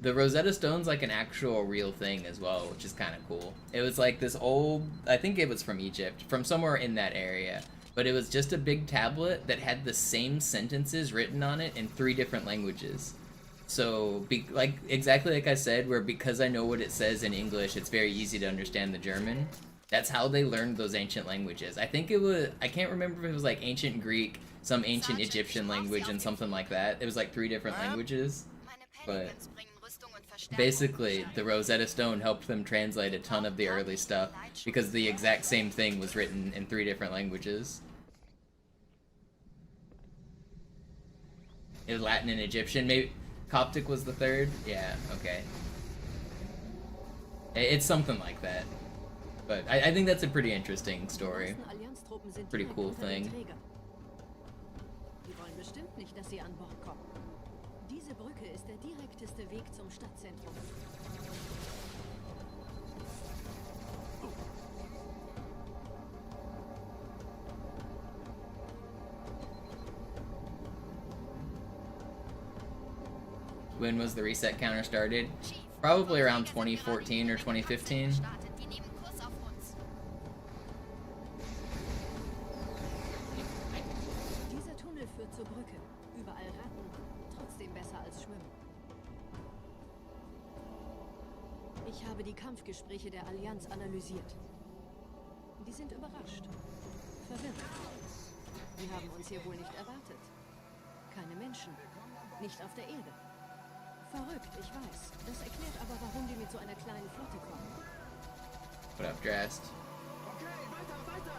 the Rosetta Stone's like an actual real thing as well, which is kind of cool. It was like this old, I think it was from Egypt, from somewhere in that area, but it was just a big tablet that had the same sentences written on it in 3 different languages. So, like, exactly like I said, where because I know what it says in English, it's very easy to understand the German. That's how they learned those ancient languages. I think it was, I can't remember if it was like ancient Greek, some ancient Egyptian language, and something like that. It was like 3 different languages. But basically, the Rosetta Stone helped them translate a ton of the early stuff because the exact same thing was written in 3 different languages. It was Latin and Egyptian, maybe Coptic was the 3rd? Yeah, okay. It's something like that. But I think that's a pretty interesting story. Pretty cool thing. Die wollen bestimmt nicht, dass sie an Bord kommen. Diese Brücke ist der direkteste Weg zum Stadtzentrum. When was the reset counter started? Probably around 2014 or 2015. Dieser Tunnel führt zur Brücke. Überall Ratten, trotzdem besser als Schwimmen. Ich habe die Kampfgespräche der Allianz analysiert. Die sind überrascht. Verwirrt. Die haben uns hier wohl nicht erwartet. Keine Menschen. Nicht auf der Erde. Verrückt, ich weiß. Das erklärt aber, warum die mit so einer kleinen Flotte kommen. What up, Drast? Okay, weiter, weiter!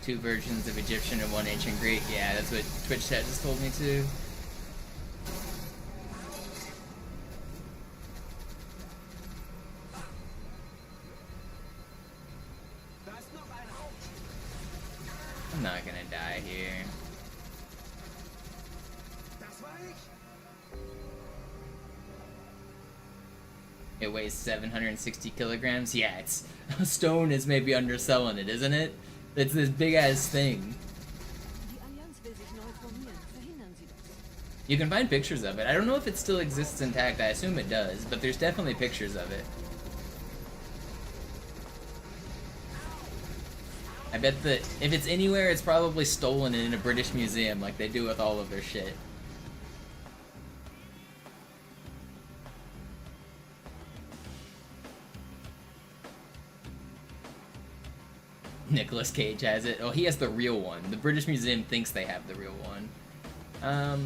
Two versions of Egyptian and 1 ancient Greek. Yeah, that's what Twitch chat just told me too. I'm not gonna die here. It weighs 760 kilograms. Yeah, it's Stone is maybe underselling it, isn't it? It's this big ass thing. You can find pictures of it. I don't know if it still exists intact. I assume it does, but there's definitely pictures of it. I bet that if it's anywhere, it's probably stolen in a British museum like they do with all of their shit. Nicolas Cage has it. Oh, he has the real one. The British Museum thinks they have the real one. I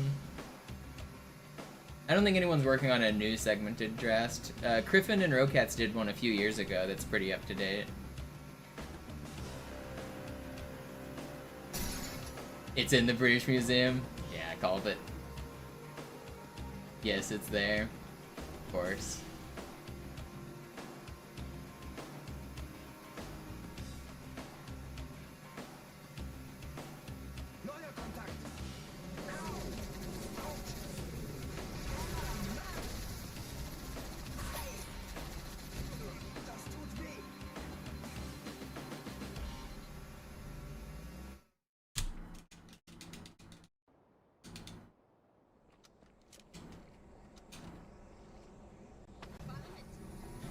don't think anyone's working on a new segmented Drast. Criffin and Rocats did one a few years ago that's pretty up to date. It's in the British Museum? Yeah, I called it. Yes, it's there. Of course.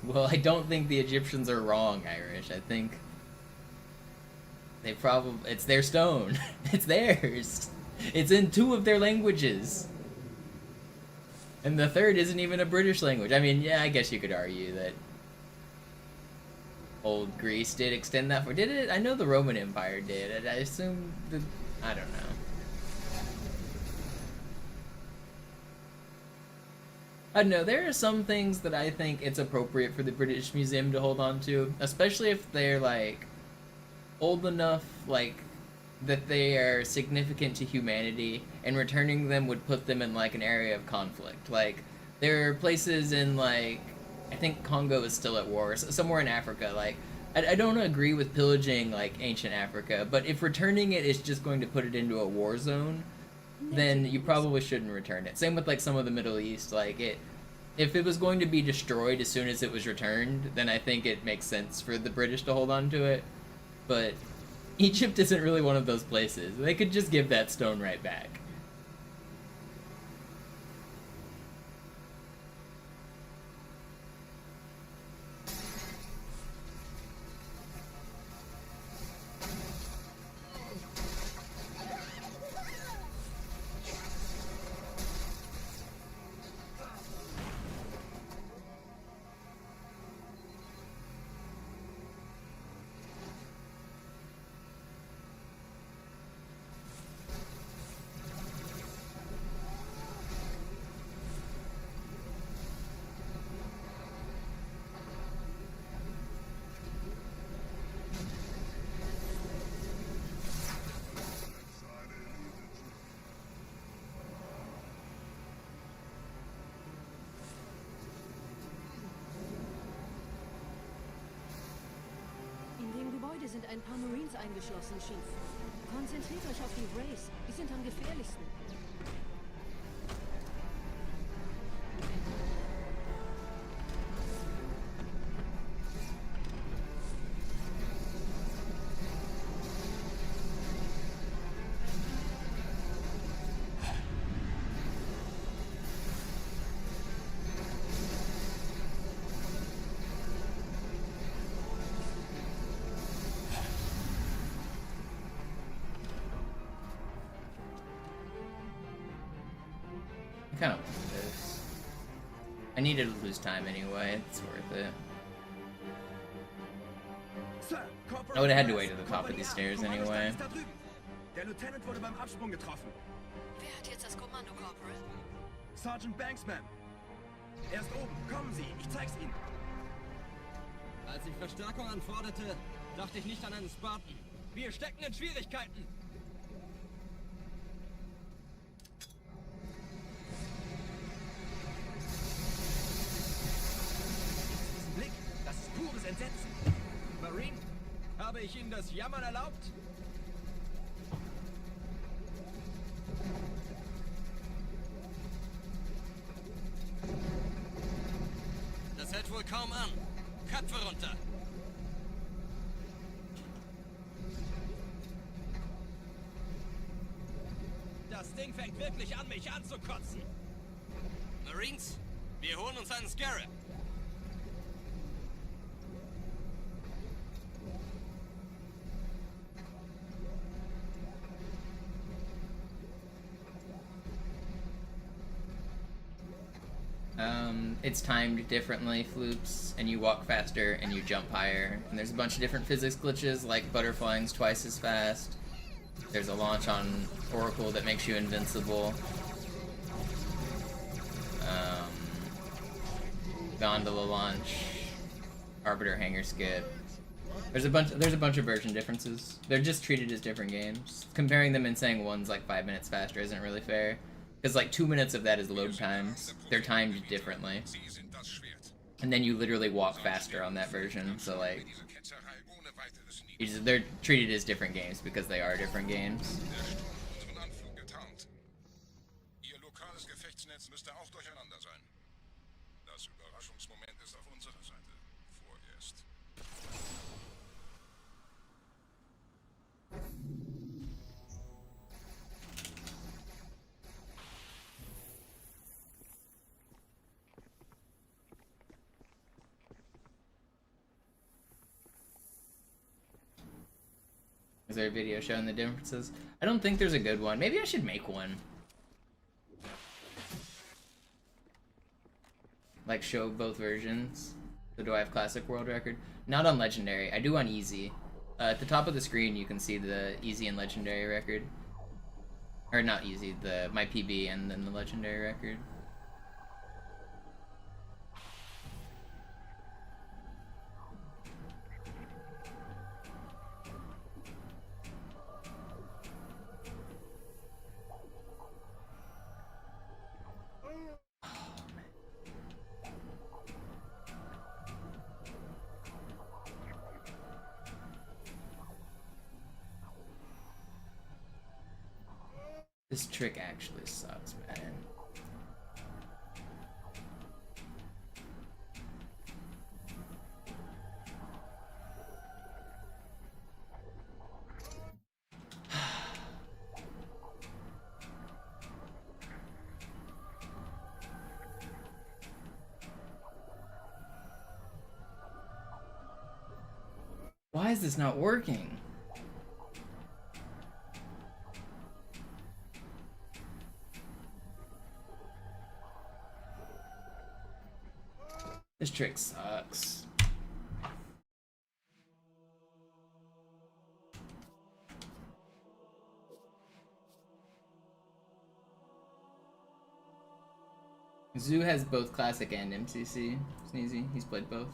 Well, I don't think the Egyptians are wrong, Irish. I think they probably... It's their stone. It's theirs. It's in 2 of their languages. And the 3rd isn't even a British language. I mean, yeah, I guess you could argue that old Greece did extend that far. Did it? I know the Roman Empire did. I assume that... I don't know. I don't know, there are some things that I think it's appropriate for the British Museum to hold on to, especially if they're, like, old enough, like, that they are significant to humanity, and returning them would put them in, like, an area of conflict. Like, there are places in, like, I think Congo is still at war, somewhere in Africa, like, I don't agree with pillaging, like, ancient Africa, but if returning it is just going to put it into a war zone, then you probably shouldn't return it. Same with, like, some of the Middle East, like, if it was going to be destroyed as soon as it was returned, then I think it makes sense for the British to hold on to it, but Egypt isn't really one of those places. They could just give that stone right back. Sind ein paar Marines eingeschlossen, Chief. Konzentriert euch auf die Rays. Die sind am gefährlichsten. I kind of want this. I needed to lose time anyway. It's worth it. I would have had to wait to the top of these stairs anyway. Der Lieutenant wurde beim Absprung getroffen. Wer hat jetzt das Kommando, Corporal? Sergeant Banksman. Er ist oben. Kommen Sie, ich zeig's Ihnen. Als ich Verstärkung anforderte, dachte ich nicht an einen Spartan. Wir stecken in Schwierigkeiten. Blick, das ist pures Entsetzen. Marine, habe ich Ihnen das Jammern erlaubt? Das hält wohl kaum an. Köpfe runter. Das Ding fängt wirklich an, mich anzukotzen. Marines, wir holen uns einen Scarab. It's timed differently, Floops, and you walk faster and you jump higher. And there's a bunch of different physics glitches, like butterflying's twice as fast. There's a launch on Oracle that makes you invincible. Gondola launch, Arbiter hangar skip. There's a bunch of version differences. They're just treated as different games. Comparing them and saying one's like 5 minutes faster isn't really fair. Because like 2 minutes of that is load times. They're timed differently. And then you literally walk faster on that version, so like... They're treated as different games because they are different games. Ihr lokales Gefechtsnetz müsste auch durcheinander sein. Das Überraschungsmoment ist auf unserer Seite. Vorerst. Is there a video showing the differences? I don't think there's a good one. Maybe I should make one. Like, show both versions. So do I have Classic World Record? Not on Legendary. I do on Easy. At the top of the screen, you can see the Easy and Legendary record. Or not Easy, my PB and then the Legendary record. This trick actually sucks, man. Why is this not working? This trick sucks. Zoo has both classic and MCC. Sneezy, he's played both.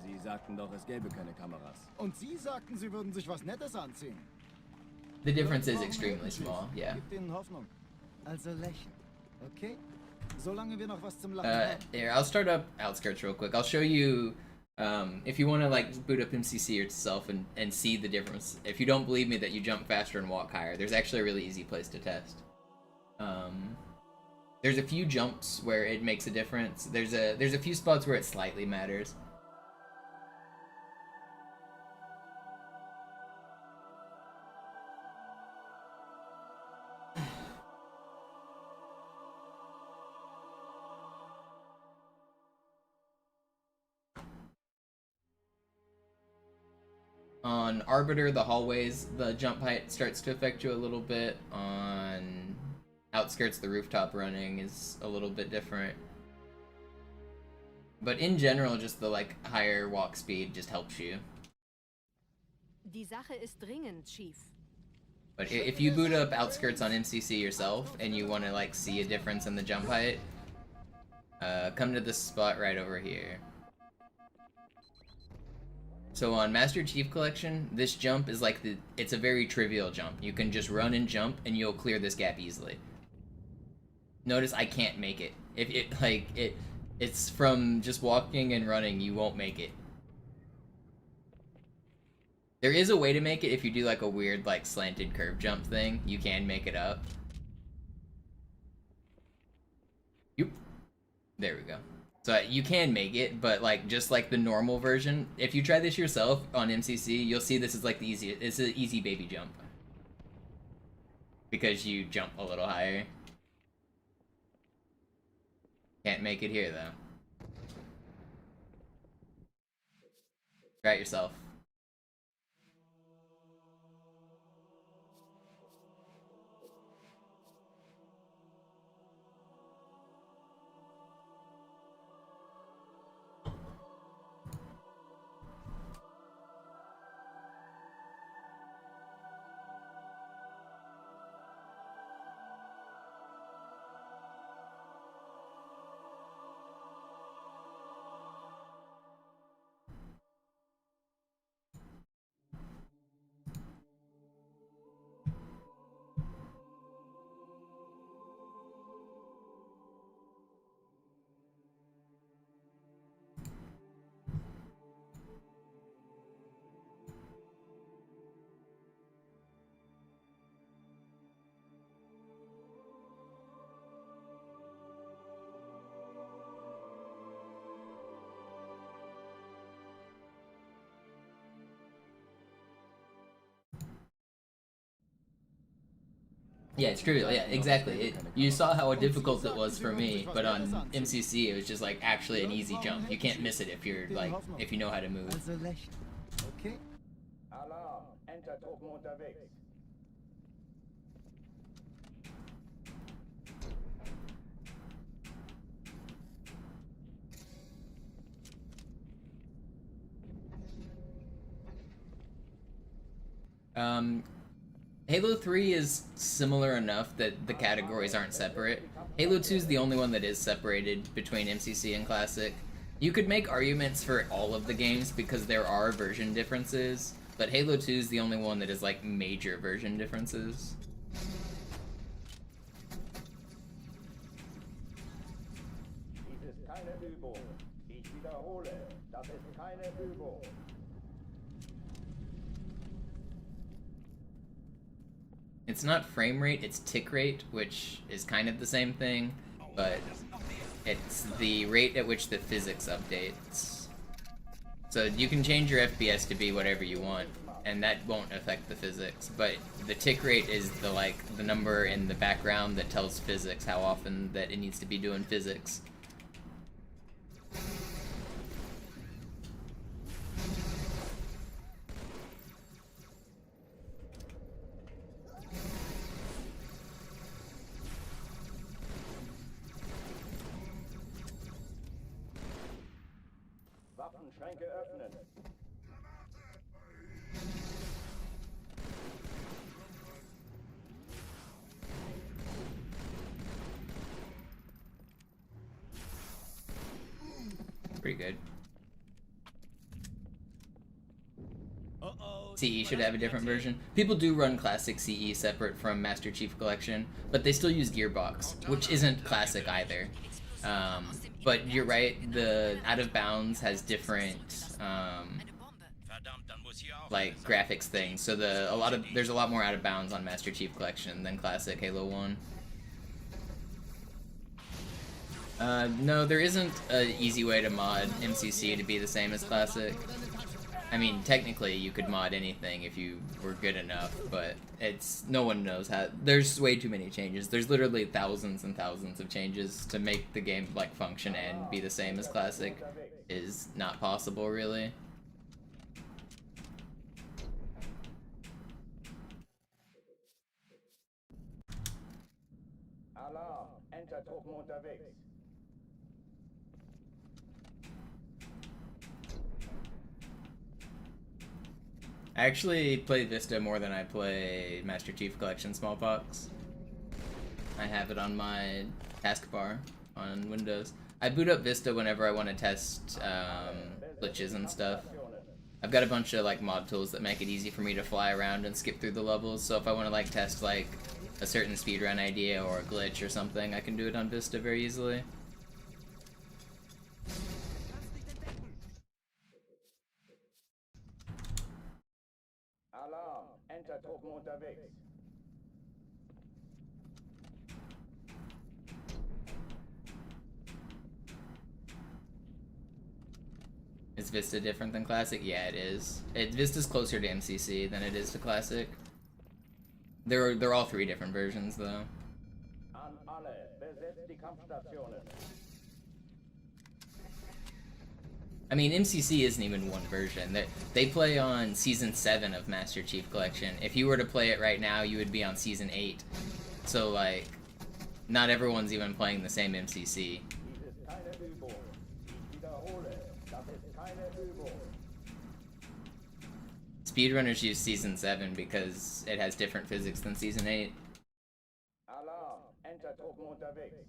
Sie sagten doch, es gäbe keine Kameras. Und Sie sagten, Sie würden sich was Nettes anziehen. The difference is extremely small, yeah. Gibt Ihnen Hoffnung. Also lächeln, okay? Solange wir noch was zum Lachen haben. Here, I'll start up Outskirts real quick. I'll show you, if you want to like boot up MCC yourself and see the difference. If you don't believe me that you jump faster and walk higher, there's actually a really easy place to test. There's a few jumps where it makes a difference. There's a few spots where it slightly matters. On Arbiter, the hallways, the jump height starts to affect you a little bit. On Outskirts, the rooftop running is a little bit different. But in general, just the like higher walk speed just helps you. Die Sache ist dringend, Chief. But if you boot up Outskirts on MCC yourself and you want to like see a difference in the jump height, come to this spot right over here. So on Master Chief Collection, this jump is like it's a very trivial jump. You can just run and jump and you'll clear this gap easily. Notice I can't make it. If it's from just walking and running, you won't make it. There is a way to make it if you do like a weird like slanted curve jump thing. You can make it up. Yep. There we go. So you can make it, but like just like the normal version, if you try this yourself on MCC, you'll see this is like the easiest. It's an easy baby jump because you jump a little higher. Can't make it here though. Try it yourself. Yeah, it's trivial. Yeah, exactly. You saw how difficult it was for me, but on MCC it was just like actually an easy jump. You can't miss it if you're like if you know how to move. Also Licht. Okay? Alarm! Entertruppen unterwegs. Halo 3 is similar enough that the categories aren't separate. Halo 2 is the only one that is separated between MCC and Classic. You could make arguments for all of the games because there are version differences, but Halo 2 is the only one that is like major version differences. Dies ist keine Übung. Ich wiederhole, das ist keine Übung. It's not frame rate, it's tick rate, which is kind of the same thing, but it's the rate at which the physics updates. So you can change your FPS to be whatever you want, and that won't affect the physics, but the tick rate is the number in the background that tells physics how often that it needs to be doing physics. Waffenschränke öffnen. Pretty good. CE should have a different version. People do run Classic CE separate from Master Chief Collection, but they still use Gearbox, which isn't Classic either. But you're right, the Out of Bounds has different like graphics things. So there's a lot more Out of Bounds on Master Chief Collection than Classic Halo 1. No, there isn't an easy way to mod MCC to be the same as Classic. I mean, technically you could mod anything if you were good enough, but no one knows how. There's way too many changes. There's literally thousands and thousands of changes to make the game like function and be the same as Classic is not possible, really. Alarm! Entertruppen unterwegs. I actually play Vista more than I play Master Chief Collection Smallpox. I have it on my taskbar on Windows. I boot up Vista whenever I want to test glitches and stuff. I've got a bunch of like mod tools that make it easy for me to fly around and skip through the levels, so if I want to like test like a certain speedrun idea or a glitch or something, I can do it on Vista very easily. Alarm! Entertruppen unterwegs. Is Vista different than Classic? Yeah, it is. Vista's closer to MCC than it is to Classic. They're all three different versions, though. An alle, besetzt die Kampfstationen. I mean, MCC isn't even one version. They play on Season 7 of Master Chief Collection. If you were to play it right now, you would be on Season 8. So, like, not everyone's even playing the same MCC. Dies ist keine Übung. Ich wiederhole, das ist keine Übung. Speedrunners use Season 7 because it has different physics than Season 8. Alarm! Entertruppen unterwegs.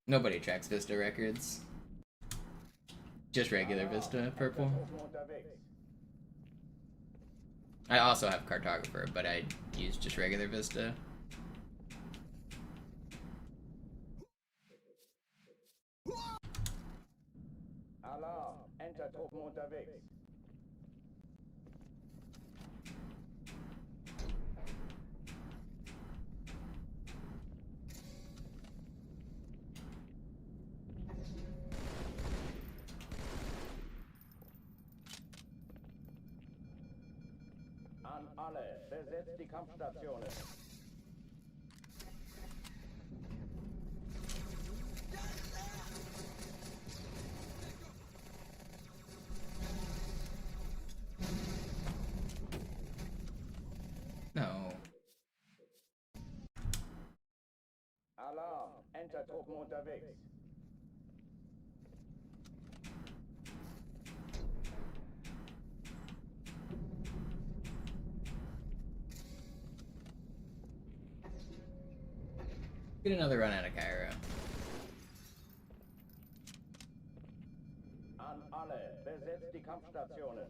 Nobody tracks Vista records. Just regular Vista purple. Entertruppen unterwegs. I also have Cartographer, but I use just regular Vista. Alarm! Entertruppen unterwegs. alle, besetzt die Kampfstationen. No. Alarm, Entertruppen unterwegs. Get another run out of Cairo. An alle, besetzt die Kampfstationen.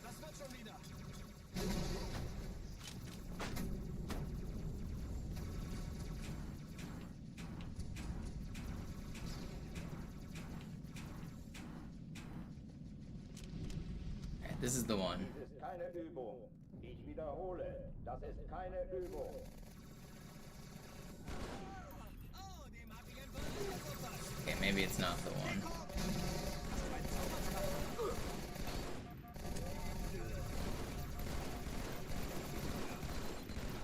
Das wird schon wieder. Alright, this is the one. Dies ist keine Übung. Ich wiederhole, das ist keine Übung. Oh, dem hab ich ein Wunder verpasst. Okay, maybe it's not the one.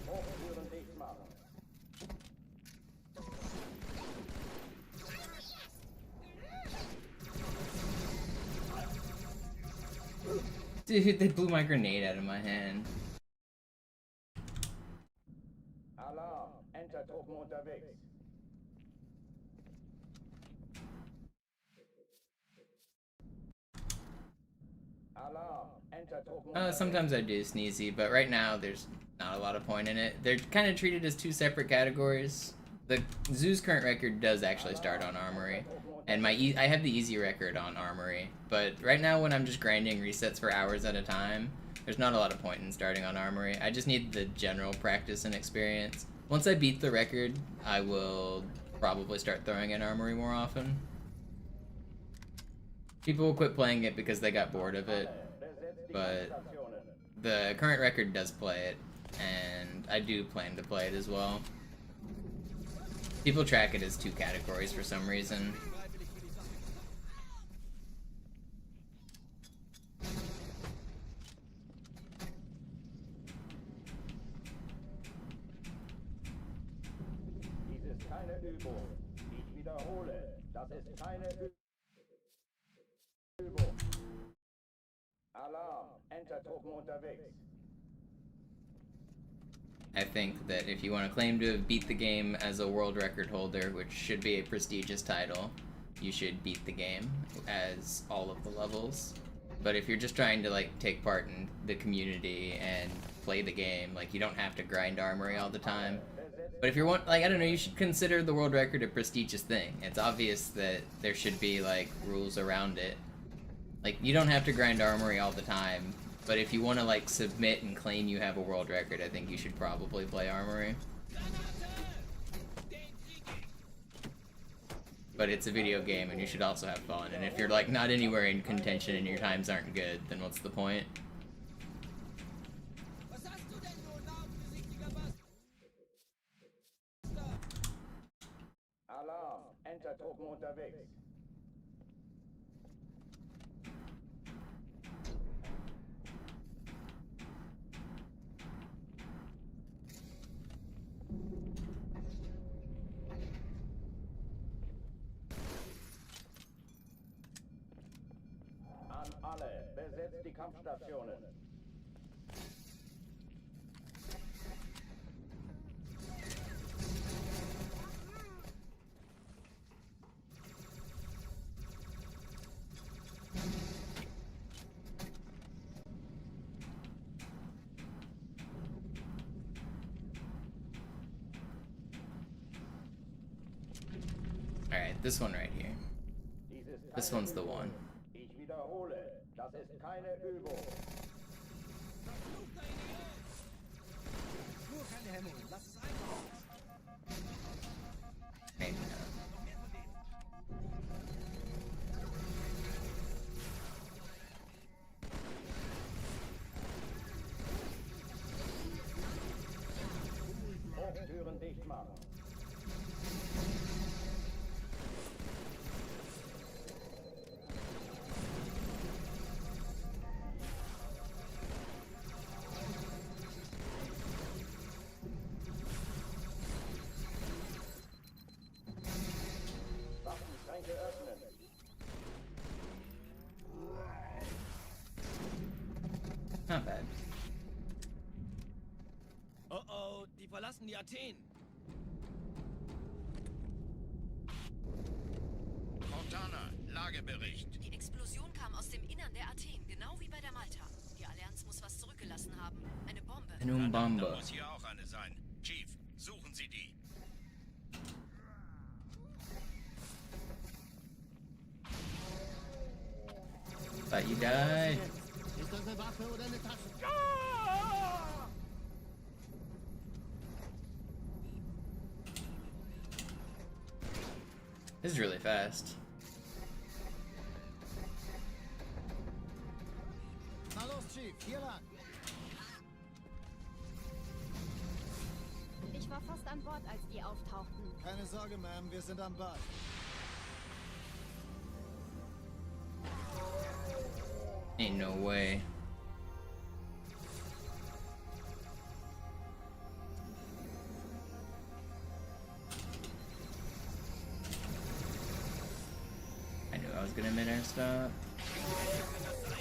Hochtüren dicht machen. Dude, they blew my grenade out of my hand. Alarm, Entertruppen unterwegs. Alarm, Entertruppen unterwegs. Sometimes I do Sneezy, but right now there's not a lot of point in it. They're kind of treated as two separate categories. The Zoo's current record does actually start on Armory, and I have the easy record on Armory. But right now, when I'm just grinding resets for hours at a time, there's not a lot of point in starting on Armory. I just need the general practice and experience. Once I beat the record, I will probably start throwing in Armory more often. People will quit playing it because they got bored of it, but the current record does play it, and I do plan to play it as well. People track it as two categories for some reason. Dies ist keine Übung. Ich wiederhole, das ist keine Übung. Alarm, Entertruppen unterwegs. I think that if you want to claim to have beat the game as a world record holder, which should be a prestigious title, you should beat the game as all of the levels. But if you're just trying to like take part in the community and play the game, like you don't have to grind Armory all the time. But if you're like, I don't know, you should consider the world record a prestigious thing. It's obvious that there should be like rules around it. Like you don't have to grind Armory all the time. But if you want to like submit and claim you have a world record, I think you should probably play Armory. But it's a video game and you should also have fun. And if you're like not anywhere in contention and your times aren't good, then what's the point? Was hast du denn, du lautgesichtiger Bastard? Alarm, Entertruppen unterwegs. An alle, besetzt die Kampfstationen. Alright, this one right here. Dies ist This keine one's the Übung. one. Ich wiederhole, das ist keine Übung. Nur keine Hemmungen, lass es einfach. Maybe not. Noch mehr von denen. Hochtüren dicht machen. Not bad. Oh oh, die verlassen die Athen. Montana, Lagebericht. Die Explosion kam aus dem Innern der Athen, genau wie bei der Malta. Die Allianz muss was zurückgelassen haben. Eine Bombe. Eine Da Bombe. muss hier auch eine sein. Chief, suchen Sie die. Thought you died. Ist das eine Waffe oder eine Tasche? This is really fast. Na los, Chief, hier lang. Ich war fast an Bord, als die auftauchten. Keine Sorge, Ma'am, wir sind am Bad. Ain't no way. I knew I was gonna mid-air stop.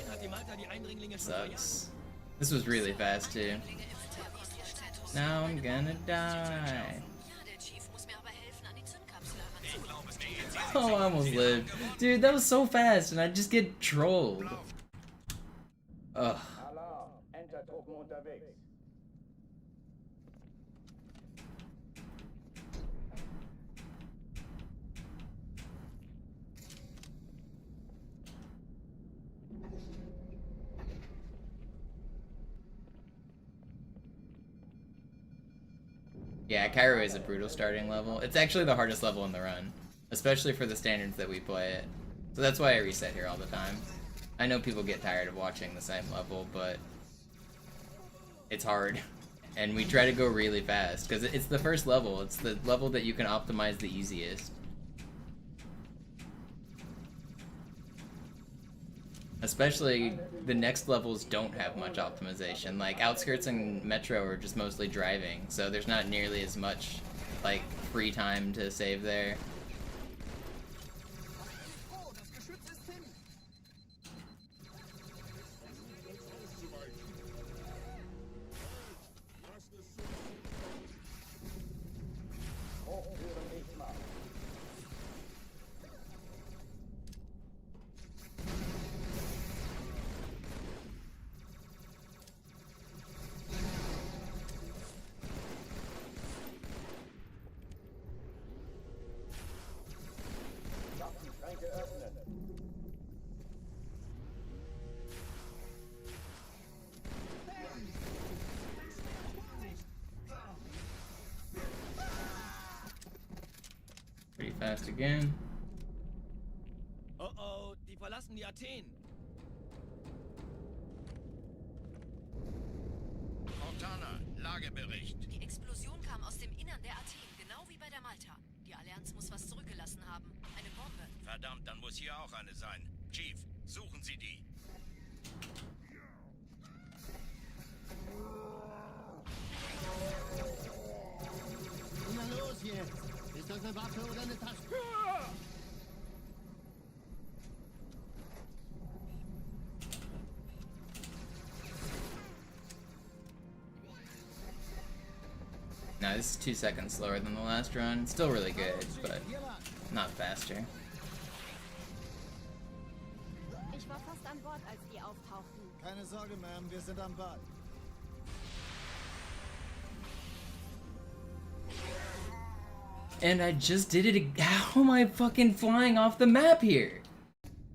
Hat die Malta die Eindringlinge schon Sucks. This was really fast too. Now I'm gonna die. Ja, der Chief muss mir aber helfen, an die Zündkapsel heranzukommen. Oh, I almost lived. Dude, that was so fast and I just get trolled. Ugh. Alarm, Entertruppen unterwegs. Yeah, Cairo is a brutal starting level. It's actually the hardest level in the run, especially for the standards that we play it. So that's why I reset here all the time. I know people get tired of watching the same level, but it's hard. And we try to go really fast, because it's the first level. It's the level that you can optimize the easiest. Especially the next levels don't have much optimization. Like Outskirts and Metro are just mostly driving, so there's not nearly as much like free time to save there. Hochführen nicht mal. Waffenschränke öffnen. Pretty fast again. Oh oh, die verlassen die Athen. Montana, Lagebericht. Die Explosion kam aus dem Innern der Athen, genau wie bei der Malta. Die Allianz muss was zurückgelassen haben. Eine Bombe. Verdammt, dann muss hier auch eine sein. Chief, suchen Sie die. Na los jetzt. Ist das eine Waffe oder eine Tasche? Now this is 2 seconds slower than the last run. Still really good, but not faster. Ich war fast an Bord, als die auftauchten. Keine Sorge, Ma'am, wir sind am Bad. And I just did it. How am I fucking flying off the map here?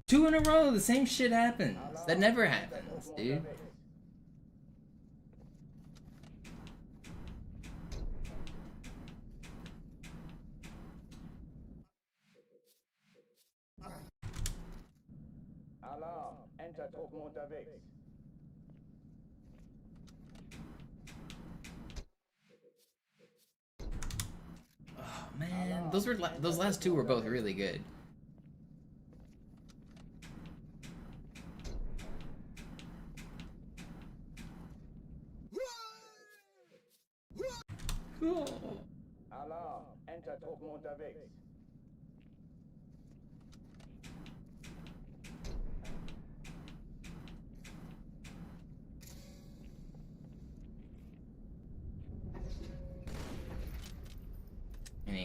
2 in a row, the same shit happens. That never happens, dude. Alarm, Entertruppen unterwegs. Oh man, those last 2 were both really good. Cool. Alarm, Entertruppen unterwegs.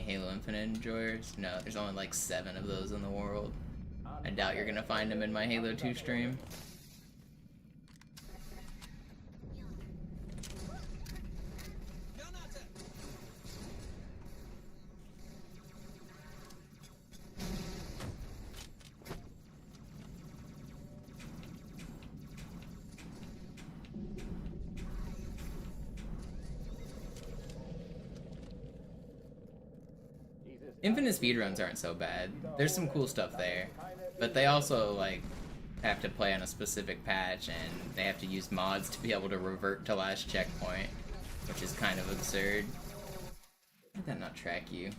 Halo Infinite enjoyers. No, there's only like 7 of those in the world. I doubt you're gonna find them in my Halo 2 stream. Infinite speedruns aren't so bad. There's some cool stuff there, but they also like have to play on a specific patch, and they have to use mods to be able to revert to last checkpoint, which is kind of absurd. How did that not track you?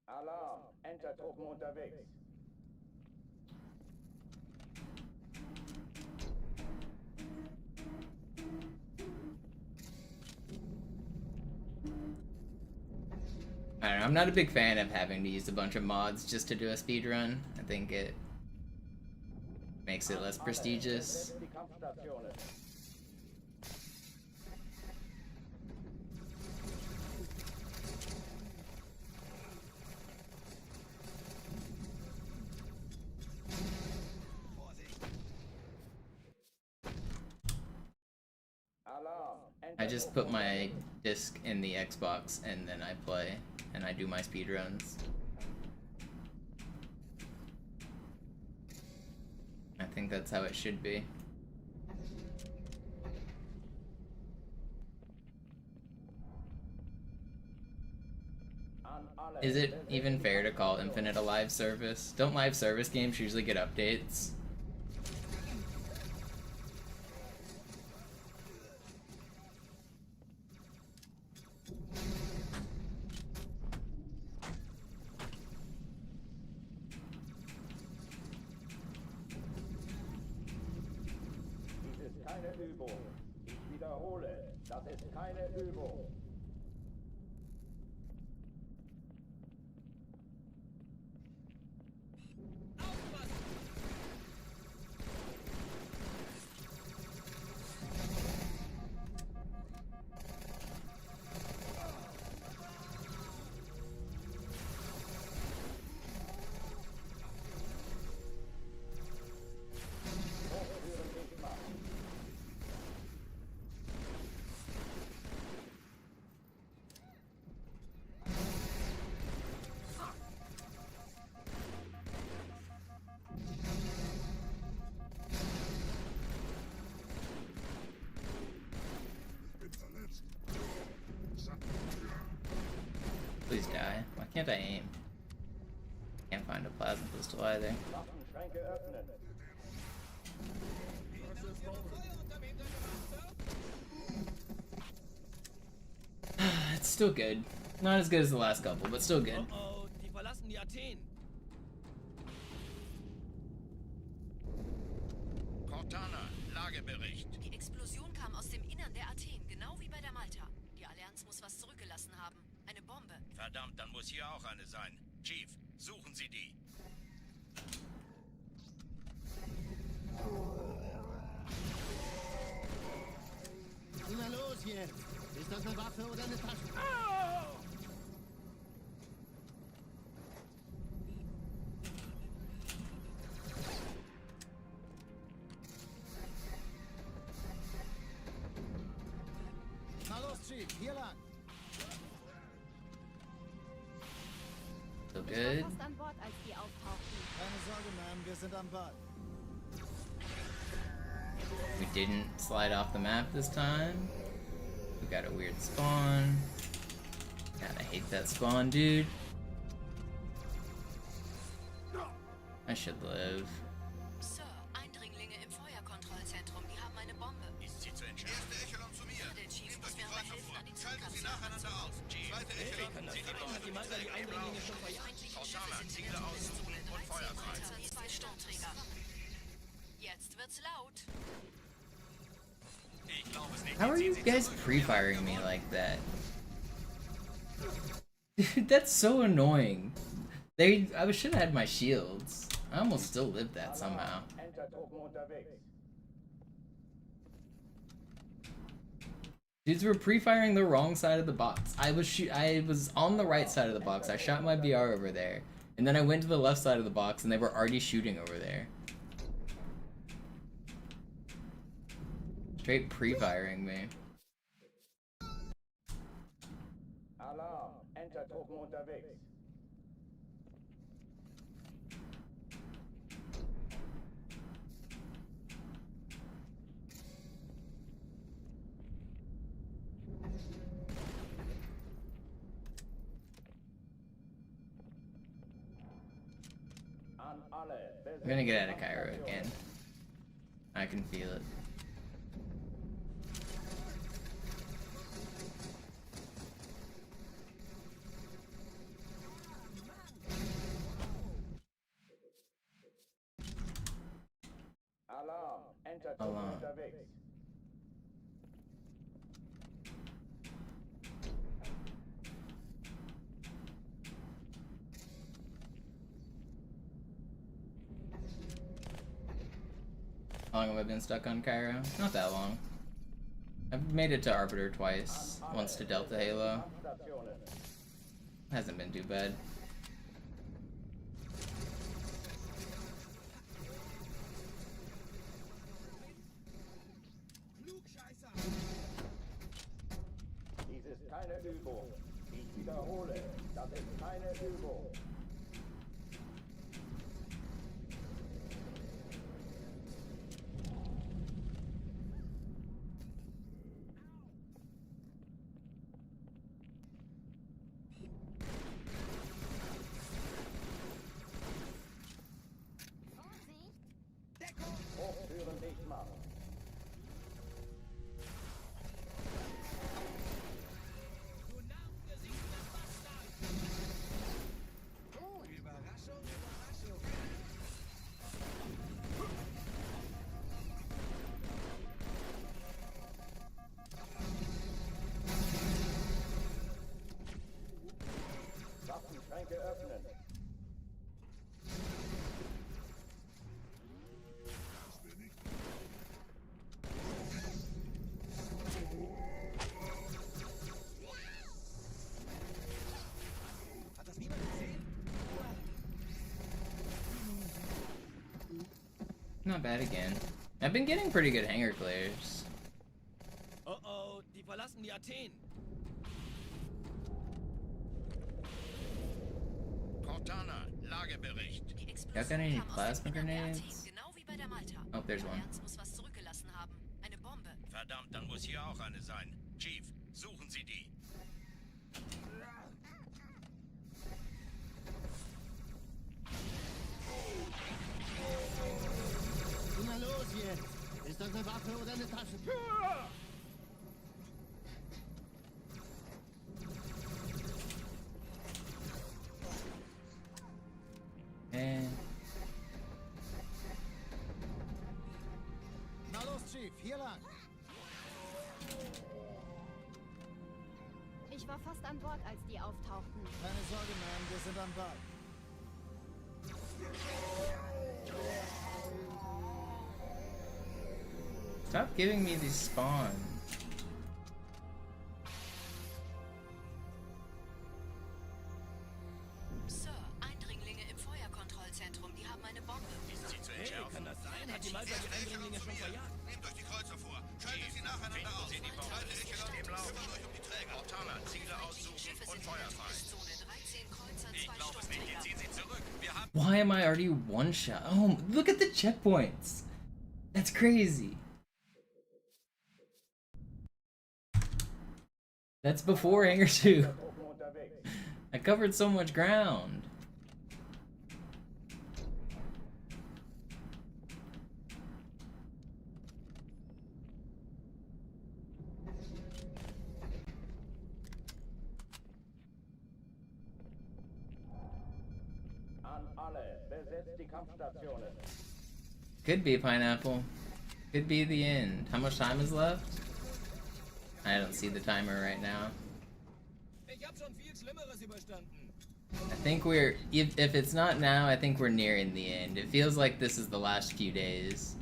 Alarm! Entertruppen unterwegs. I don't know, I'm not a big fan of having to use a bunch of mods just to do a speedrun. I think it makes it less prestigious. Die Kampfstationen. Alarm! I just put my disc in the Xbox and then I play, and I do my speedruns. I think that's how it should be. Is it even fair to call Infinite a live service? Don't live service games usually get updates? Dies ist keine Übung. Ich wiederhole, das ist keine Übung. Please die. Why can't I aim? Can't find a plasma pistol either. Waffenschränke öffnen. It's still good. Not as good as the last couple, but still good. Oh, die verlassen die Athen. Cortana, Lagebericht. Die Explosion kam aus dem Innern der Athen, genau wie bei der Malta. Die Allianz muss was zurückgelassen haben. Eine Bombe. Verdammt, dann muss hier auch eine sein. Chief, suchen Sie die. Na los jetzt! Ist das eine Waffe oder eine Tasche? Na los, Chief, hier lang! So good. Fast an Bord, als die auftauchten. Keine Sorge, Ma'am, wir sind am Ball. We didn't slide off the map this time. We got a weird spawn. God, I hate that spawn, dude. I should live. Sir, Eindringlinge im Feuerkontrollzentrum, die haben eine Bombe. Ist sie zu entschärfen? Erste Echelon zu mir. Der Chief Nehmt muss euch mir die aber Kreuzer helfen, vor. an die Schaltet sie Zugkapsel nacheinander aus. Zweite Echelon. Sie die Bombe Hat die Malta die Eindringlinge schon verjagt? Feindliche Schiffe Cortana, sind in Ziele der aus Zone. und Feuer 13 frei. Malta, 2 Sturmträger. Jetzt wird's laut. Ich glaube es nicht. How are you guys pre-firing me like that? Dude, that's so annoying. I should have had my shields. I almost still lived that somehow. Entertruppen unterwegs. Dudes were pre-firing the wrong side of the box. I was on the right side of the box. I shot my BR over there. And then I went to the left side of the box and they were already shooting over there. Straight pre-firing me. Alarm, Entertruppen unterwegs. We're gonna get out of Cairo again. I can feel it. Alarm, Entertruppen unterwegs. How long have I been stuck on Cairo? Not that long. I've made it to Arbiter twice. Once to Delta Halo. Hasn't been too bad. Dies ist keine Übung. Ich wiederhole, das ist keine Übung. Hochtüren dicht machen. Waffenschränke öffnen. Hat das niemand gesehen? Not bad again. I've been getting pretty good hanger clears. Oh oh, die verlassen die Athen. Cortana, Lagebericht. Y'all got any plasma grenades? Genau wie bei der Malta. Oh, there's one. Allianz muss was zurückgelassen haben. Eine Bombe. Verdammt, dann muss hier auch eine sein. Chief, suchen Sie die. Na los jetzt! Ist das eine Waffe oder eine Tasche? Na los, Chief, hier lang! Ich war fast an Bord, als die auftauchten. Keine Sorge, Ma'am, wir sind am Ball. Stop giving me these spawns. Sir, Eindringlinge im Feuerkontrollzentrum. Die haben eine Bombe. Ist sie zu Hey, entschärfen? kann das sein? Hat die Malta die Eindringlinge schon verjagt? Nehmt euch die Kreuzer vor. Schaltet sie nacheinander aus. Sie die Bombe. Im Lauf. Kümmert euch um die Träger. Cortana, Ziele aussuchen Schiffe und sind in Feuer der frei. Zone. 13 Kreuzer, Ich 2 glaube es nicht. Die Stoßträger. ziehen sie zurück. Wir haben... Why am I already one shot? Oh, look at the checkpoints. That's crazy. That's before Hanger 2. Truppen unterwegs. I covered so much ground. An alle, besetzt die Kampfstationen. Could be Pineapple. Could be the end. How much time is left? I don't see the timer right now. Ich hab schon viel Schlimmeres überstanden. I think we're, if it's not now, I think we're nearing the end. It feels like this is the last few days.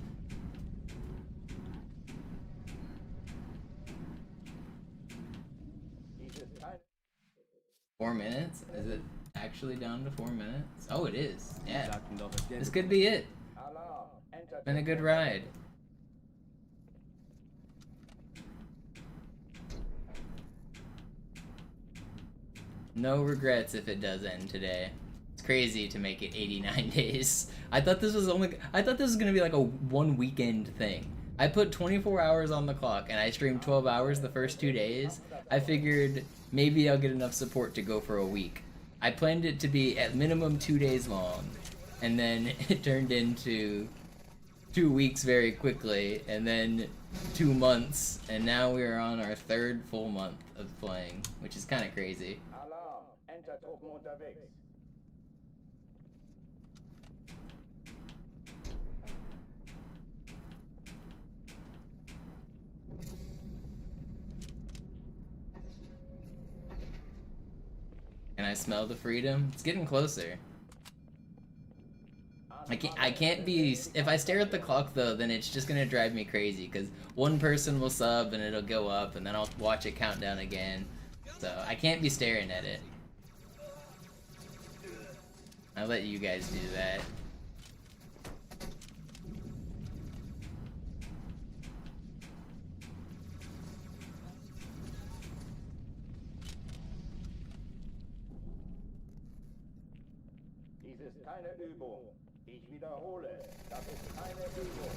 4 minutes? Is it actually down to 4 minutes? Oh, it is. Yeah. Sagten doch, es gäbe This could be it. Alarm. Been a good ride. No regrets if it does end today. It's crazy to make it 89 days. I thought this was gonna be like a 1 weekend thing. I put 24 hours on the clock and I streamed 12 hours the first 2 days. I figured maybe I'll get enough support to go for a week. I planned it to be at minimum 2 days long, and then it turned into 2 weeks very quickly, and then 2 months, and now we are on our 3rd full month of playing, which is kind of crazy. Alarm. Entertruppen unterwegs. Can I smell the freedom? It's getting closer. I can't be, if I stare at the clock though, then it's just gonna drive me crazy, because one person will sub and it'll go up, and then I'll watch it count down again. So I can't be staring at it. I'll let you guys do that. Dies ist keine Übung. Ich wiederhole, das ist keine Übung.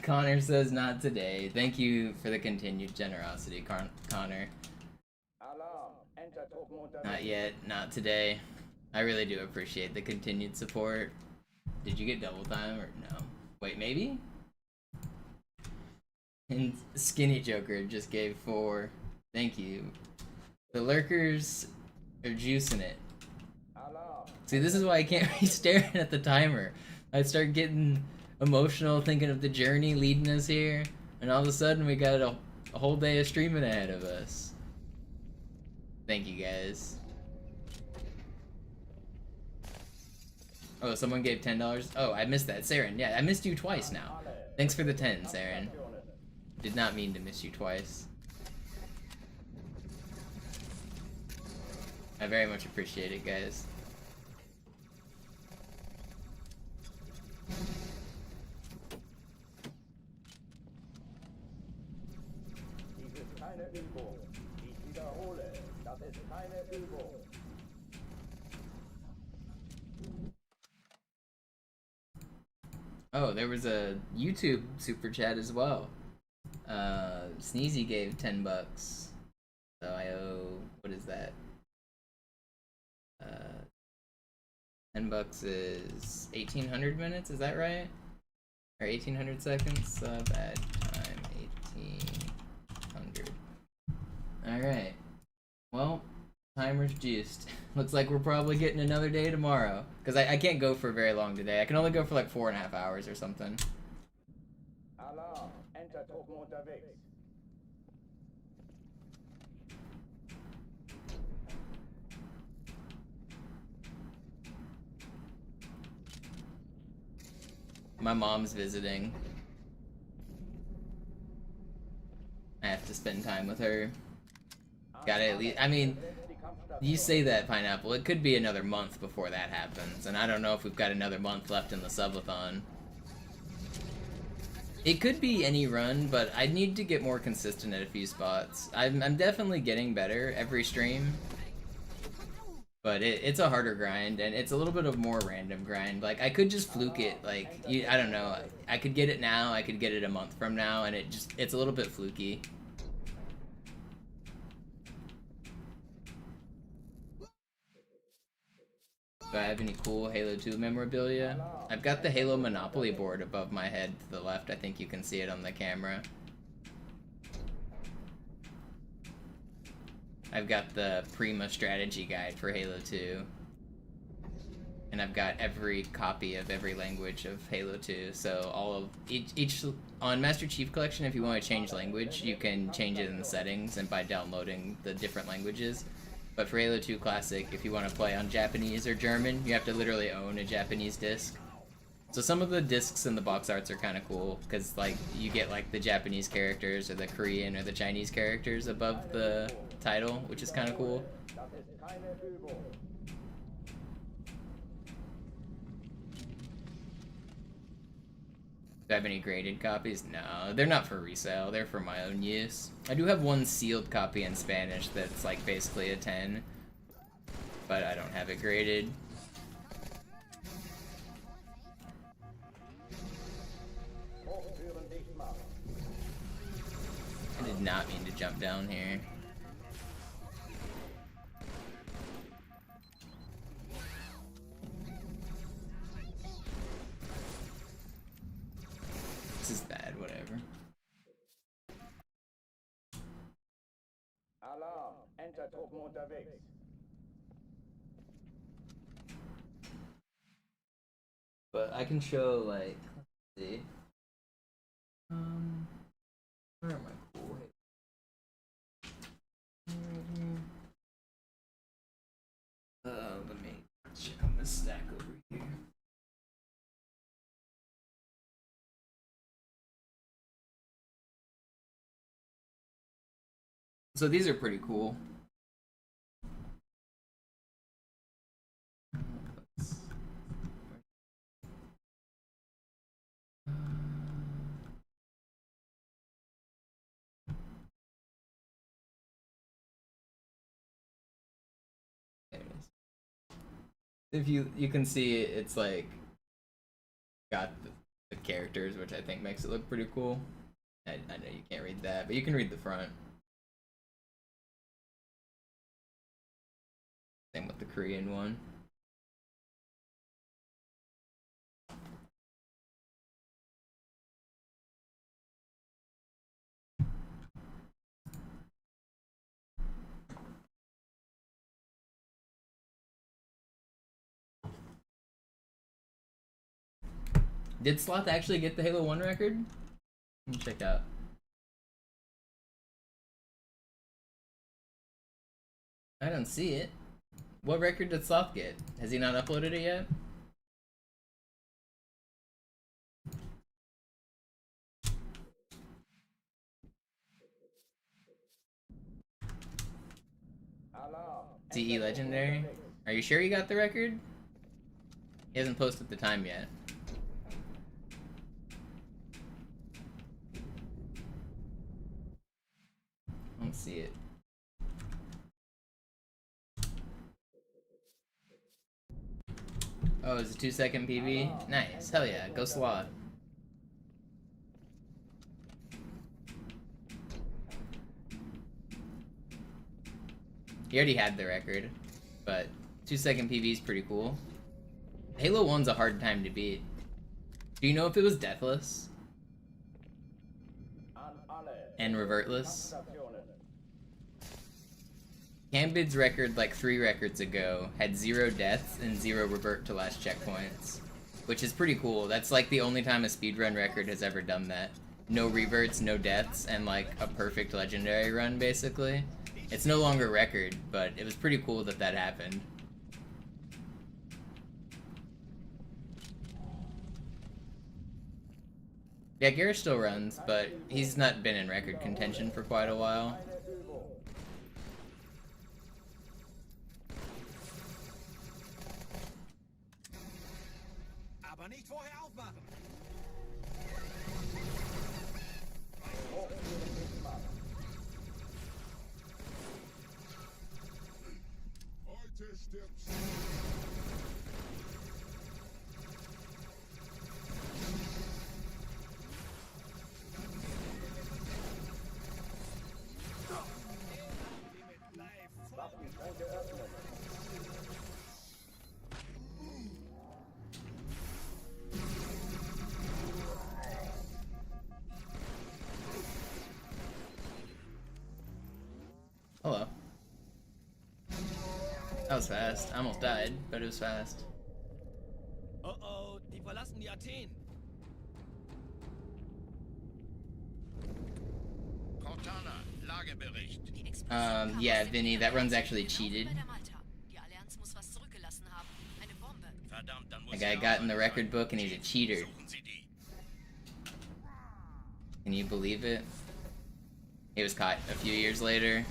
Connor says not today. Thank you for the continued generosity, Connor. Alarm. Entertruppen unterwegs. Not yet, not today. I really do appreciate the continued support. Did you get double time or no? Wait, maybe? And Skinny Joker just gave 4. Thank you. The lurkers are juicing it. Alarm. See, this is why I can't be staring at the timer. I start getting emotional thinking of the journey leading us here, and all of a sudden we got a whole day of streaming ahead of us. Thank you guys. Oh, someone gave $10? Oh, I missed that. Saren, yeah, I missed you twice now. Thanks for the 10, Saren. Did not mean to miss you twice. I very much appreciate it, guys. Dies ist keine Übung. Ich wiederhole, das ist keine Übung. Oh, there was a YouTube super chat as well. Sneezy gave $10. So I owe, what is that? 10 bucks is 1800 minutes, is that right? Or 1800 seconds? Sub at time 1800. Alright. Well, timer's juiced. Looks like we're probably getting another day tomorrow. Because I can't go for very long today. I can only go for like 4.5 hours or something. Alarm. Entertruppen unterwegs. My mom's visiting. I have to spend time with her. Gotta at least, I mean, you say that, Pineapple, it could be another month before that happens, and I don't know if we've got another month left in the subathon. It could be any run, but I need to get more consistent at a few spots. I'm definitely getting better every stream, but it's a harder grind, and it's a little bit of more random grind. Like, I could just fluke it, like, I don't know, I could get it now, I could get it a month from now, and it's a little bit fluky. Do I have any cool Halo 2 memorabilia? I've got the Halo Monopoly board above my head to the left. I think you can see it on the camera. I've got the Prima strategy guide for Halo 2. And I've got every copy of every language of Halo 2. So all of each on Master Chief Collection, if you want to change language, you can change it in the settings and by downloading the different languages. But for Halo 2 Classic, if you want to play on Japanese or German, you have to literally own a Japanese disc. So some of the discs and the box arts are kind of cool because like you get like the Japanese characters or the Korean or the Chinese characters above the title, which is kind of cool. Das ist keine Übung. Do I have any graded copies? No, they're not for resale. They're for my own use. I do have one sealed copy in Spanish that's like basically a 10, but I don't have it graded. Hochtüren dicht machen. I did not mean to jump down here. This is bad, whatever. Alarm. Entertruppen unterwegs. But I can show like, let's see. Where am I cool? Let me check on this stack over here. So these are pretty cool. There it is. If you can see it's like got the characters, which I think makes it look pretty cool. I know you can't read that, but you can read the front. Same with the Korean one. Did Sloth actually get the Halo 1 record? Let me check out. I don't see it. What record did Sloth get? Has he not uploaded it yet? Alarm. DE Legendary? Are you sure you got the record? He hasn't posted the time yet. I don't see it. Oh, it's a 2-second PB? Nice. Hell yeah. Go Sloth. He already had the record, but 2-second PB is pretty cool. Halo 1's a hard time to beat. Do you know if it was deathless? And revertless? Cambid's record like 3 records ago had 0 deaths and 0 revert to last checkpoints, which is pretty cool. That's like the only time a speedrun record has ever done that. No reverts, no deaths, and like a perfect legendary run basically. It's no longer a record, but it was pretty cool that that happened. Yeah, Garrett still runs, but he's not been in record contention for quite a while. Aber nicht vorher aufmachen. Heute stirbst Waffenschränke öffnen. Hello. That was fast. I almost died, but it was fast. Oh oh, die verlassen die Athen. Cortana, Lagebericht. Yeah, Vinny, that run's actually cheated. Verdammt, dann muss That guy got in the record book and he's a cheater. Can you believe it? He was caught a few years later.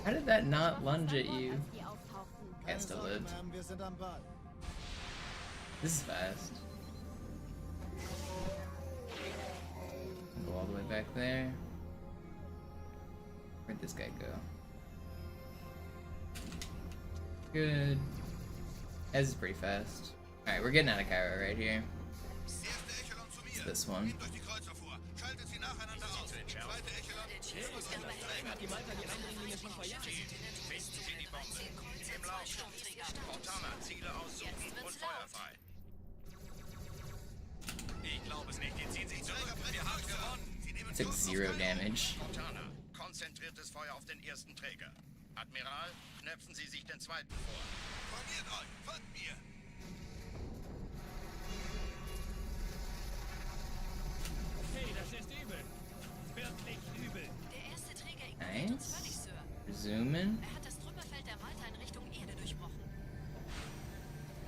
How did that not lunge at you? Cat still lived. This is fast. Go all the way back there. Where'd this guy go? Good. This is pretty fast. Alright, we're getting out of Cairo right here. It's this one. Took 0 damage. Konzentriertes Feuer auf den ersten Träger. Admiral, knöpfen Sie sich den zweiten vor. Formiert euch, folgt mir. Hey, das ist übel. Wirklich übel. Der erste Träger ignoriert uns völlig, Nice. Sir. Zoomen. Er hat das Trümmerfeld der Malta in Richtung Erde durchbrochen.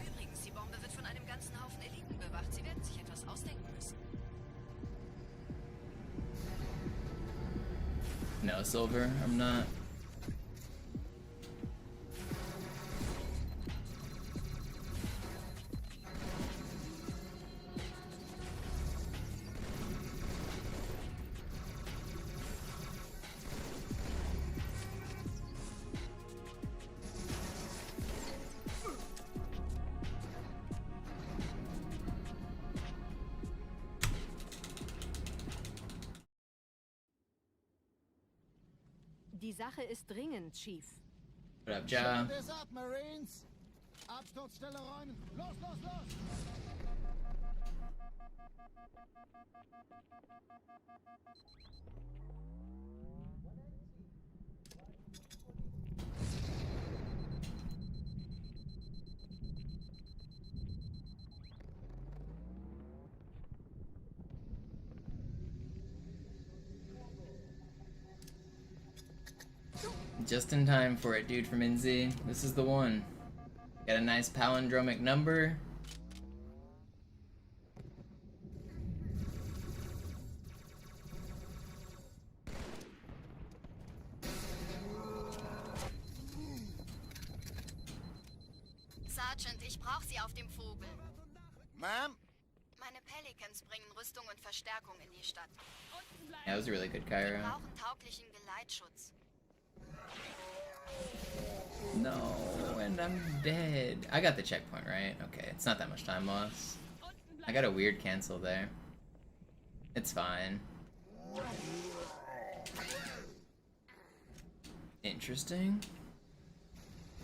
Übrigens, die Bombe wird von einem ganzen Haufen Eliten bewacht. Sie werden sich etwas ausdenken müssen. No, Silver, I'm not. Die Sache ist dringend, Chief. What up, Ja? Das ab, Marines! Absturzstelle räumen! Los, los, los! Just in time for it, dude from NZ. This is the one. Got a nice palindromic number. Sergeant, ich brauche Sie auf dem Vogel. Ma'am? Meine Pelicans bringen Rüstung und Verstärkung in die Stadt. That was a really good Wir Cairo. brauchen tauglichen Geleitschutz. No, and I'm dead. I got the checkpoint, right? Okay, it's not that much time lost. I got a weird cancel there. It's fine. Interesting.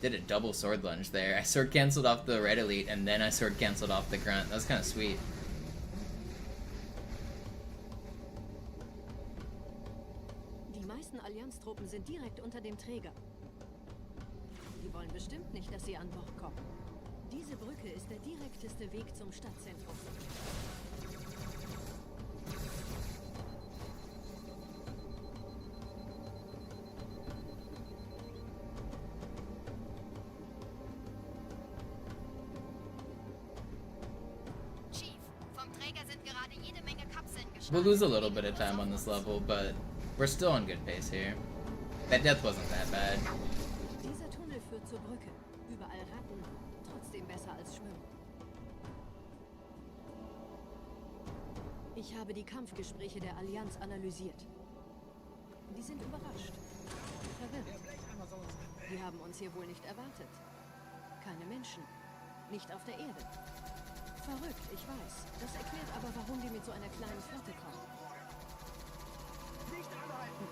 Did a double sword lunge there. I sword canceled off the red elite and then I sword canceled off the grunt. That was kind of sweet. Die meisten Allianztruppen sind direkt unter dem Träger. Die wollen bestimmt nicht, dass sie an Bord kommen. Diese Brücke ist der direkteste Weg zum Stadtzentrum. Chief, vom Träger sind gerade jede Menge Kapseln gestartet. We'll lose a little bit of time on this level, but we're still on good pace here. That death wasn't that bad. Dieser Tunnel führt zur Brücke. Überall Ratten, trotzdem besser als Schwimmen. Ich habe die Kampfgespräche der Allianz analysiert. Die sind überrascht. Verwirrt. Die haben uns hier wohl nicht erwartet. Keine Menschen. Nicht auf der Erde. Verrückt, ich weiß. Das erklärt aber, warum die mit so einer kleinen Flotte kommen. Nicht anhalten!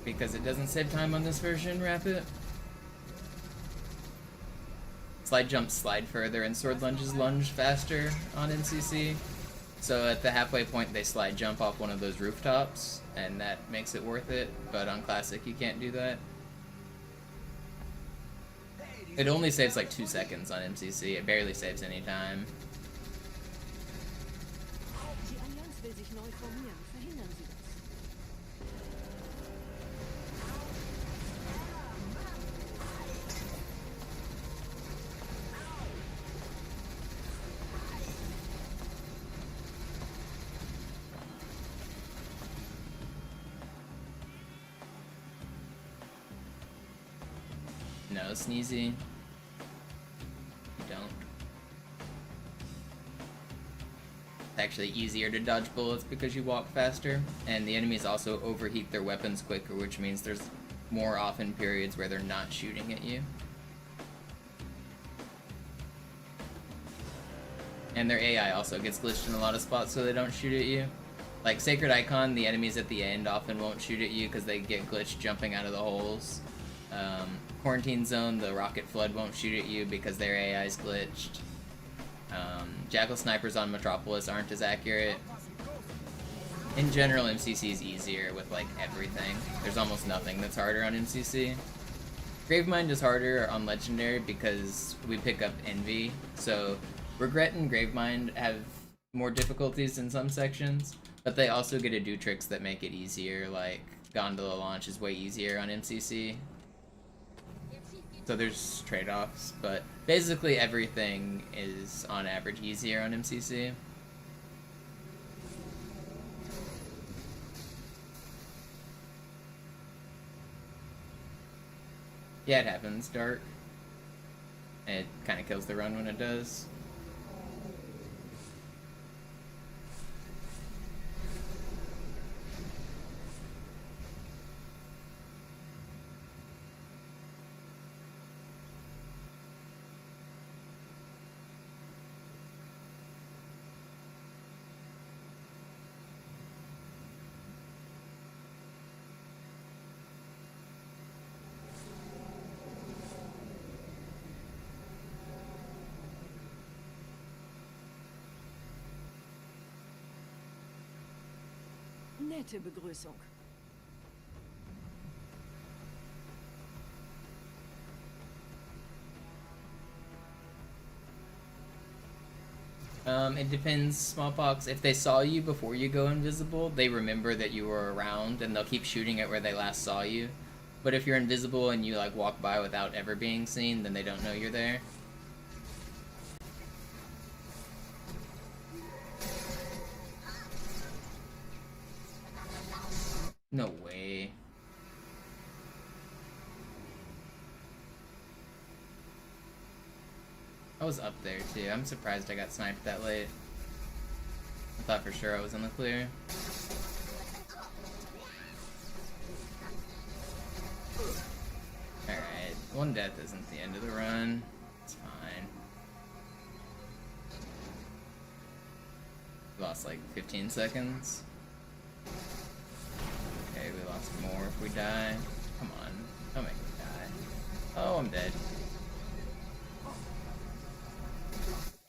because it doesn't save time on this version, wrap it. Slide jumps slide further and sword lunges lunge faster on MCC. So at the halfway point they slide jump off one of those rooftops, and that makes it worth it, but on Classic you can't do that. It only saves like 2 seconds on MCC, it barely saves any time. Die Allianz will sich neu formieren. Verhindern Sie das. No, Sneezy. You don't. It's actually easier to dodge bullets because you walk faster, and the enemies also overheat their weapons quicker, which means there's more often periods where they're not shooting at you. And their AI also gets glitched in a lot of spots so they don't shoot at you. Like Sacred Icon, the enemies at the end often won't shoot at you because they get glitched jumping out of the holes. Quarantine Zone, the Rocket Flood won't shoot at you because their AI is glitched. Jackal Snipers on Metropolis aren't as accurate. In general, MCC is easier with like everything. There's almost nothing that's harder on MCC. Gravemind is harder on Legendary because we pick up Envy, so Regret and Gravemind have more difficulties in some sections, but they also get to do tricks that make it easier, like Gondola Launch is way easier on MCC. So there's trade-offs, but basically everything is on average easier on MCC. Yeah, it happens, Dark. It kind of kills the run when it does. Nette Begrüßung. It depends, Smallpox. If they saw you before you go invisible, they remember that you were around and they'll keep shooting at where they last saw you. But if you're invisible and you like walk by without ever being seen, then they don't know you're there. No way. I was up there too. I'm surprised I got sniped that late. I thought for sure I was in the clear. Alright, one death isn't the end of the run. It's fine. We lost like 15 seconds. Okay, we lost more if we die. Come on, don't make me die. Oh, I'm dead.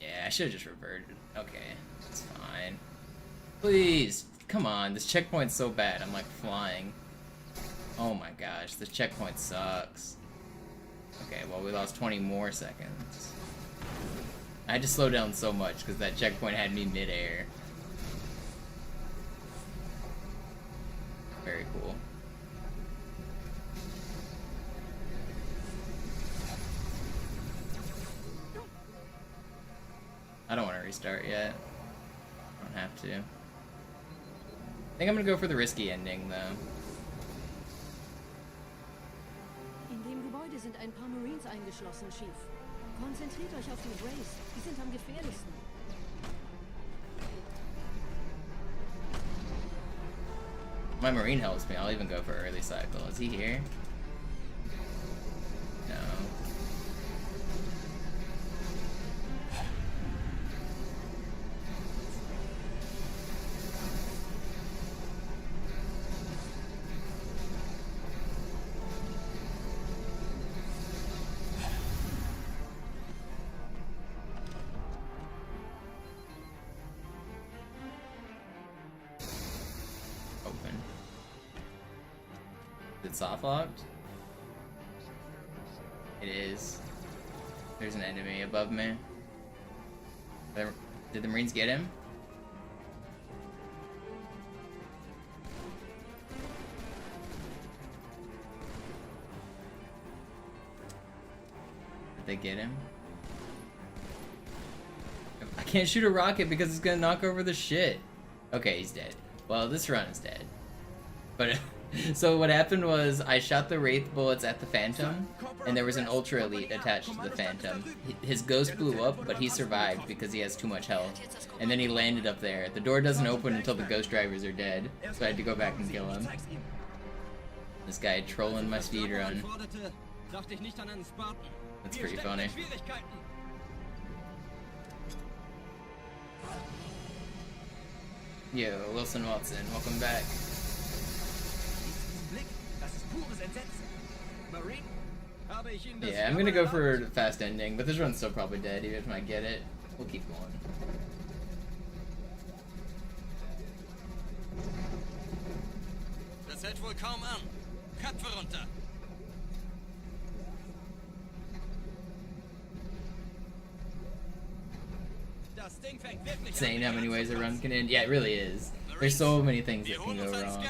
Yeah, I should have just reverted. Okay, it's fine. Please, come on, this checkpoint's so bad, I'm like flying. Oh my gosh, this checkpoint sucks. Okay, well we lost 20 more seconds. I had to slow down so much because that checkpoint had me mid-air. Very cool. I don't want to restart yet. I don't have to. I think I'm gonna go for the risky ending though. In dem Gebäude sind ein paar Marines eingeschlossen, Chief. Konzentriert euch auf die Race. Die sind am gefährlichsten. My Marine helps me. I'll even go for early cycle. Is he here? No. it soft locked? It is. There's an enemy above me. Did the Marines get him? Did they get him? I can't shoot a rocket because it's gonna knock over the shit. Okay, he's dead. Well, this run is dead. But so what happened was I shot the Wraith bullets at the Phantom, and there was an Ultra Elite attached to the Phantom. His ghost blew up, but he survived because he has too much health. And then he landed up there. The door doesn't open until the ghost drivers are dead, so I had to go back and kill him. This guy trolling my speedrun. That's pretty funny. Yo, Wilson Watson, welcome back. Yeah, I'm gonna go for a fast ending, but this run's still probably dead, even if I get it. We'll keep going. Das hält wohl kaum an. Köpfe runter. Saying how many ways a run can end. Yeah, it really is. There's so many things that can go wrong.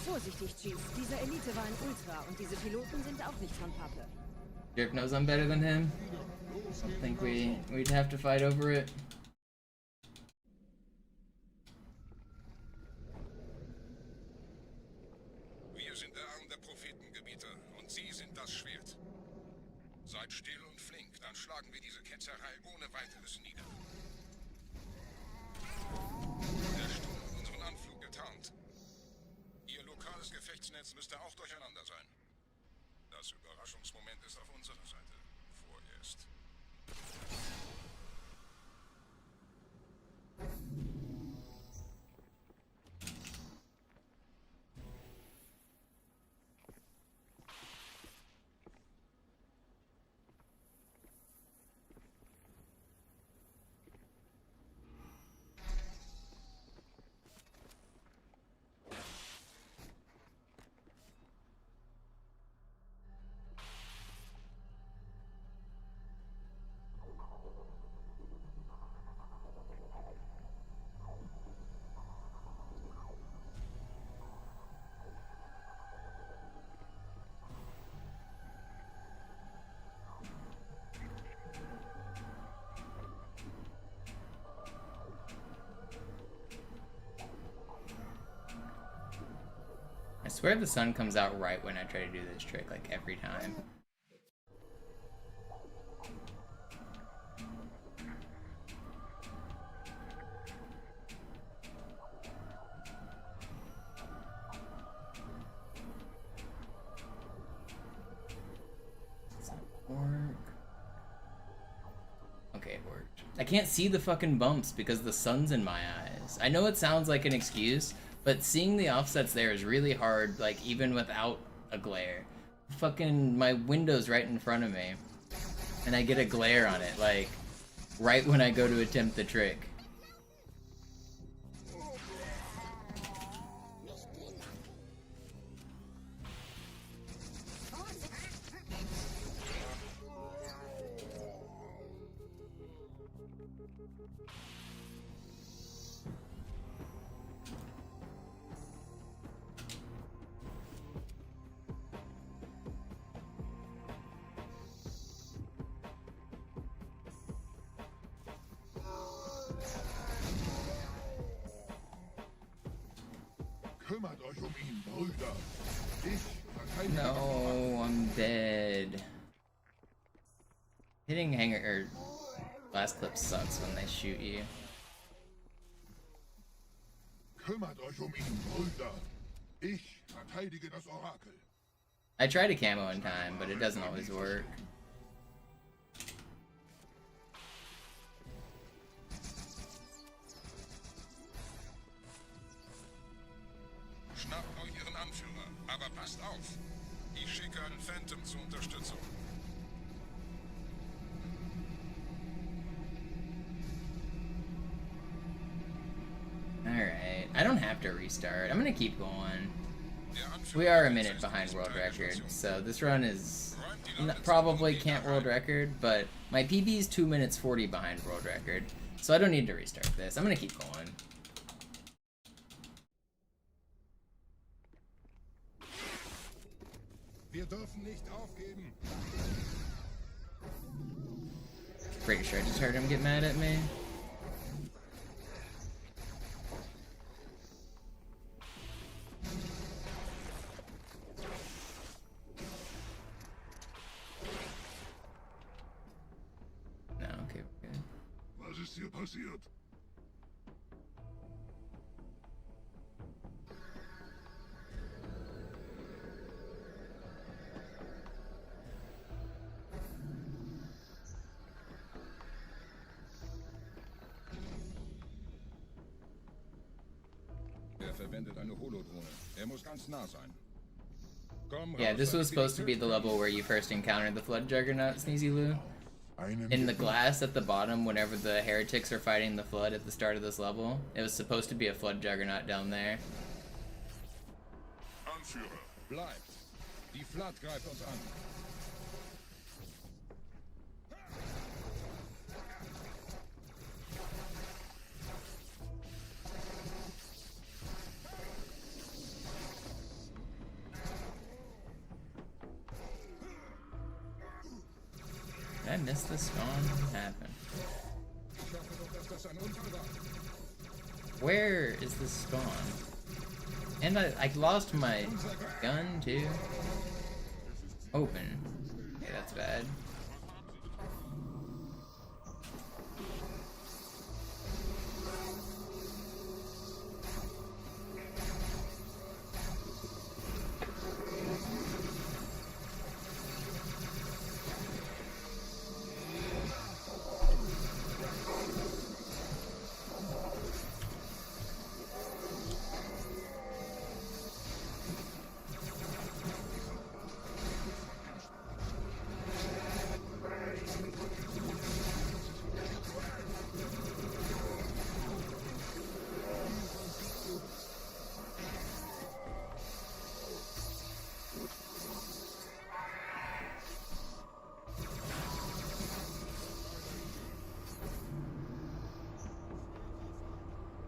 Vorsichtig, Chief. Diese Elite war ein Ultra und diese Piloten sind auch nicht von Pappe. Dirk knows I'm better than him. I don't think we'd have to fight over it. Wir sind der Arm der Prophetengebieter und Sie sind das Schwert. Seid still und flink, dann schlagen wir diese Ketzerei ohne weiteres nieder. Der Sturm hat unseren Anflug getarnt. Ihr lokales Gefechtsnetz müsste auch durcheinander sein. Das Überraschungsmoment ist auf unserer Seite. Vorerst. I swear the sun comes out right when I try to do this trick, like every time. Does that work? Okay, it worked. I can't see the fucking bumps because the sun's in my eyes. I know it sounds like an excuse, but seeing the offsets there is really hard, like, even without a glare. Fucking, my window's right in front of me, and I get a glare on it, like, right when I go to attempt the trick. Kümmert euch ihn, Brüder. Ich verteidige das No, I'm dead. Hitting hanger or last clip sucks when they shoot you. Kümmert euch ihn, Brüder. Ich verteidige das Orakel. I try to camo in time, but it doesn't always work. Schnappt euch ihren Anführer, aber passt auf. Ich schicke einen Phantom zur Unterstützung. Alright, I don't have to restart. I'm gonna keep going. We are a minute behind world record, so this run is probably can't world record, but my PB is 2 minutes 40 behind world record, so I don't need to restart this. I'm gonna keep going. Wir dürfen nicht aufgeben. Pretty sure I just heard him get mad at me. No, okay, we're good. Was ist hier passiert? Er verwendet eine Holodrohne. Er muss ganz nah sein. Komm, Yeah, raus, this was damit wir supposed to die be the level where you first encountered the Flood Juggernaut, Sneezy Lou. In the glass at the bottom, whenever the heretics are fighting the Flood at the start of this level, it was supposed to be a Flood Juggernaut down there. Anführer. Bleibt. Die Flood greift uns an. Did I miss the spawn? What happened? Ich hoffe doch, dass das ein Unfall war. Where is the spawn? And I lost my gun too. Open. Okay, that's bad.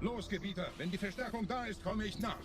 Los, Gebieter. Wenn die Verstärkung da ist, komme ich nach.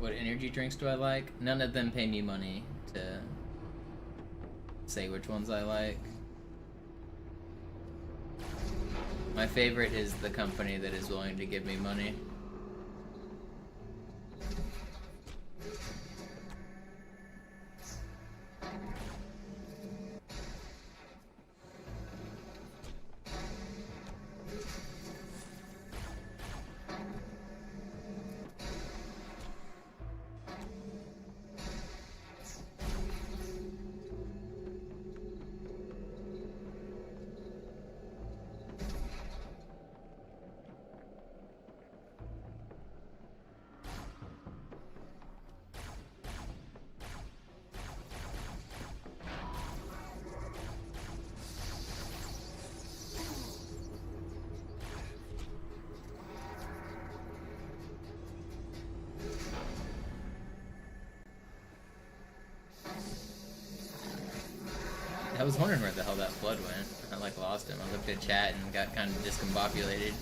What energy drinks do I like? None of them pay me money to say which ones I like. My favorite is the company that is willing to give me money. I was wondering where the hell that flood went. I like lost him. I looked at chat and got kind of discombobulated.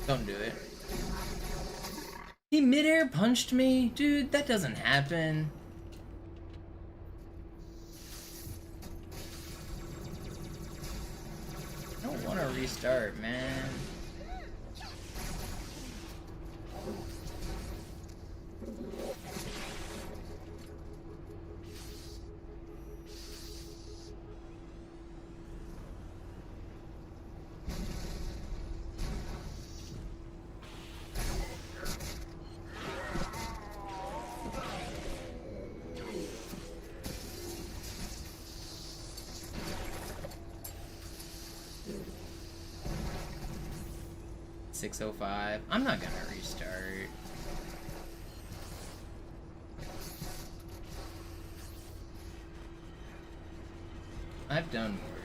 Don't do it. He midair punched me? Dude, that doesn't happen. I don't want to restart, man. .605. I'm not gonna restart. I've done worse.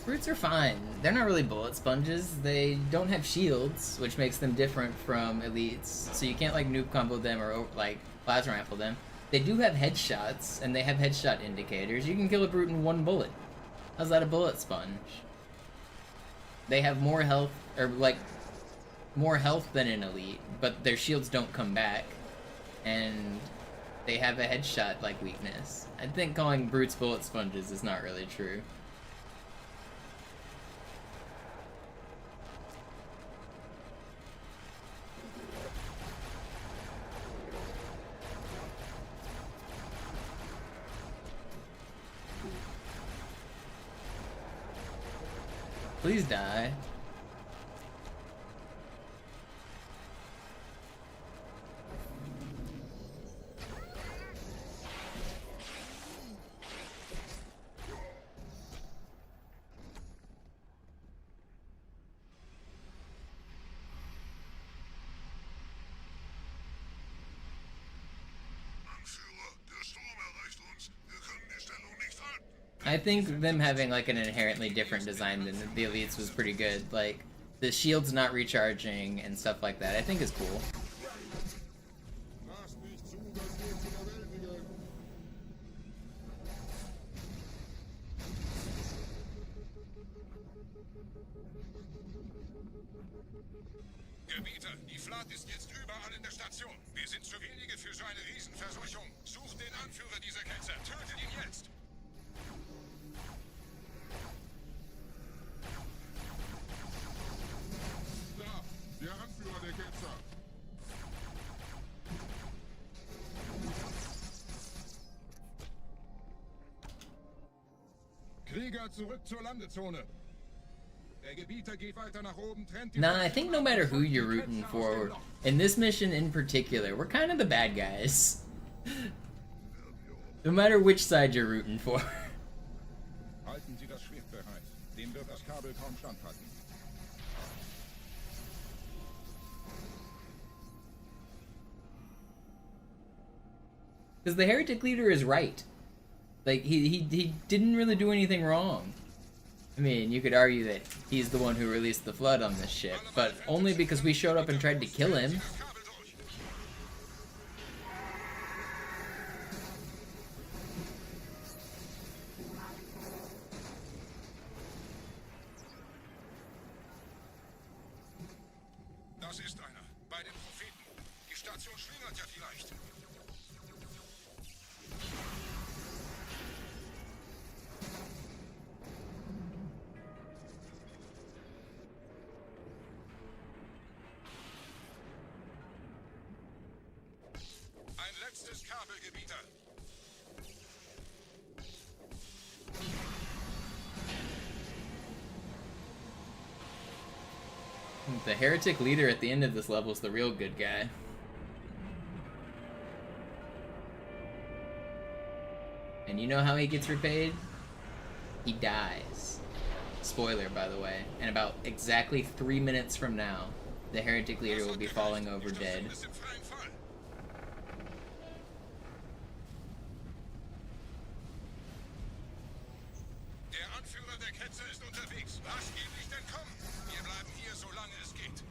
Brutes are fine. They're not really bullet sponges. They don't have shields, which makes them different from elites. So you can't like noob combo them or like plasma rifle them. They do have headshots, and they have headshot indicators. You can kill a brute in one bullet. How's that a bullet sponge? They have more health, or like more health than an elite, but their shields don't come back, and they have a headshot like weakness. I think calling brutes bullet sponges is not really true. Please die. I think them having like an inherently different design than the elites was pretty good. Like the shield's not recharging and stuff like that, I think is cool. Gebieter, die Flat ist jetzt überall in der Station. Wir sind zu wenige für so eine Riesenverseuchung. Sucht den Anführer dieser Ketzer. Tötet ihn jetzt! Der Anführer der Ketzer. Krieger, zurück zur Landezone. Der Gebieter geht weiter nach oben, trennt die... Nah, I think no matter who you're rooting for, in this mission in particular, we're kind of the bad guys. No matter which side you're rooting for. Halten Sie das Schwert bereit. Dem wird das Kabel kaum standhalten. Because the heretic leader is right. Like, he didn't really do anything wrong. I mean, you could argue that he's the one who released the flood on this ship, but only because we showed up and tried to kill him. Das ist einer. Bei den Propheten. Die Station schlingert ja vielleicht. Geschütztes Kabelgebieter. The heretic leader at the end of this level is the real good guy. And you know how he gets repaid? He dies. Spoiler, by the way. And about exactly 3 minutes from now, the heretic leader will be falling over dead. Der Anführer der Ketzer ist unterwegs. Lass ihn nicht entkommen. Wir bleiben hier, solange es geht.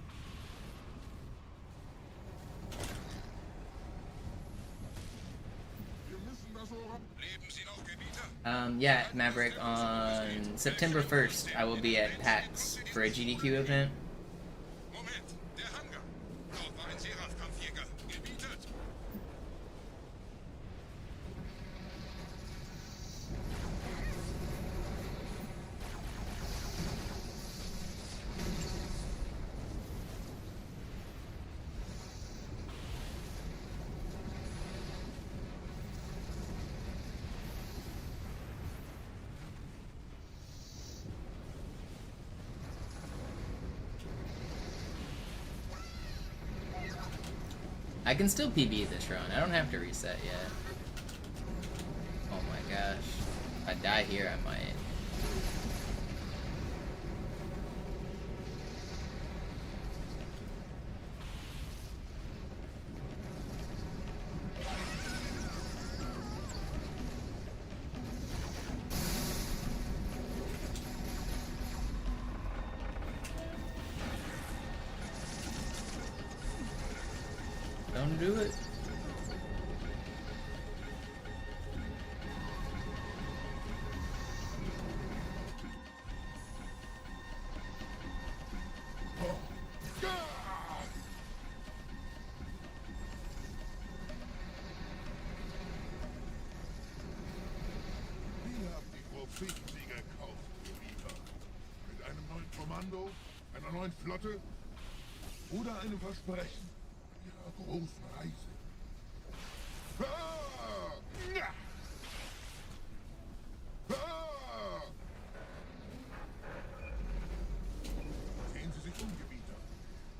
Leben Sie noch, Gebieter? Yeah, Maverick, on September 1st, I will be at PAX for a GDQ event. Moment, der Hangar. Dort war ein Seraph-Kampfjäger. Gebietet. I can still PB this run. I don't have to reset yet. Oh my gosh. If I die here, I might. Don't do it. Wir haben die Prophetensieger gekauft, Gebieter. Mit einem neuen Kommando, einer neuen Flotte oder einem Versprechen ihrer großen Reise. Ah! Ja! Ah! Sehen Sie sich um, Gebieter.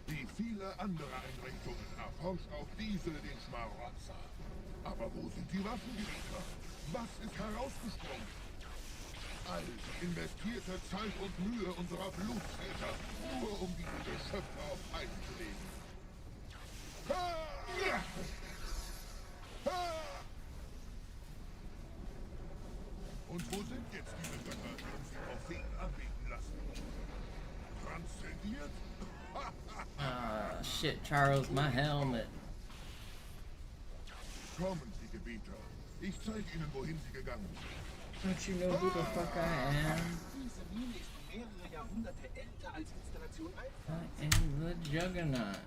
Wie viele andere Einrichtungen erforscht auch diese den Schmarotzer. Aber wo sind die Waffengebieter? Was ist herausgesprungen? All die investierte Zeit und Mühe unserer Blutsväter, nur um diese Geschöpfe auf Eis zu legen. Ah! Ah! Und wo sind jetzt diese Götter, die uns die Propheten anbeten lassen? Transzendiert? Ah, shit, Charles, my helmet. Kommen Sie, Gebieter. Ich zeige Ihnen, wohin Sie gegangen sind. Don't you know who the fuck I am? Diese Mine ist mehrere Jahrhunderte älter als Installation 1. I am the Juggernaut.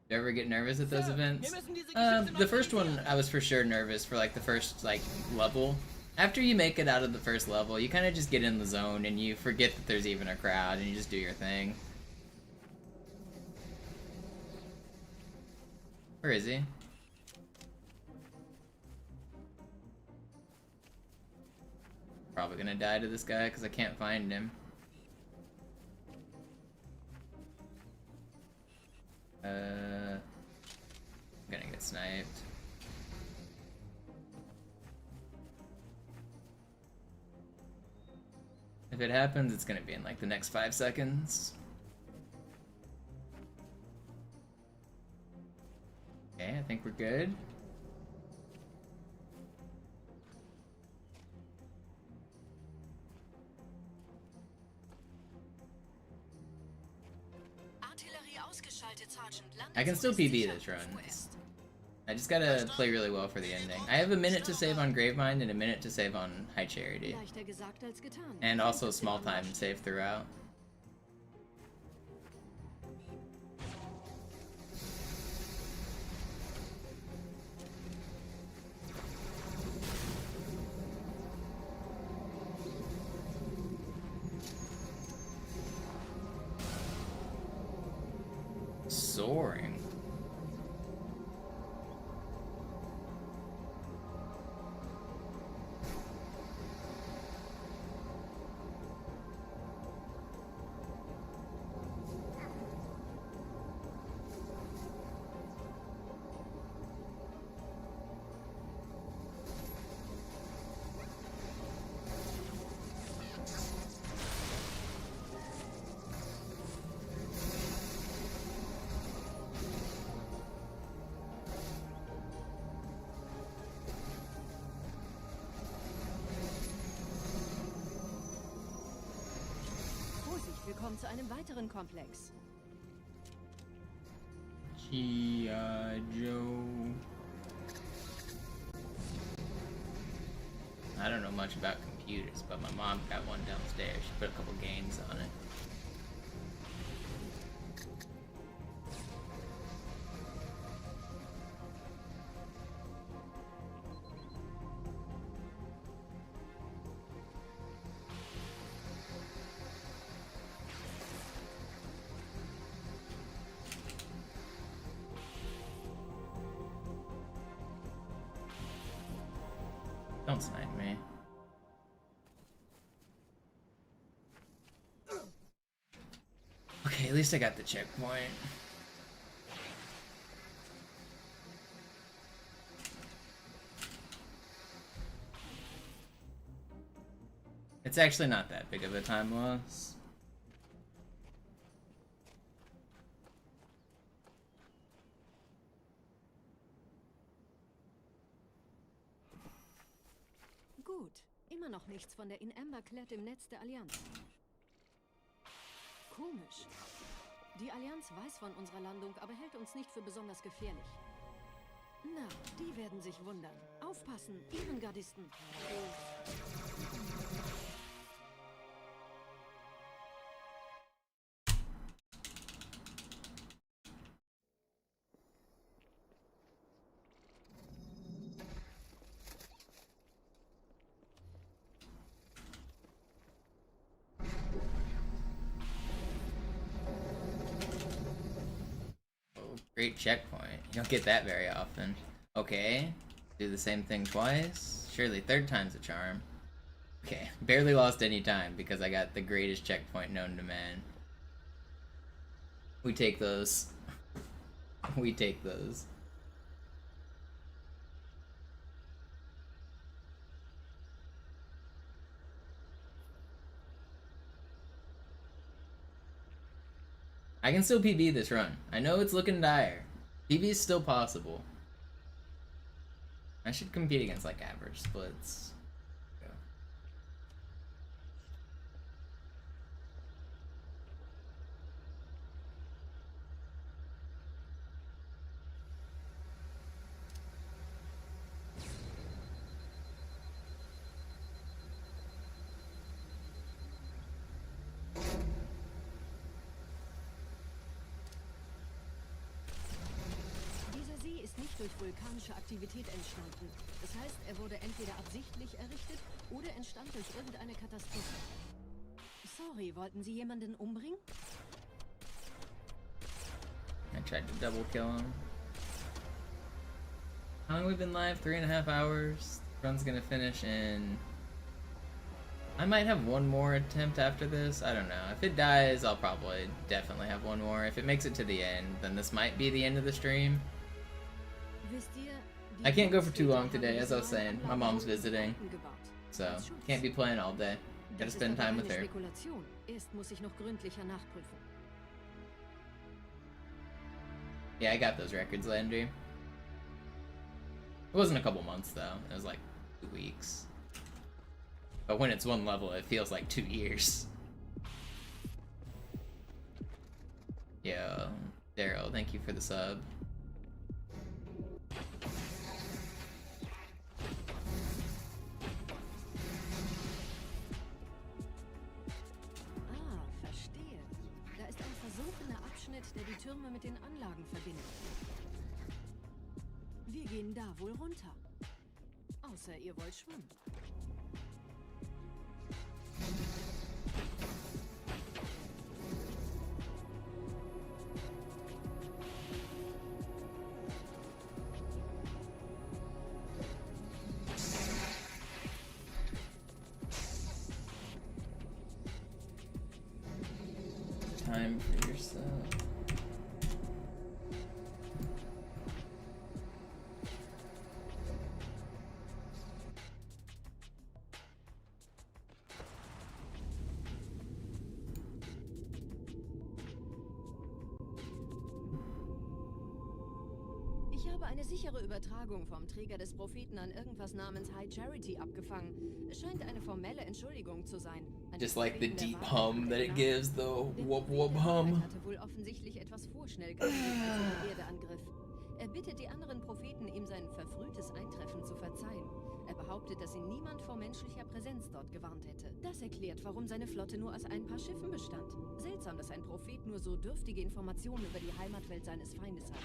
You ever get nervous at those events? The first one, I was for sure nervous for like the first level. After you make it out of the first level, you kind of just get in the zone and you forget that there's even a crowd and you just do your thing. Where is he? Probably gonna die to this guy because I can't find him. I'm gonna get sniped. If it happens, it's gonna be in like the next 5 seconds. Okay, I think we're good. I can still PB this run. I just gotta play really well for the ending. I have a minute to save on Gravemind and a minute to save on High Charity. And also small time to save throughout. Soaring. kommen zu einem weiteren Komplex. G.I. Joe. I don't know much about computers, but my mom got one downstairs. She put a couple games on it. Don't snipe me. Okay, at least I got the checkpoint. It's actually not that big of a time loss. Gut, immer noch nichts von der in Amber Clad im Netz der Allianz. Komisch. Die Allianz weiß von unserer Landung, aber hält uns nicht für besonders gefährlich. Na, die werden sich wundern. Aufpassen, Ehrengardisten. Great checkpoint. You don't get that very often. Okay, do the same thing twice. Surely third time's a charm. Okay, barely lost any time because I got the greatest checkpoint known to man. We take those. We take those. I can still PB this run. I know it's looking dire. PB is still possible. I should compete against like average splits. Durch vulkanische Aktivität entstanden. Das heißt, er wurde entweder absichtlich errichtet oder entstand durch irgendeine Katastrophe. Sorry, wollten Sie jemanden umbringen? I tried to double kill him. How long have we been live? 3.5 hours. The run's gonna finish in... I might have one more attempt after this. I don't know. If it dies, I'll probably definitely have one more. If it makes it to the end, then this might be the end of the stream. I can't go for too long today, as I was saying. My mom's visiting, so can't be playing all day. Gotta spend time with her. Yeah, I got those records, Landry. It wasn't a couple months, though. It was like 2 weeks. But when it's one level, it feels like 2 years. Yo, Daryl, thank you for the sub. Der die Türme mit den Anlagen verbindet. Wir gehen da wohl runter. Außer ihr wollt schwimmen. Time for yourself. habe eine sichere Übertragung vom Träger des Propheten an irgendwas namens High Charity abgefangen. Es scheint eine formelle Entschuldigung zu sein. Just like the deep hum that it gives, the whoop whoop hum. Hatte wohl offensichtlich etwas vorschnell gehandelt, als er die Erde angriff. Er bittet die anderen Propheten, ihm sein verfrühtes Eintreffen zu verzeihen. Er behauptet, dass ihn niemand vor menschlicher Präsenz dort gewarnt hätte. Das erklärt, warum seine Flotte nur aus ein paar Schiffen bestand. Seltsam, dass ein Prophet nur so dürftige Informationen über die Heimatwelt seines Feindes hat.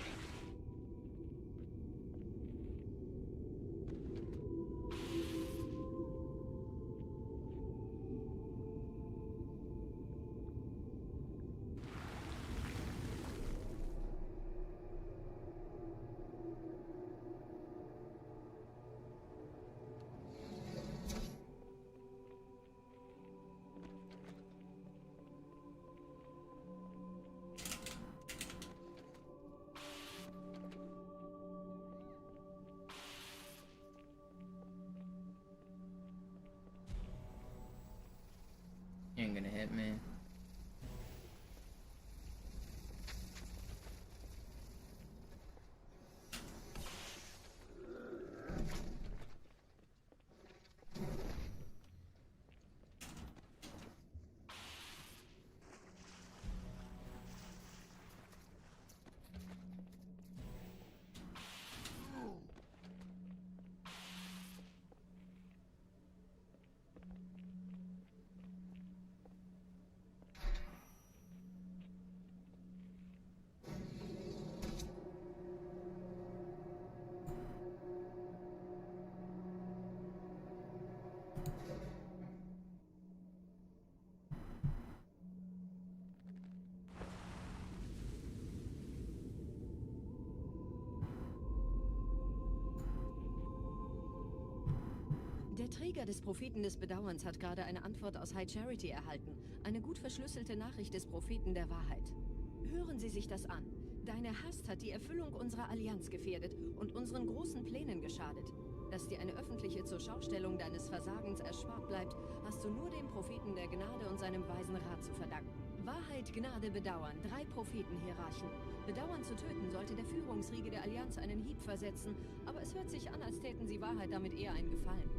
You ain't gonna hit me. Der Träger des Propheten des Bedauerns hat gerade eine Antwort aus High Charity erhalten. Eine gut verschlüsselte Nachricht des Propheten der Wahrheit. Hören Sie sich das an. Deine Hast hat die Erfüllung unserer Allianz gefährdet und unseren großen Plänen geschadet. Dass dir eine öffentliche Zurschaustellung deines Versagens erspart bleibt, hast du nur dem Propheten der Gnade und seinem weisen Rat zu verdanken. Wahrheit, Gnade, Bedauern. 3 Prophetenhierarchen. Bedauern zu töten sollte der Führungsriege der Allianz einen Hieb versetzen, aber es hört sich an, als täten sie Wahrheit damit eher einen Gefallen.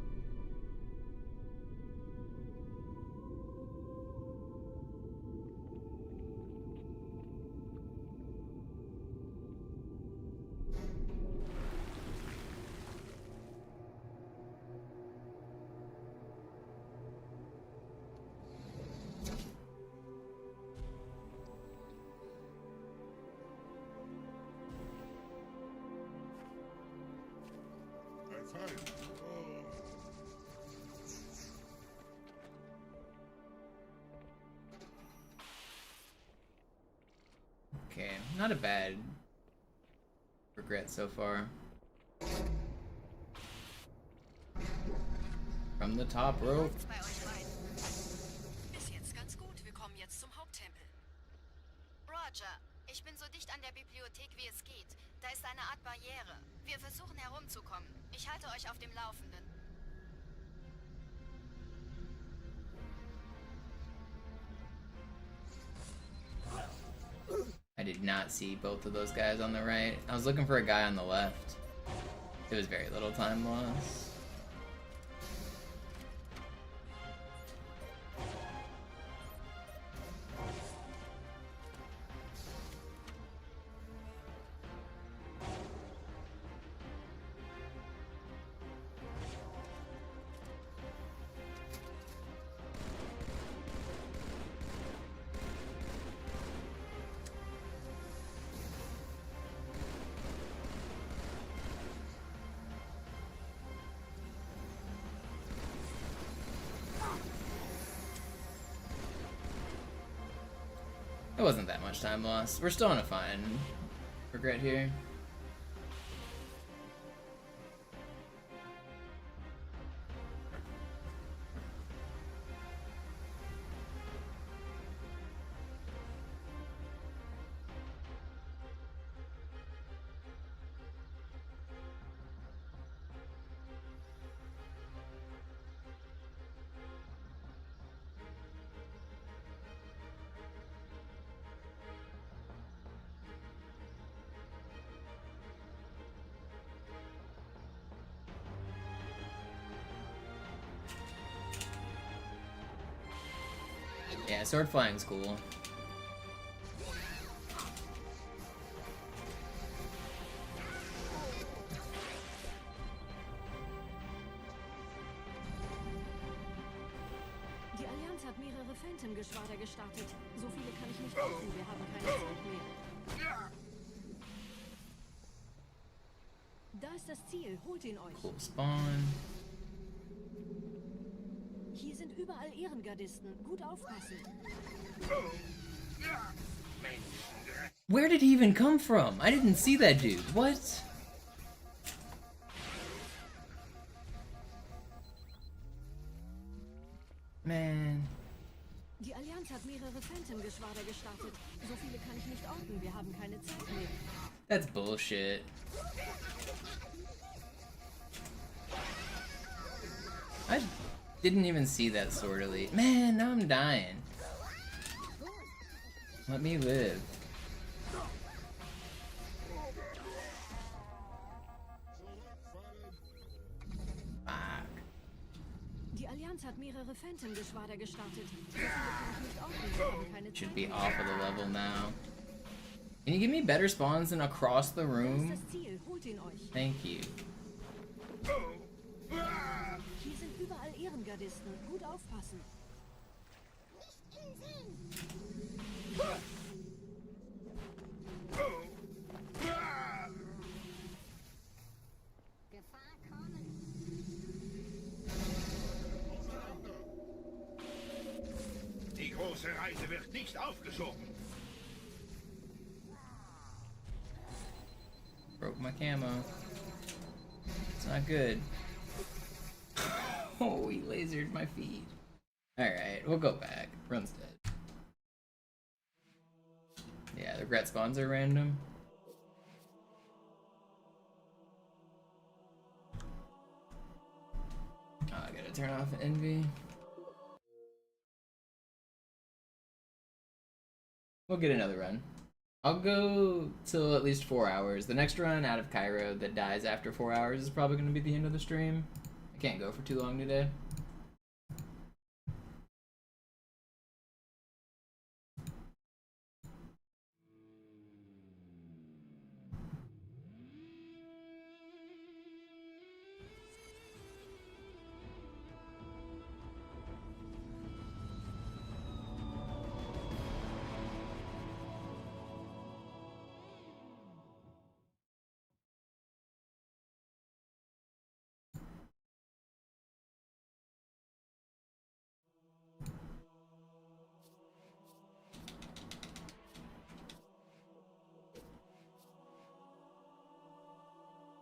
Okay, not a bad regret so far. From the top rope. Bis jetzt ganz gut. Wir kommen jetzt zum Haupttempel. Roger, ich bin so dicht an der Bibliothek, wie es geht. Da ist eine Art Barriere. Wir versuchen herumzukommen. Ich halte euch auf dem Laufenden. I did not see both of those guys on the right. I was looking for a guy on the left. It was very little time loss. It wasn't that much time lost. We're still on a fine regret here. Yeah, sword flying's cool. Die Allianz hat mehrere Phantom-Geschwader gestartet. So viele kann ich nicht orten, wir haben keine Zeit mehr. Da ist das Ziel, holt ihn euch. Cool spawn. Hier sind überall Ehrengardisten. Gut aufpassen. Where did he even come from? I didn't see that dude. What? Man. Die Allianz hat mehrere Phantom-Geschwader gestartet. So viele kann ich nicht orten, wir haben keine Zeit mehr. That's bullshit. I didn't even see that sword elite. Man, now I'm dying. Let me live. Fuck. Die Allianz hat mehrere Phantom-Geschwader gestartet. So viele kann ich nicht orten, wir haben keine Zeit Should be mehr. off of the level now. Can you give me better spawns than across the Da ist room? das Ziel, holt ihn euch. Thank you. Hier sind überall Ehrengardisten. Gut aufpassen. Die große Reise wird nicht aufgeschoben. Broke my camo. It's not good. Oh, he lasered my feet. Alright, we'll go back. Run's dead. Yeah, the regret spawns are random. Oh, I gotta turn off envy. We'll get another run. I'll go till at least 4 hours. The next run out of Cairo that dies after 4 hours is probably going to be the end of the stream. I can't go for too long today.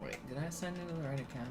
Wait, did I sign into the right account?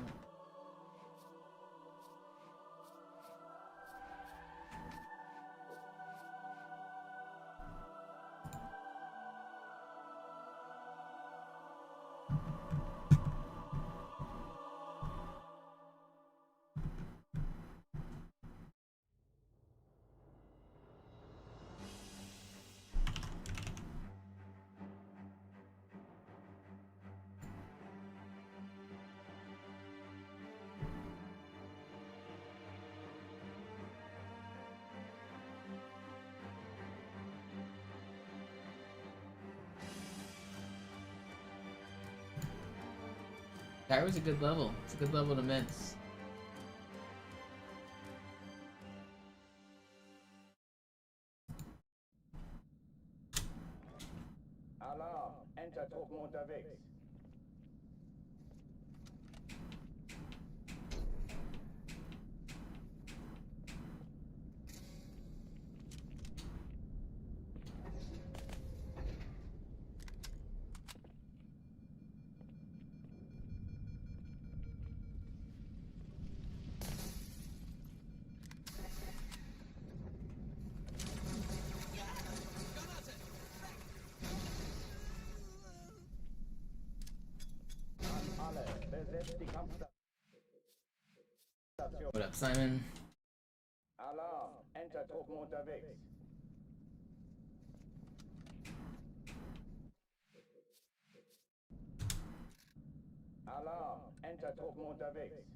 That was a good level. It's a good level to miss. Alarm! Enter-Truppen unterwegs. Alle, besetzt die Kampfstation. What up, Simon? Alarm! Enter-Truppen unterwegs. Alarm! Enter-Truppen unterwegs.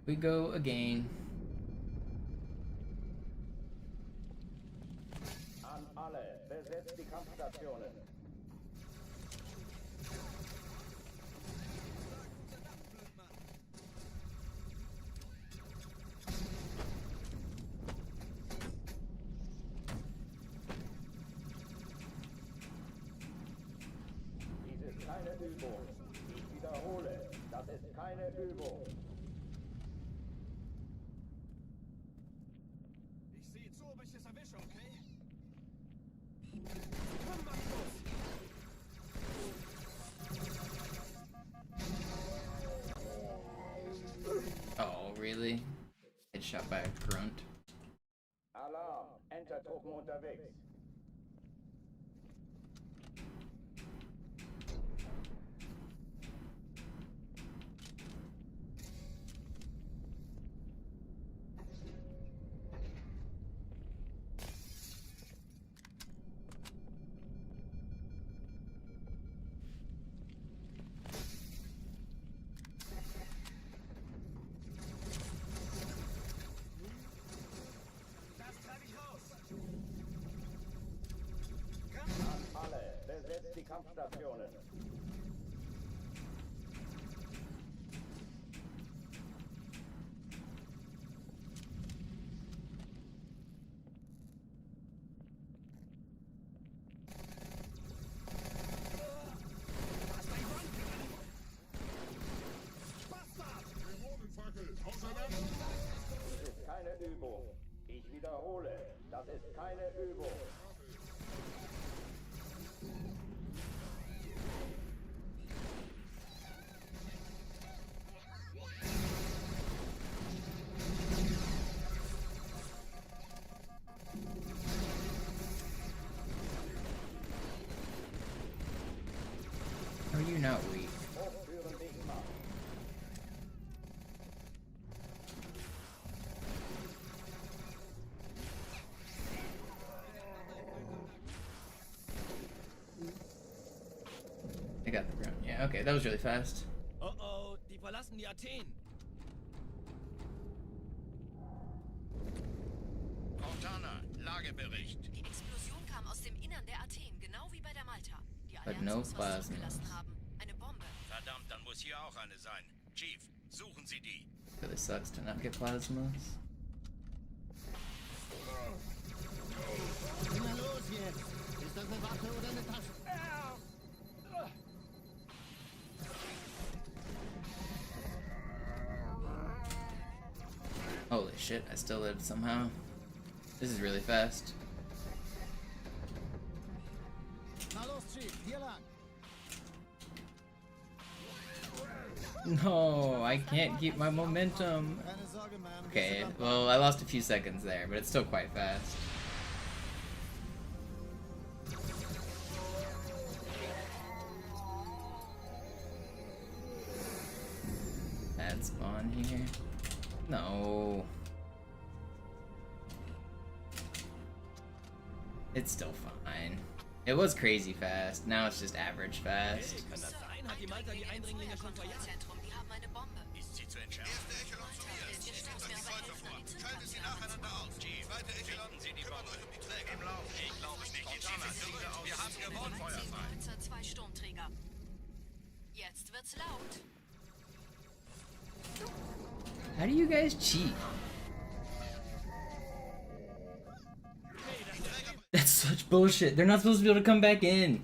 We go again. An alle, besetzt die Kampfstationen. Dies ist keine Übung. Ich wiederhole, das ist keine Übung. Ich sehe zu, ob ich es erwische, okay? Komm, Markus! Oh, really? Headshot by a grunt. Alarm, Entertruppen unterwegs. Das treibe ich raus! An alle, besetzt die Kampfstationen. Dämonenfackel, auseinander! Dies ist keine Übung. Ich wiederhole, das ist keine Übung. How are you not weak? Hochführen dich mal. I got the grunt. Yeah, okay, that was really fast. Oh oh, die verlassen die Athen! Cortana, Lagebericht. Die Explosion kam aus dem Innern der Athen, genau wie bei der Malta. Die But Allianz no muss was plasmas. zurückgelassen haben. Eine Bombe. Verdammt, dann muss hier auch eine sein. Chief, suchen Sie die. Really sucks to not get plasmas. Na los jetzt! Ist das eine Waffe oder eine Tasche? Holy shit, I still lived somehow. This is really fast. Na los, Chief, hier lang! No, I can't keep my momentum. Keine Sorge, Ma'am. Okay, well, I lost a few seconds there, but it's still quite fast. Bad spawn here. No. It's still fine. It was crazy fast. Now it's just average fast. Hey, kann das sein? Hat die Malta die Eindringlinge schon verjagt? Kontrollzentrum, die haben eine Bombe. Ist sie zu entschärfen? Ihr stellt mir aber helfen, an die Zündplatte aus. Chief, zweite Echelon, Sie die Bombe. Im Lauf. Ich glaube es nicht. Cortana, wir haben gewonnen, Feuerfrei. 2 Sturmträger. Jetzt wird's laut. How do you guys cheat? That's such bullshit. They're not supposed to be able to come back in.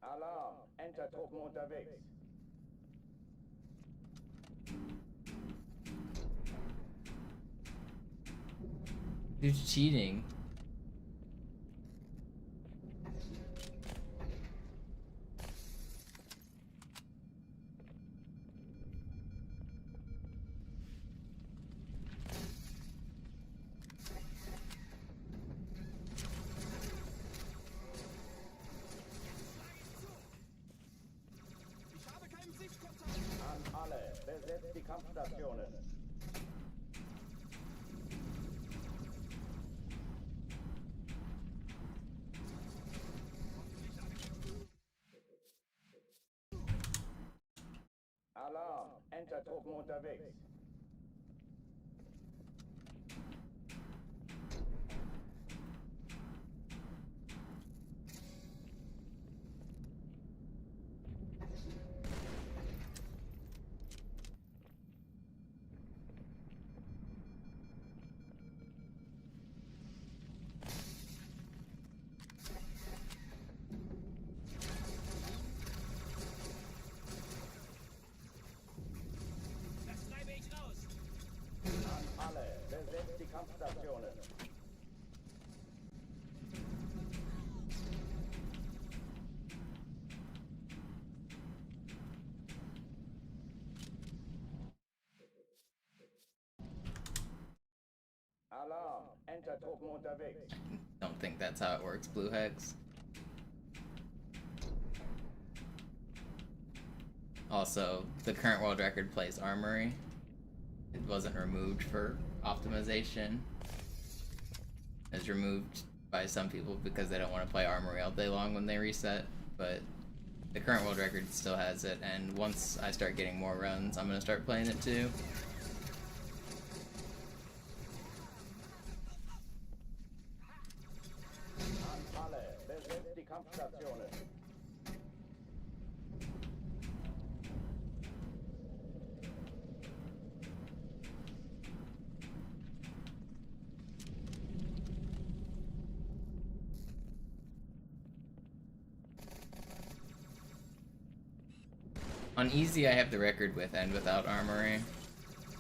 Alarm, Entertruppen unterwegs. Who's cheating? Ich habe keinen Sichtkontakt! An alle, besetzt die Kampfstationen. Enter-Truppen unterwegs. Alle, besetzt die Kampfstationen. Alarm, Enter-Truppen unterwegs. Don't think that's how it works, Blue Hex. Also, the current world record plays Armory. It wasn't removed for optimization. It was removed by some people because they don't want to play Armory all day long when they reset, but the current world record still has it, and once I start getting more runs, I'm going to start playing it too. Alle, besetzt die Kampfstationen. On easy, I have the record with and without Armory.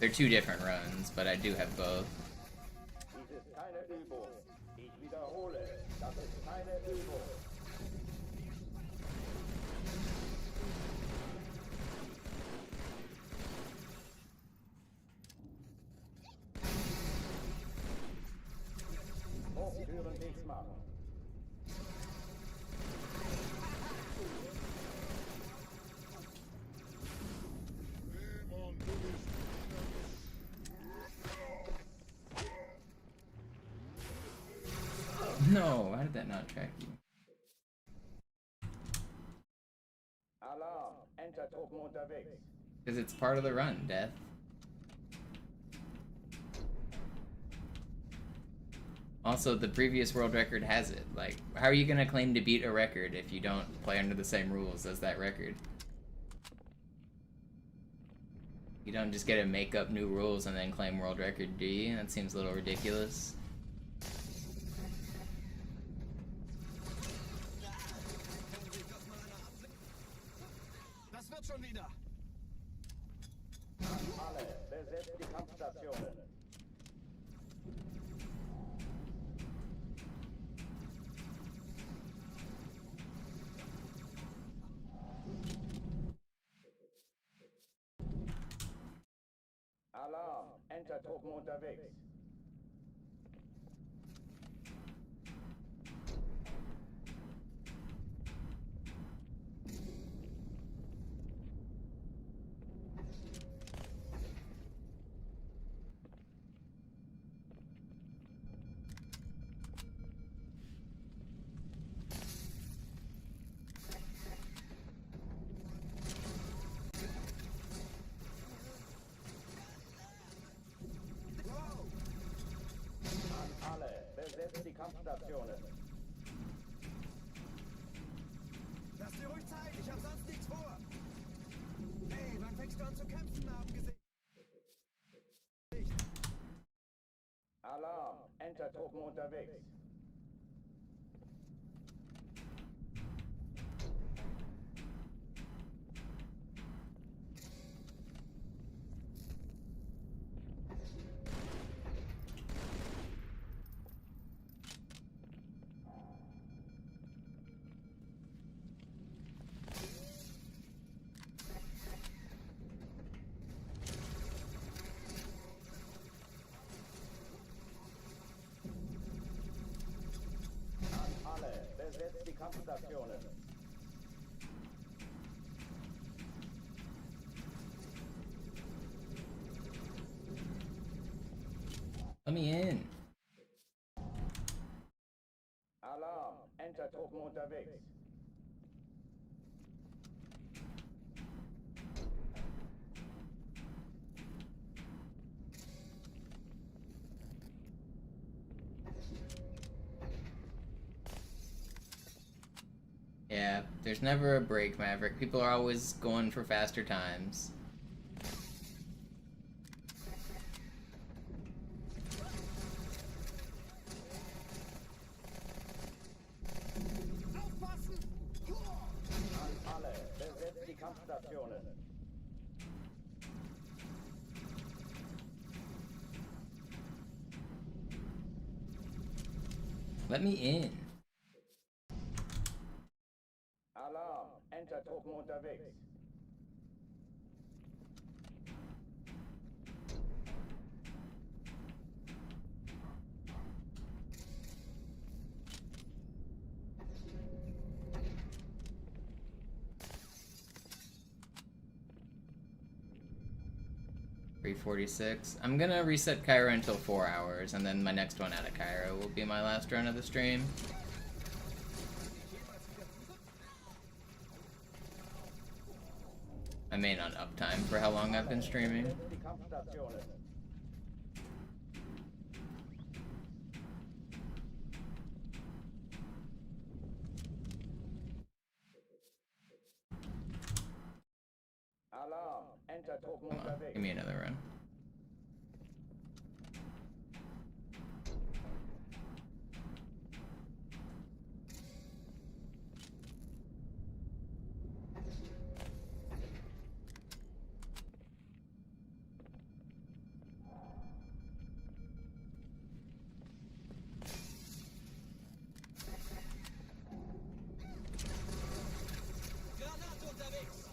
They're two different runs, but I do have both. Dies ist keine Übung. Ich wiederhole, das ist keine Übung. Hochtüren dicht machen. No, why did that not track you? Alarm, Enter-Truppen unterwegs. Because it's part of the run, Death. Also, the previous world record has it. Like, how are you gonna claim to beat a record if you don't play under the same rules as that record? You don't just get to make up new rules and then claim world record, do you? That seems a little ridiculous. Das wird schon wieder. Alle, besetzt die Kampfstationen. Alarm, Enter-Truppen unterwegs. Alle, besetzt die Kampfstationen. Lass dir ruhig Zeit, ich hab sonst nichts vor. Hey, wann fängst du an zu kämpfen, Abgesicht? Alarm, Enter-Truppen unterwegs. Alle, besetzt die Kampfstationen. Let me in. Alarm, Enter-Truppen unterwegs. There's never a break, Maverick. People are always going for faster times. An alle, besetzt die Kampfstationen. Let me in. Alarm, Entertruppen unterwegs. .346. I'm gonna reset Cairo until 4 hours, and then my next one out of Cairo will be my last run of the stream. I may not uptime for how long I've been streaming. Die Kampfstationen. Alarm, Entertruppen Come on, unterwegs. give me another run. Granate unterwegs!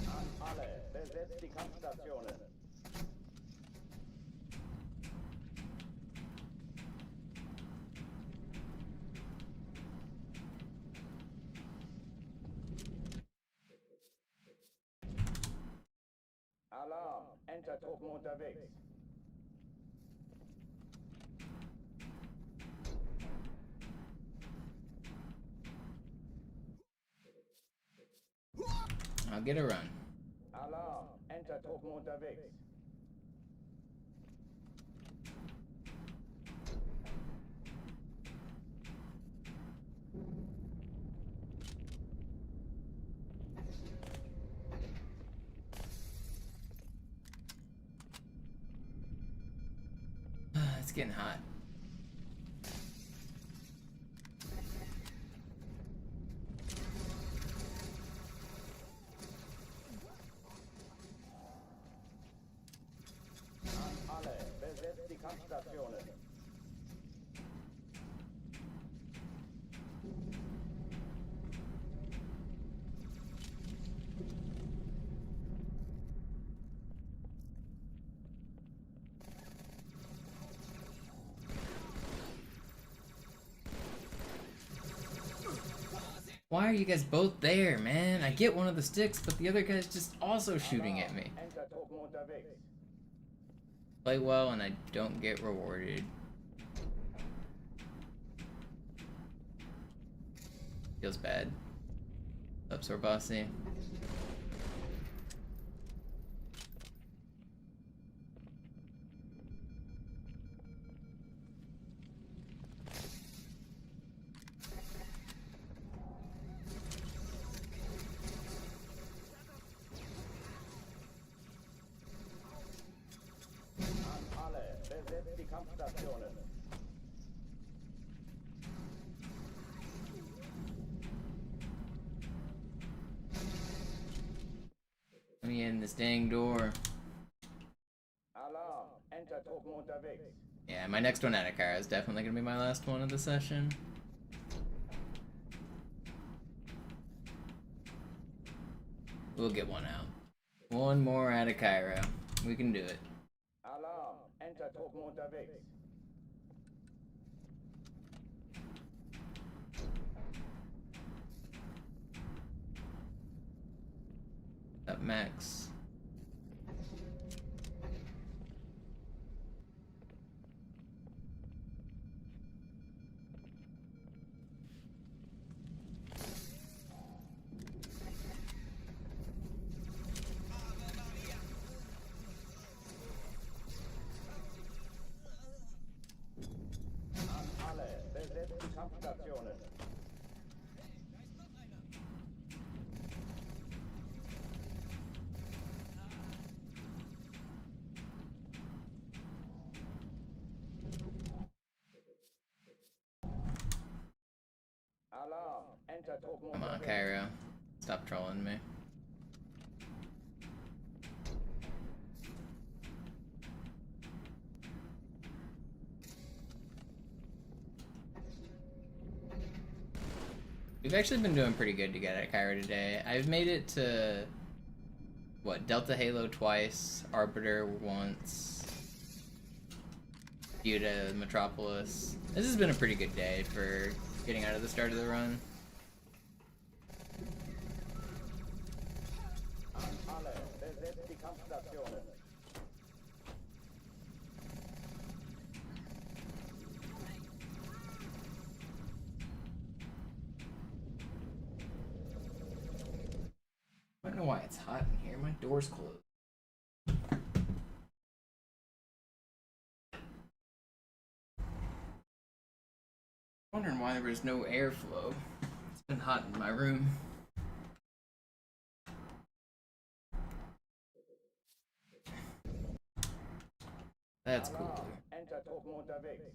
An alle, besetzt die Kampfstationen. Alarm, Entertruppen unterwegs. I'll get a run. Alarm, Entertruppen unterwegs. It's getting hot. An alle, besetzt die Kampfstationen. Why are you guys both there, man? I get one of the sticks, but the other guy's just also shooting at me. Entertruppen unterwegs. Play well and I don't get rewarded. Feels bad. What's up, Bossy? An alle, besetzt die Kampfstationen. Let me in this dang door. Alarm, Entertruppen unterwegs. Yeah, my next one out of Cairo is definitely gonna be my last one of the session. We'll get one out. One more out of Cairo. We can do it. Alarm, Entertruppen unterwegs. Up, Max. An alle, besetzt die Enter-Truppen Come on, unterwegs. Cairo. Stop trolling me. We've actually been doing pretty good to get at Cairo today. I've made it to, what, Delta Halo twice, Arbiter once, Buda, Metropolis. This has been a pretty good day for getting out of the start of the run. Alle, besetzt die Kampfstationen. I don't know why it's hot in here. My door's closed. Wondering why there was no airflow. It's been hot in my room. That's cool. Alarm, Enter-Truppen unterwegs.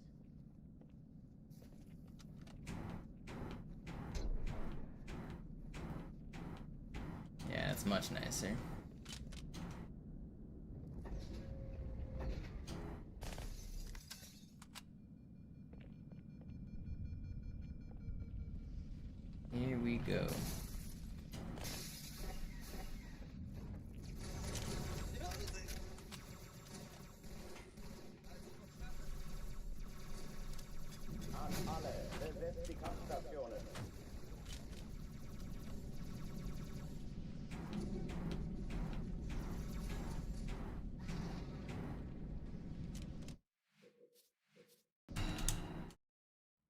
Yeah, it's much nicer. Here we go. An alle, besetzt die Kampfstationen.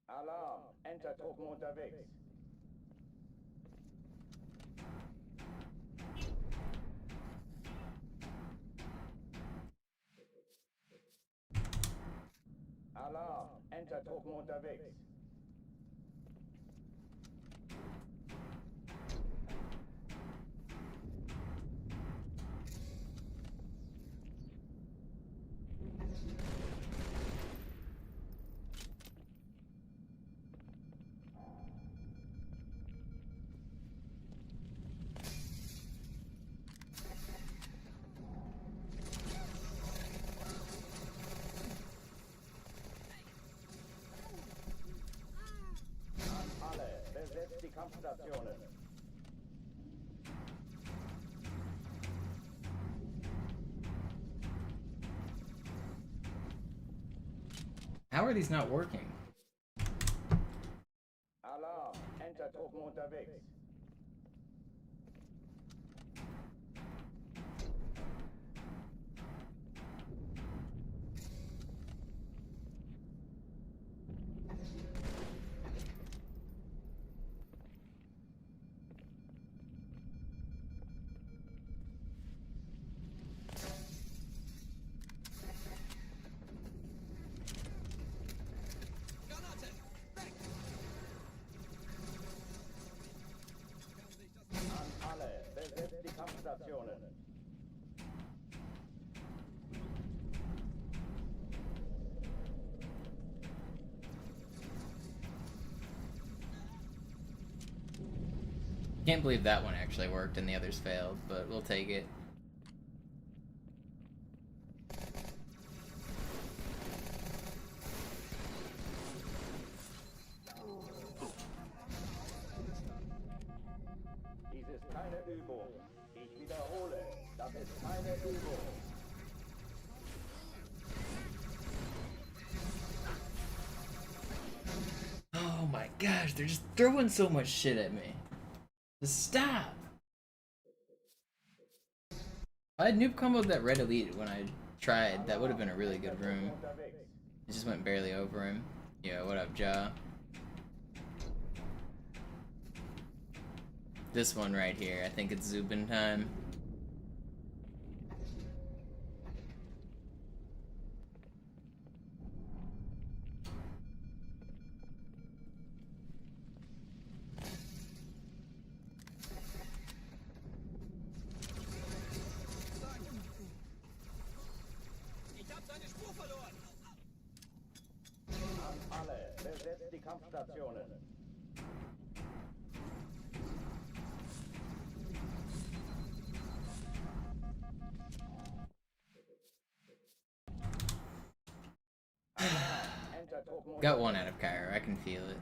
Alarm, Enter-Truppen unterwegs. Alarm, Enter-Truppen unterwegs. An alle, besetzt die Kampfstationen. How are these not working? Alarm, Enter-Truppen unterwegs. An alle, besetzt die Kampfstationen. Can't believe that one actually worked and the others failed, but we'll take it. Dies ist keine Übung. Ich wiederhole, das ist keine Übung. Oh my gosh, they're just throwing so much shit at me. Just stop! I had noob comboed that red elite when I tried. That would have been a really good room. It just went barely over him. Yo, what up, Ja? This one right here, I think it's Zubin time. Ich hab seine Spur verloren. An alle, besetzt die Kampfstationen. Got one out of Cairo, I can feel it.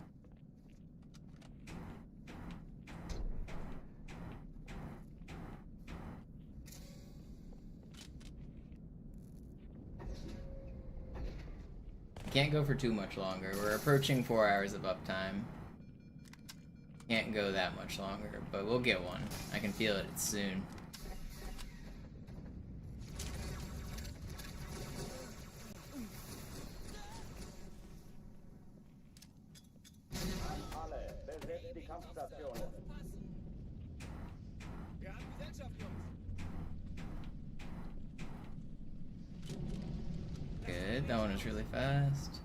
Can't go for too much longer. We're approaching 4 hours of uptime. Can't go that much longer, but we'll get one. I can feel it, it's soon. Alle, besetzt die Kampfstationen. Wir haben Gesellschaft, Jungs. Good, that one was really fast.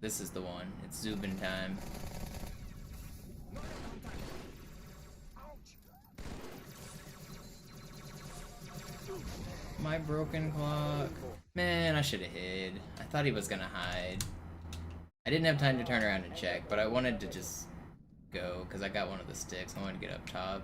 This is the one. It's Zubin time. My broken clock. Man, I should have hid. I thought he was gonna hide. I didn't have time to turn around and check, but I wanted to just go because I got one of the sticks. I wanted to get up top.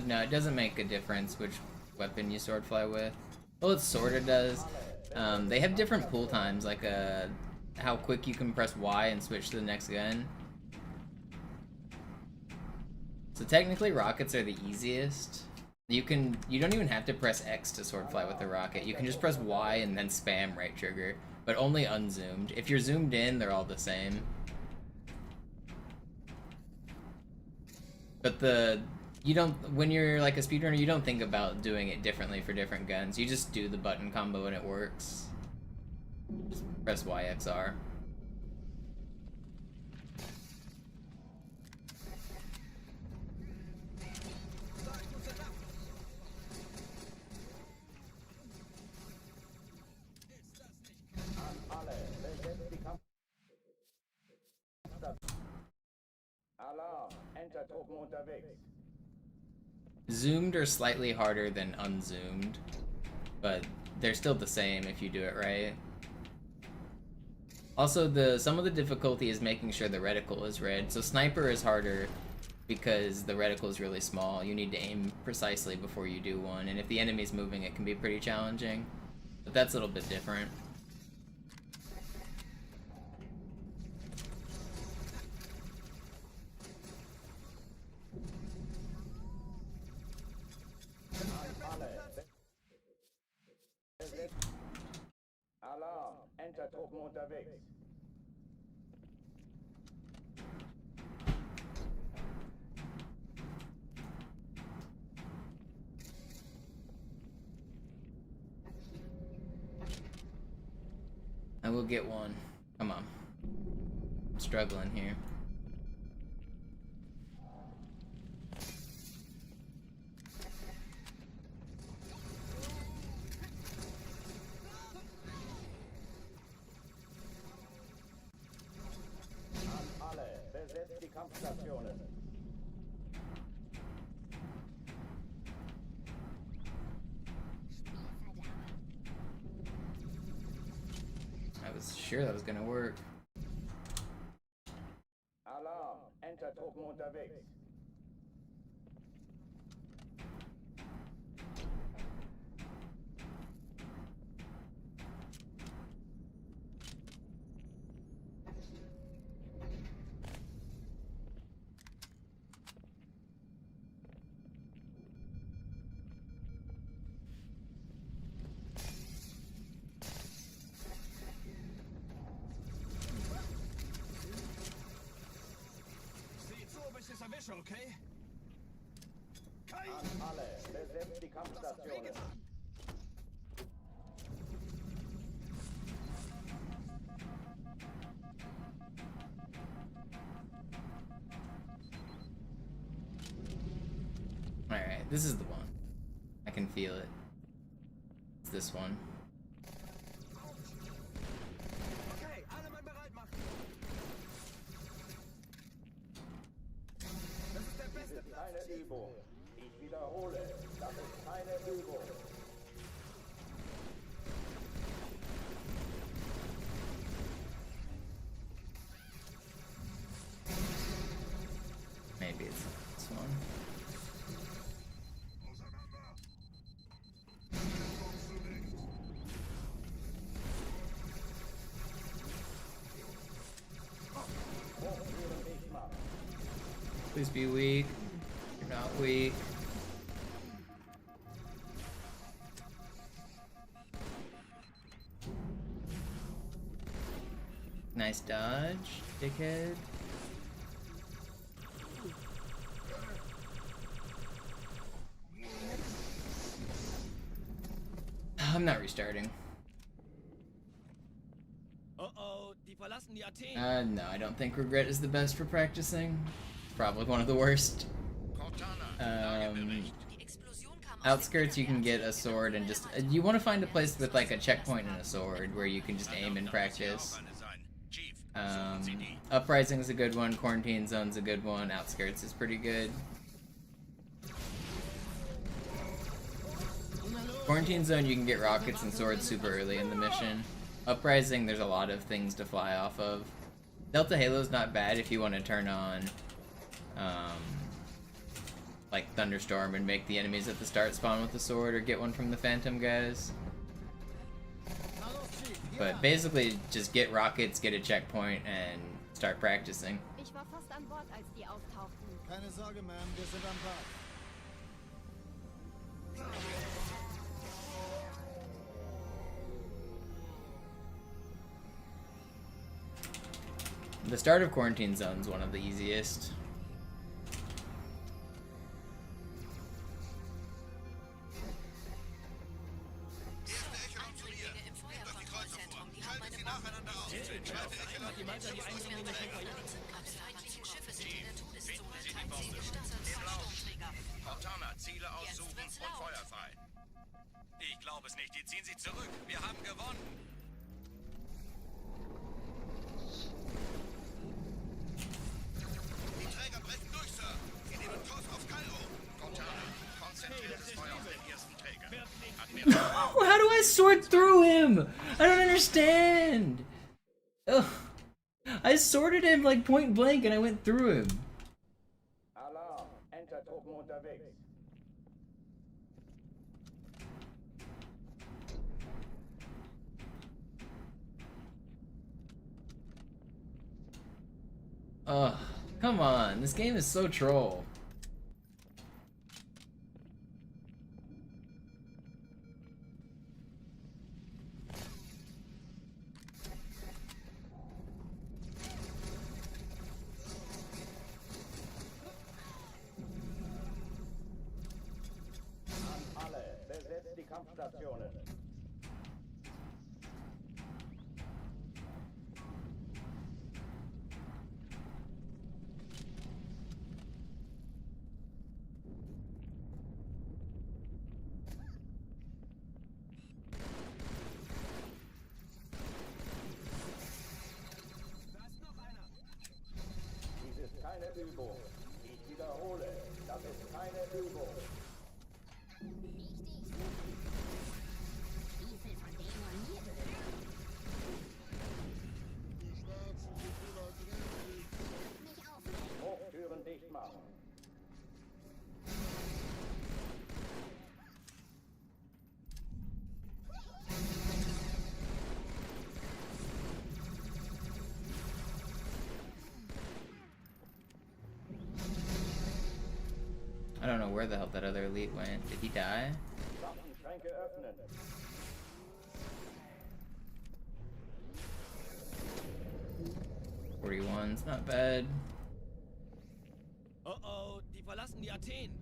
No, it doesn't make a difference which weapon you swordfly with. Well, it sorta does. They have different pull times, like how quick you can press Y and switch to the next gun. So technically, rockets are the easiest. You don't even have to press X to swordfly with the rocket. You can just press Y and then spam right trigger, but only unzoomed. If you're zoomed in, they're all the same. But when you're like a speedrunner, you don't think about doing it differently for different guns. You just do the button combo and it works. Just press YXR. Alle, besetzt die Kampfstationen. Alarm, Enter-Truppen unterwegs. Zoomed are slightly harder than unzoomed, but they're still the same if you do it right. Also, some of the difficulty is making sure the reticle is red. So sniper is harder because the reticle is really small. You need to aim precisely before you do one, and if the enemy's moving, it can be pretty challenging. But that's a little bit different. Alarm, Enter-Truppen unterwegs. I will get one. Come on. I'm struggling here. Alle, besetzt die Kampfstationen. I was sure that was gonna work. Alarm, Enter-Truppen unterwegs. Okay? Alle, besetzt die Kampfstationen. Alright, this is the one. I can feel it. It's this one. Okay, alle Mann bereit machen. Das ist der beste Platz. Keine Übung. Ich wiederhole, das ist keine Übung. Maybe it's this one. Please be weak. You're not weak. Nice dodge, dickhead. I'm not restarting. Oh, die verlassen die Athen. No, I don't think regret is the best for practicing. It's probably one of the worst. Outskirts, you can get a sword and just you want to find a place with like a checkpoint and a sword where you can just aim and practice. Uprising is a good one. Quarantine Zone's a good one. Outskirts is pretty good. Quarantine Zone, you can get rockets and swords super early in the mission. Uprising, there's a lot of things to fly off of. Delta Halo's not bad if you want to turn on, like Thunderstorm and make the enemies at the start spawn with the sword or get one from the Phantom guys. But basically, just get rockets, get a checkpoint, and start practicing. Ich war fast an Bord, als die auftauchten. Keine Sorge, Ma'am, wir sind am Bord. The start of Quarantine Zone is one of the easiest. Cortana, Ziele aussuchen und Feuer frei. Ich glaube es nicht. Die ziehen sie zurück. Wir haben gewonnen. Die Träger brechen durch, Sir. Sie nehmen Kurs auf Kairo. Cortana, konzentriertes Feuer auf den ersten Träger. Admiral. How do I sword through him? I don't understand. Ugh. I sorted him like point blank and I went through him. Alarm, Entertruppen unterwegs. Ugh. Come on. This game is so troll. Alle, besetzt die Kampfstationen. Dies ist keine Übung. Ich wiederhole, das ist keine Übung. Hochtüren dicht machen. I don't know where the hell that other elite went. Did he die? Waffenschränke öffnen. .41's not bad. Oh, die verlassen die Athen.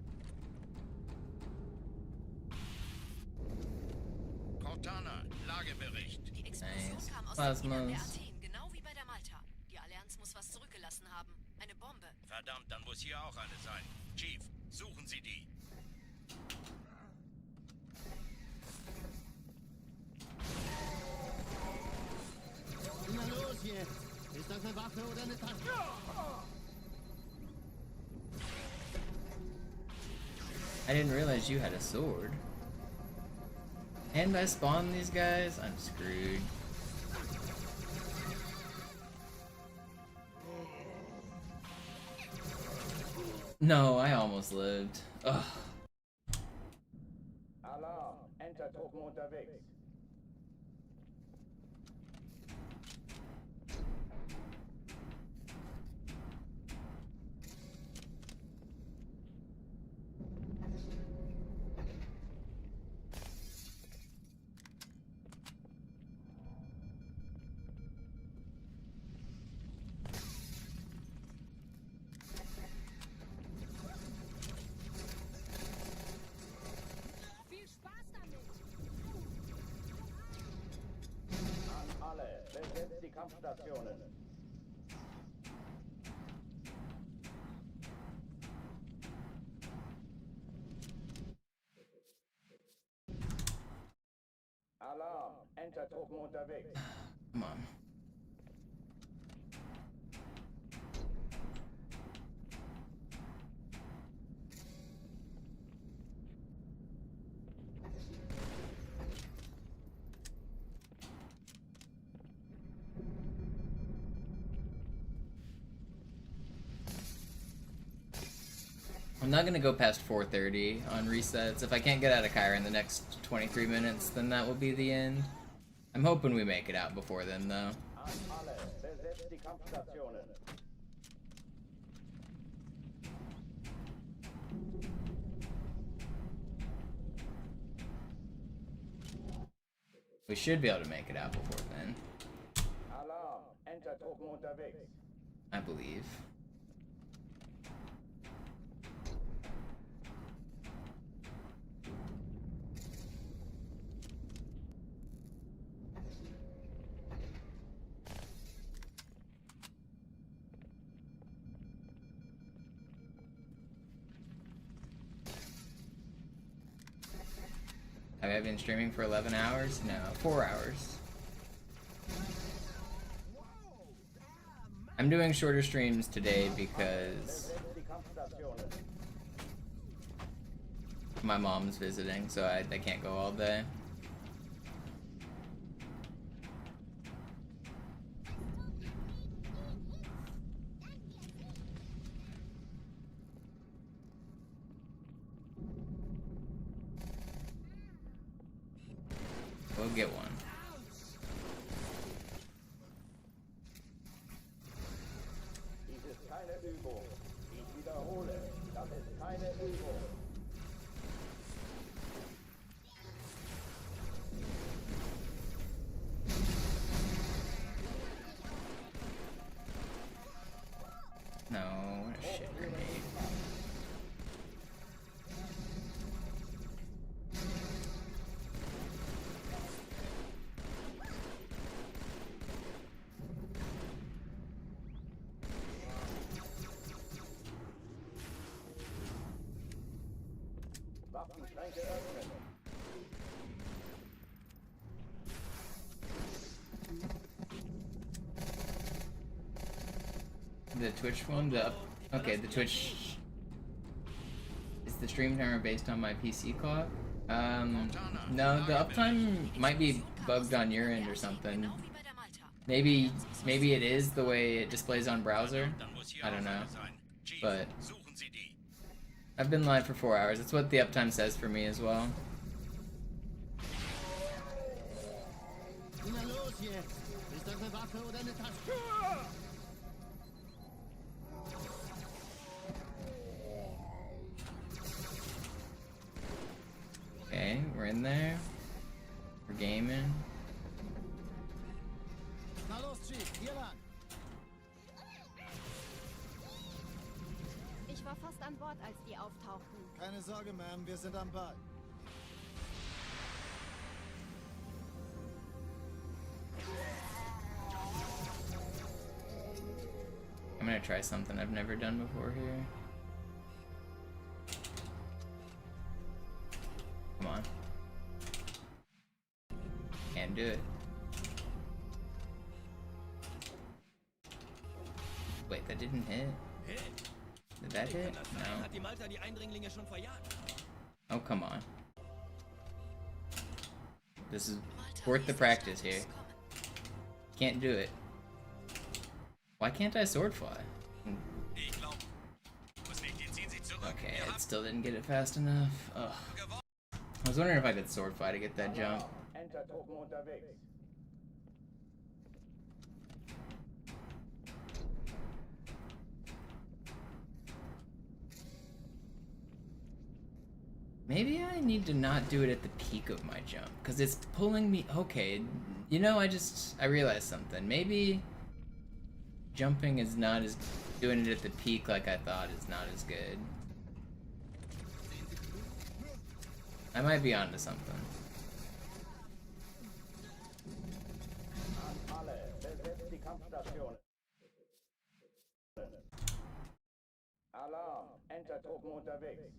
Cortana, Lagebericht. Die Explosion Nice. kam aus dem Innern der Plasmas. Athen, genau wie bei der Malta. Die Allianz muss was zurückgelassen haben. Eine Bombe. Verdammt, dann muss hier auch eine sein. Chief, suchen Sie die. Na los jetzt. Ist das eine Waffe oder eine Tasche? I didn't realize you had a sword. And I spawned these guys? I'm screwed. No, I almost lived. Ugh. Alarm! Entertruppen unterwegs. Besetzt die Kampfstationen. Alarm! Entertruppen unterwegs. Come on. I'm not gonna go past 4:30 on resets. If I can't get out of Kyra in the next 23 minutes, then that will be the end. I'm hoping we make it out before then, though. Alle, besetzt die Kampfstationen. We should be able to make it out before then. Alarm! Entertruppen unterwegs. I believe. Have I been streaming for 11 hours? No, 4 hours. I'm doing shorter streams today because my mom's visiting, so I can't go all day. We'll get one. Dies ist keine Übung. Ich wiederhole, das ist keine Übung. No, what a shit grenade. Waffenschränke öffnen. The Twitch one, okay, the Twitch is the stream timer based on my PC clock. No, the uptime might be bugged on your end or something. Maybe it is the way it displays on browser. I don't know, but I've been live for 4 hours. That's what the uptime says for me as well. Okay, we're in there. We're gaming. Na los, Chief, hier lang. Ich war fast an Bord, als die auftauchten. Keine Sorge, Ma'am, wir sind am Ball. I'm gonna try something I've never done before here. Come on. Can't do it. Wait, that didn't hit? Did that hit? No. Hat die Malta die Eindringlinge schon verjagt? Oh, come on. This is worth the practice here. Can't do it. Why can't I sword fly? Okay, it still didn't get it fast enough. Ugh. I was wondering if I could sword fly to get that jump. Enter-Truppen unterwegs. Maybe I need to not do it at the peak of my jump, because it's pulling me. Okay, you know, I realized something. Maybe jumping is not as, doing it at the peak like I thought is not as good. I might be onto something. Alle, besetzt die Kampfstation. Alarm, Enter-Truppen unterwegs.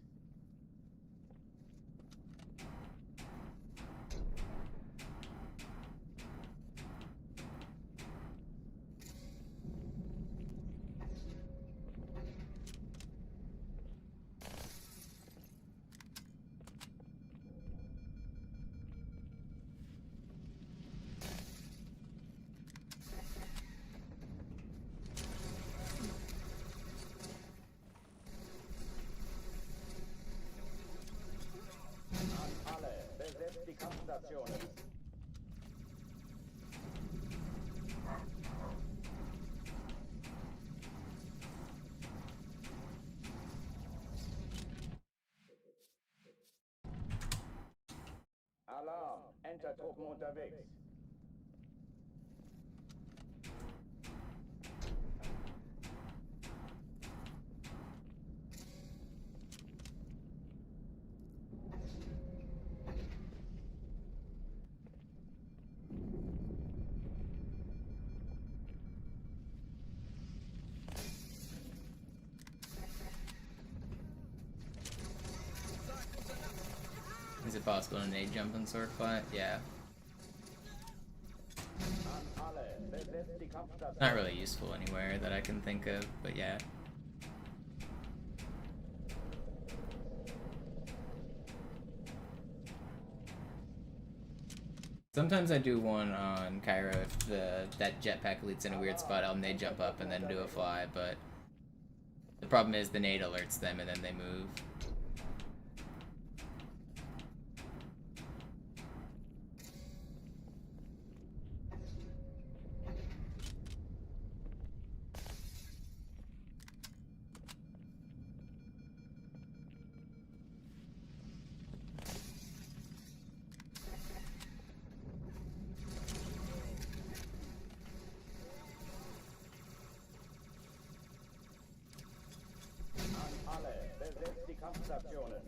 Besetzt die Kampfstationen. Alarm, Enter-Truppen unterwegs. Is it possible to nade jump and sword fly? Yeah. Not really useful anywhere that I can think of, but yeah. Sometimes I do one on Cairo if that jetpack leads in a weird spot. I'll nade jump up and then do a fly, but the problem is the nade alerts them and then they move. Besetzt die Kampfstationen.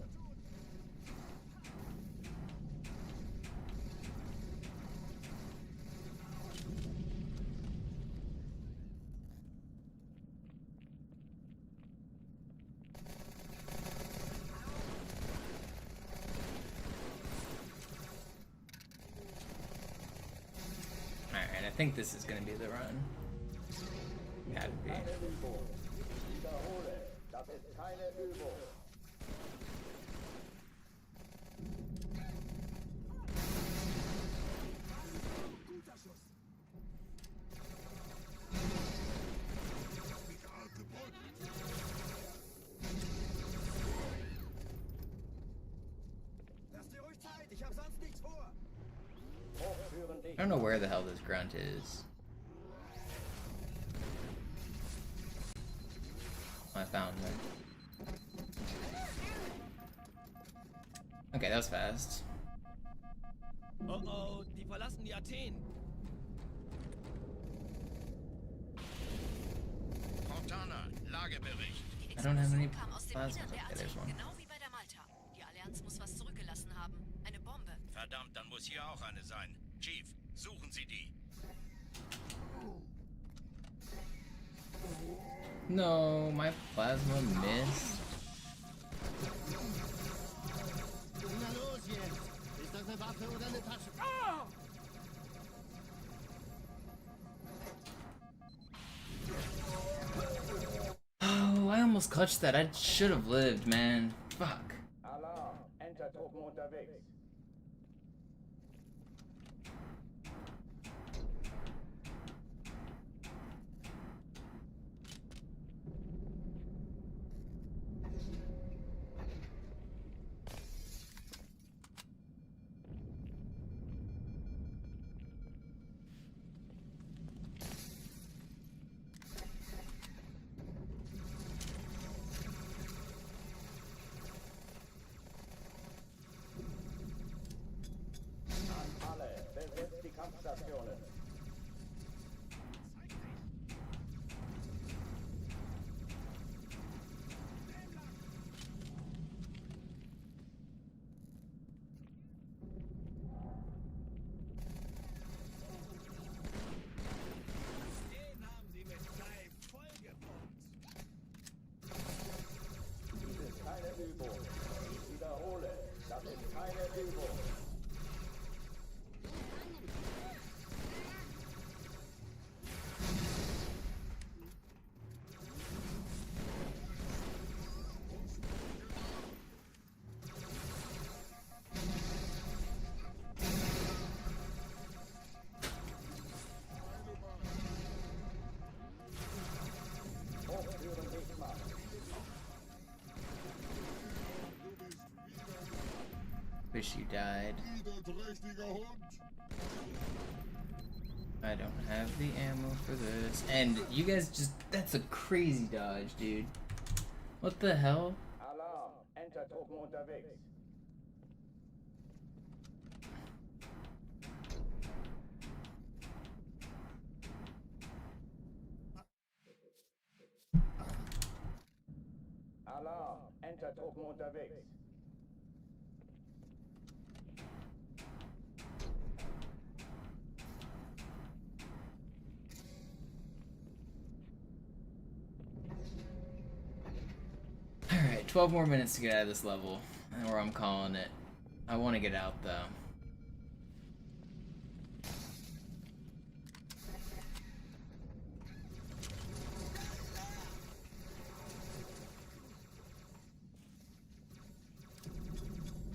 Alright, I think this is gonna be the run. Gotta be. Wiederhole, das ist keine Übung. Lass dir ruhig Zeit, ich hab sonst nichts vor. I don't know where the hell this grunt is. I found it. Okay, that was fast. Oh oh, die verlassen die Athen. Cortana, Lagebericht. I don't have any Kam aus dem plasma. Innern der Okay, there's Athen, one. genau wie bei der Malta. Die Allianz muss was zurückgelassen haben. Eine Bombe. Verdammt, dann muss hier auch eine sein. Chief, suchen Sie die. No, my plasma missed. Na los jetzt! Ist das eine Waffe oder eine Tasche? Oh, I almost clutched that. I should have lived, man. Fuck. Alarm, Enter unterwegs. An alle, besetzt die Kampfstationen. Den haben sie mit Leib vollgepumpt. Dies ist keine Übung. Ich wiederhole, das ist keine Übung. Hochtüren dicht machen. Wish you died. Niederträchtiger Hund. I don't have the ammo for this. And you guys just, that's a crazy dodge, dude. What the hell? Alarm, Entertruppen unterwegs. Alarm, Entertruppen unterwegs. Alright, 12 more minutes to get out of this level, or I'm calling it. I want to get out though.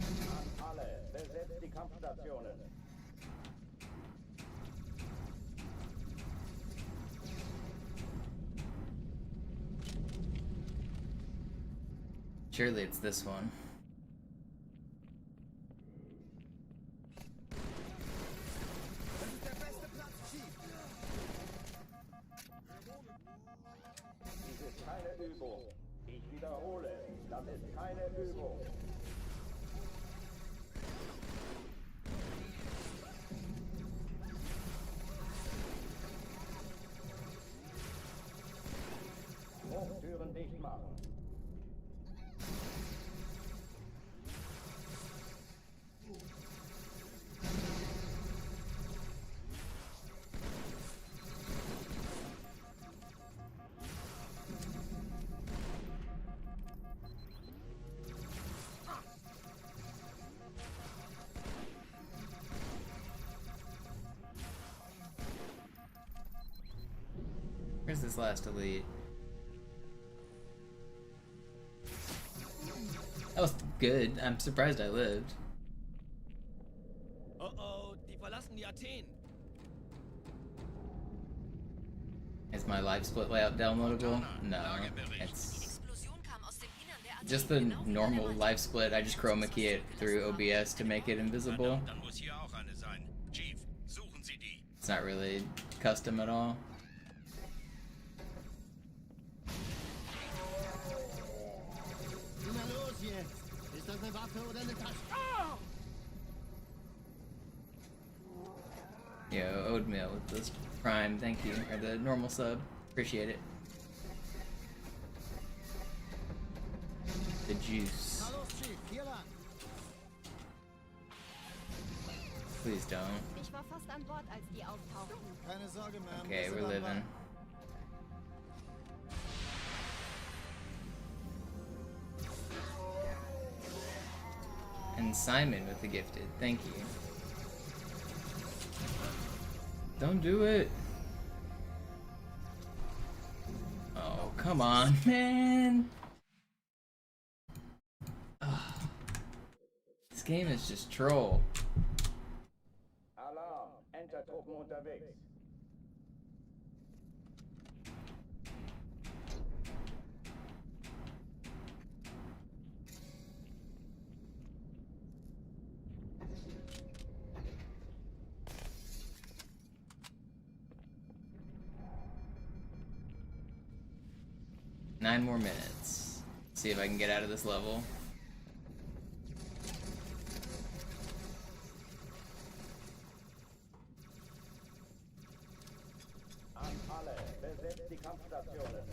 An alle, besetzt die Kampfstationen. Surely it's this one. Das ist der beste Platz, Chief. Dies ist keine Übung. Ich wiederhole, das ist keine Übung. Hochtüren dicht machen. Where's this last elite? That was good. I'm surprised I lived. Oh oh, die verlassen die Athen. Is my live split layout downloadable? No, it's just the normal live split. I just chroma key it through OBS to make it invisible. Dann muss hier auch eine sein. Chief, suchen Sie die. It's not really custom at all. Na los jetzt! Ist das eine Waffe oder eine Tasche? Yo, oatmeal with this prime, thank you. Or the normal sub. Appreciate it. The juice. Na los, Chief, hier lang! Please don't. Ich war fast an Bord, als die auftauchten. Keine Sorge, Ma'am. Okay, wir sind we're am living. Ball. And Simon with the gifted, thank you. Don't do it. Oh, come on, man. Ugh. This game is just troll. Alarm, Entertruppen unterwegs. Nine more minutes. See if I can get out of this level. An alle, besetzt die Kampfstationen.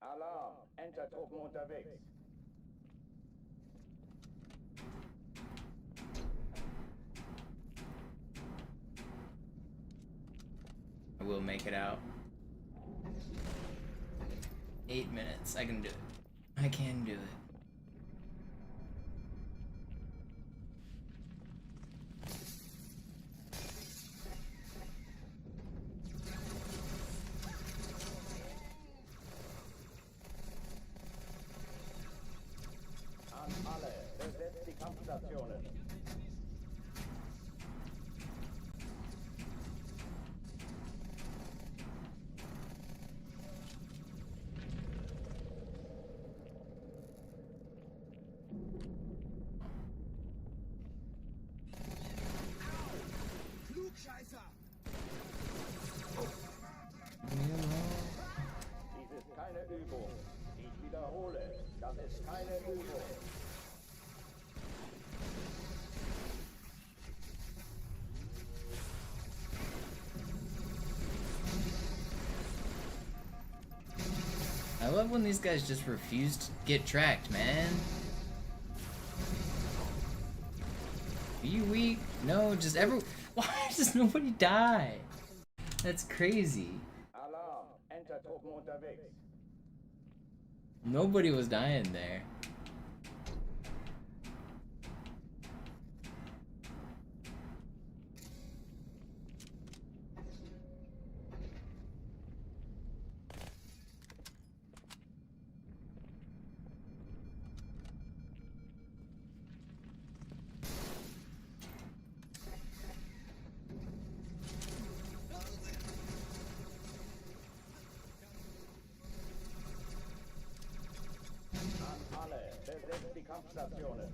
Alarm, Entertruppen unterwegs. I will make it out. 8 minutes. I can do it. I can do it. An alle, besetzt die Kampfstationen. Dies ist keine Übung. Ich wiederhole, das ist keine Übung. I love when these guys just refuse to get tracked, man. Are you weak? No, just why does nobody die? That's crazy. Alarm, Entertruppen unterwegs. Nobody was dying there. An alle, besetzt die Kampfstationen.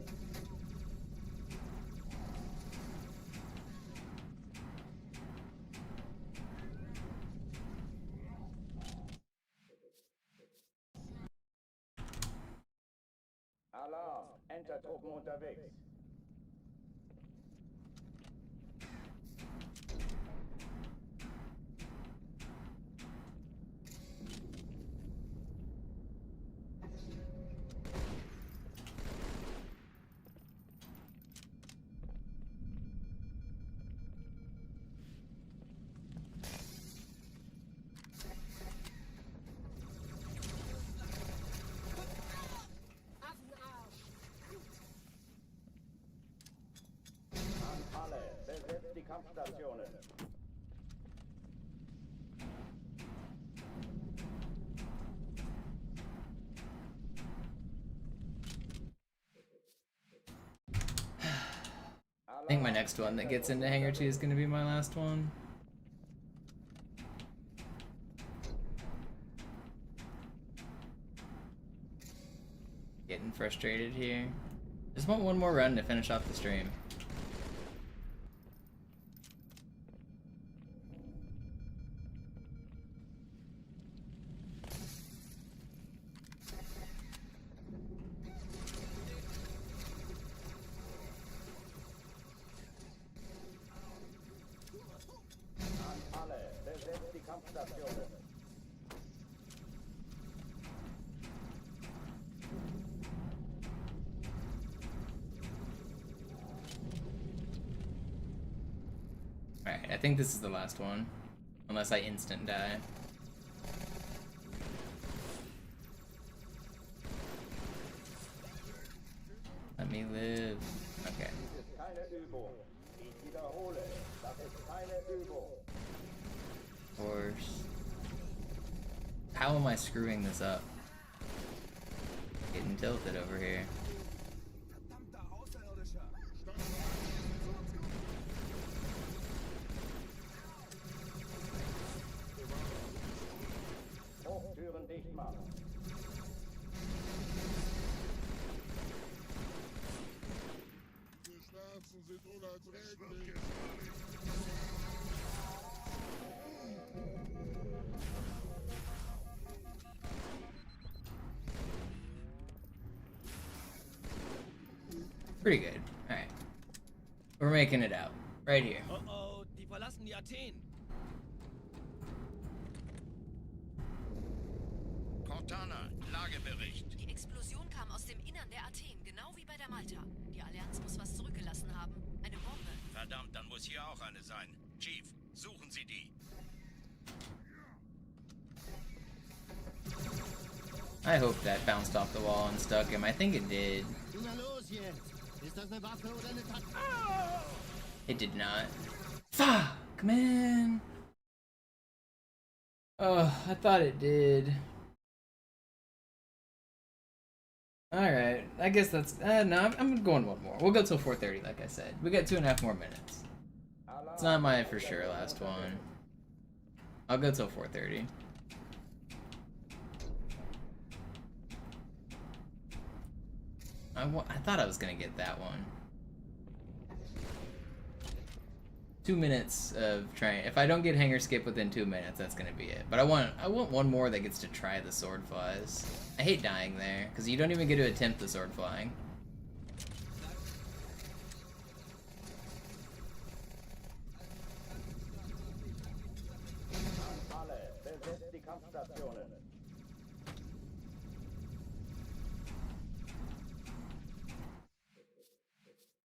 Alarm, Entertruppen unterwegs. An alle, besetzt die Kampfstationen. I think my next one that gets into Hangar 2 is going to be my last one. Getting frustrated here. Just want one more run to finish off the stream. An alle, besetzt die Kampfstationen. Alright, I think this is the last one. Unless I instant die. Let me live. Okay. Dies ist keine Übung. Ich wiederhole, Das ist keine Übung. Of course. How am I screwing this up? Getting tilted over here. Verdammter Außerirdischer! Hochtüren dicht machen. Die Schmerzen sind unerträglich. Pretty good. Alright. We're making it out. Right here. Oh oh, die verlassen die Athen. Cortana, Lagebericht. Die Explosion kam aus dem Innern der Athen, genau wie bei der Malta. Die Allianz muss was zurückgelassen haben. Eine Bombe. Verdammt, dann muss hier auch eine sein. Chief, suchen Sie die. I hope that bounced off the wall and stuck him. I think it did. Na los jetzt! Ist das eine Waffe oder eine Taktik? It did not. Fuck, man. Oh, I thought it did. Alright, I guess that's... no, I'm going one more. We'll go till 4:30, like I said. We got 2.5 more minutes. It's not my for sure last one. I'll go till 4:30. I thought I was gonna get that one. 2 minutes of trying. If I don't get hanger skip within 2 minutes, that's gonna be it. But I want one more that gets to try the sword flies. I hate dying there because you don't even get to attempt the sword flying. Alle, besetzt die Kampfstationen.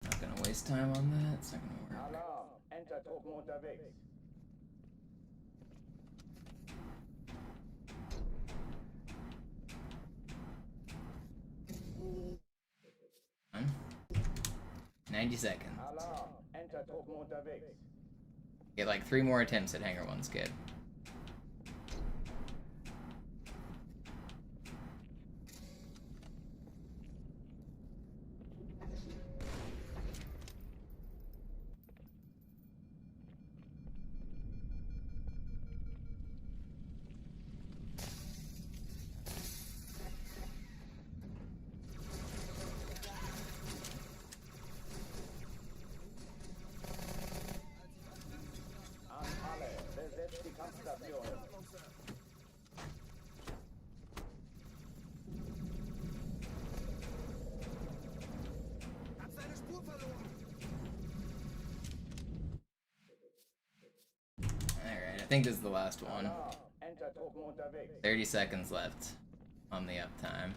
Not gonna waste time on that. It's not gonna work. Alarm, Entertruppen unterwegs. Done. 90 seconds. Alarm, Entertruppen unterwegs. Get like 3 more attempts at hanger 1 skip. An alle, besetzt die Kampfstationen. Hat seine Spur verloren. Alright, I think this is the last one. Alarm, Entertruppen unterwegs. 30 seconds left on the uptime.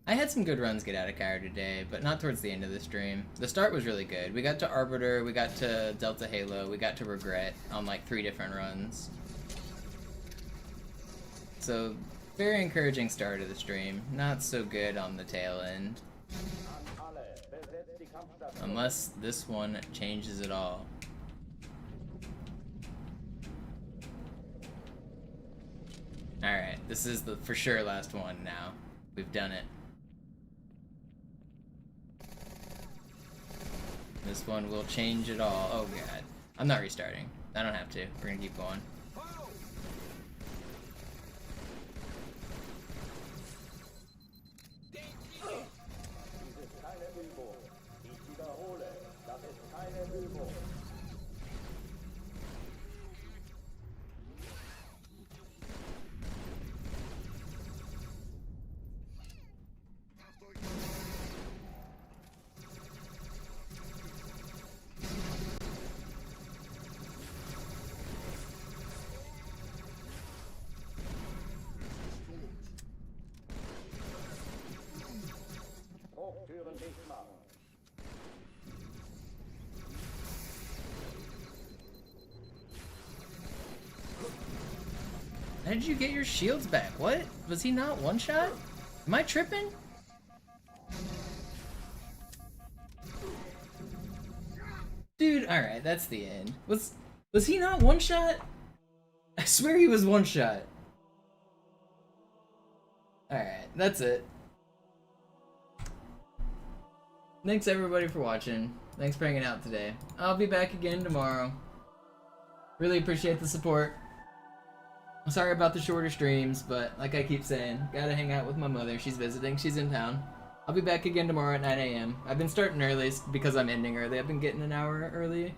I had some good runs get out of Kyra today, but not towards the end of the stream. The start was really good. We got to Arbiter, we got to Delta Halo, we got to Regret on like 3 different runs. So, very encouraging start of the stream. Not so good on the tail end. An alle, besetzt die Kampfstationen. Unless this one changes it all. Alright, this is the for sure last one now. We've done it. This one will change it all. Oh god. I'm not restarting. I don't have to. We're gonna keep going. Dies ist keine Übung. Ich wiederhole, das ist keine Übung. How did you get your shields back? What? Was he not one shot? Am I tripping? Dude, alright, that's the end. Was he not one shot? I swear he was one shot. Alright, that's it. Thanks everybody for watching. Thanks for hanging out today. I'll be back again tomorrow. Really appreciate the support. I'm sorry about the shorter streams, but like I keep saying, gotta hang out with my mother. She's visiting, she's in town. I'll be back again tomorrow at 9 AM. I've been starting early because I'm ending early. I've been getting an hour early,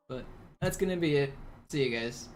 but that's gonna be it. See you guys.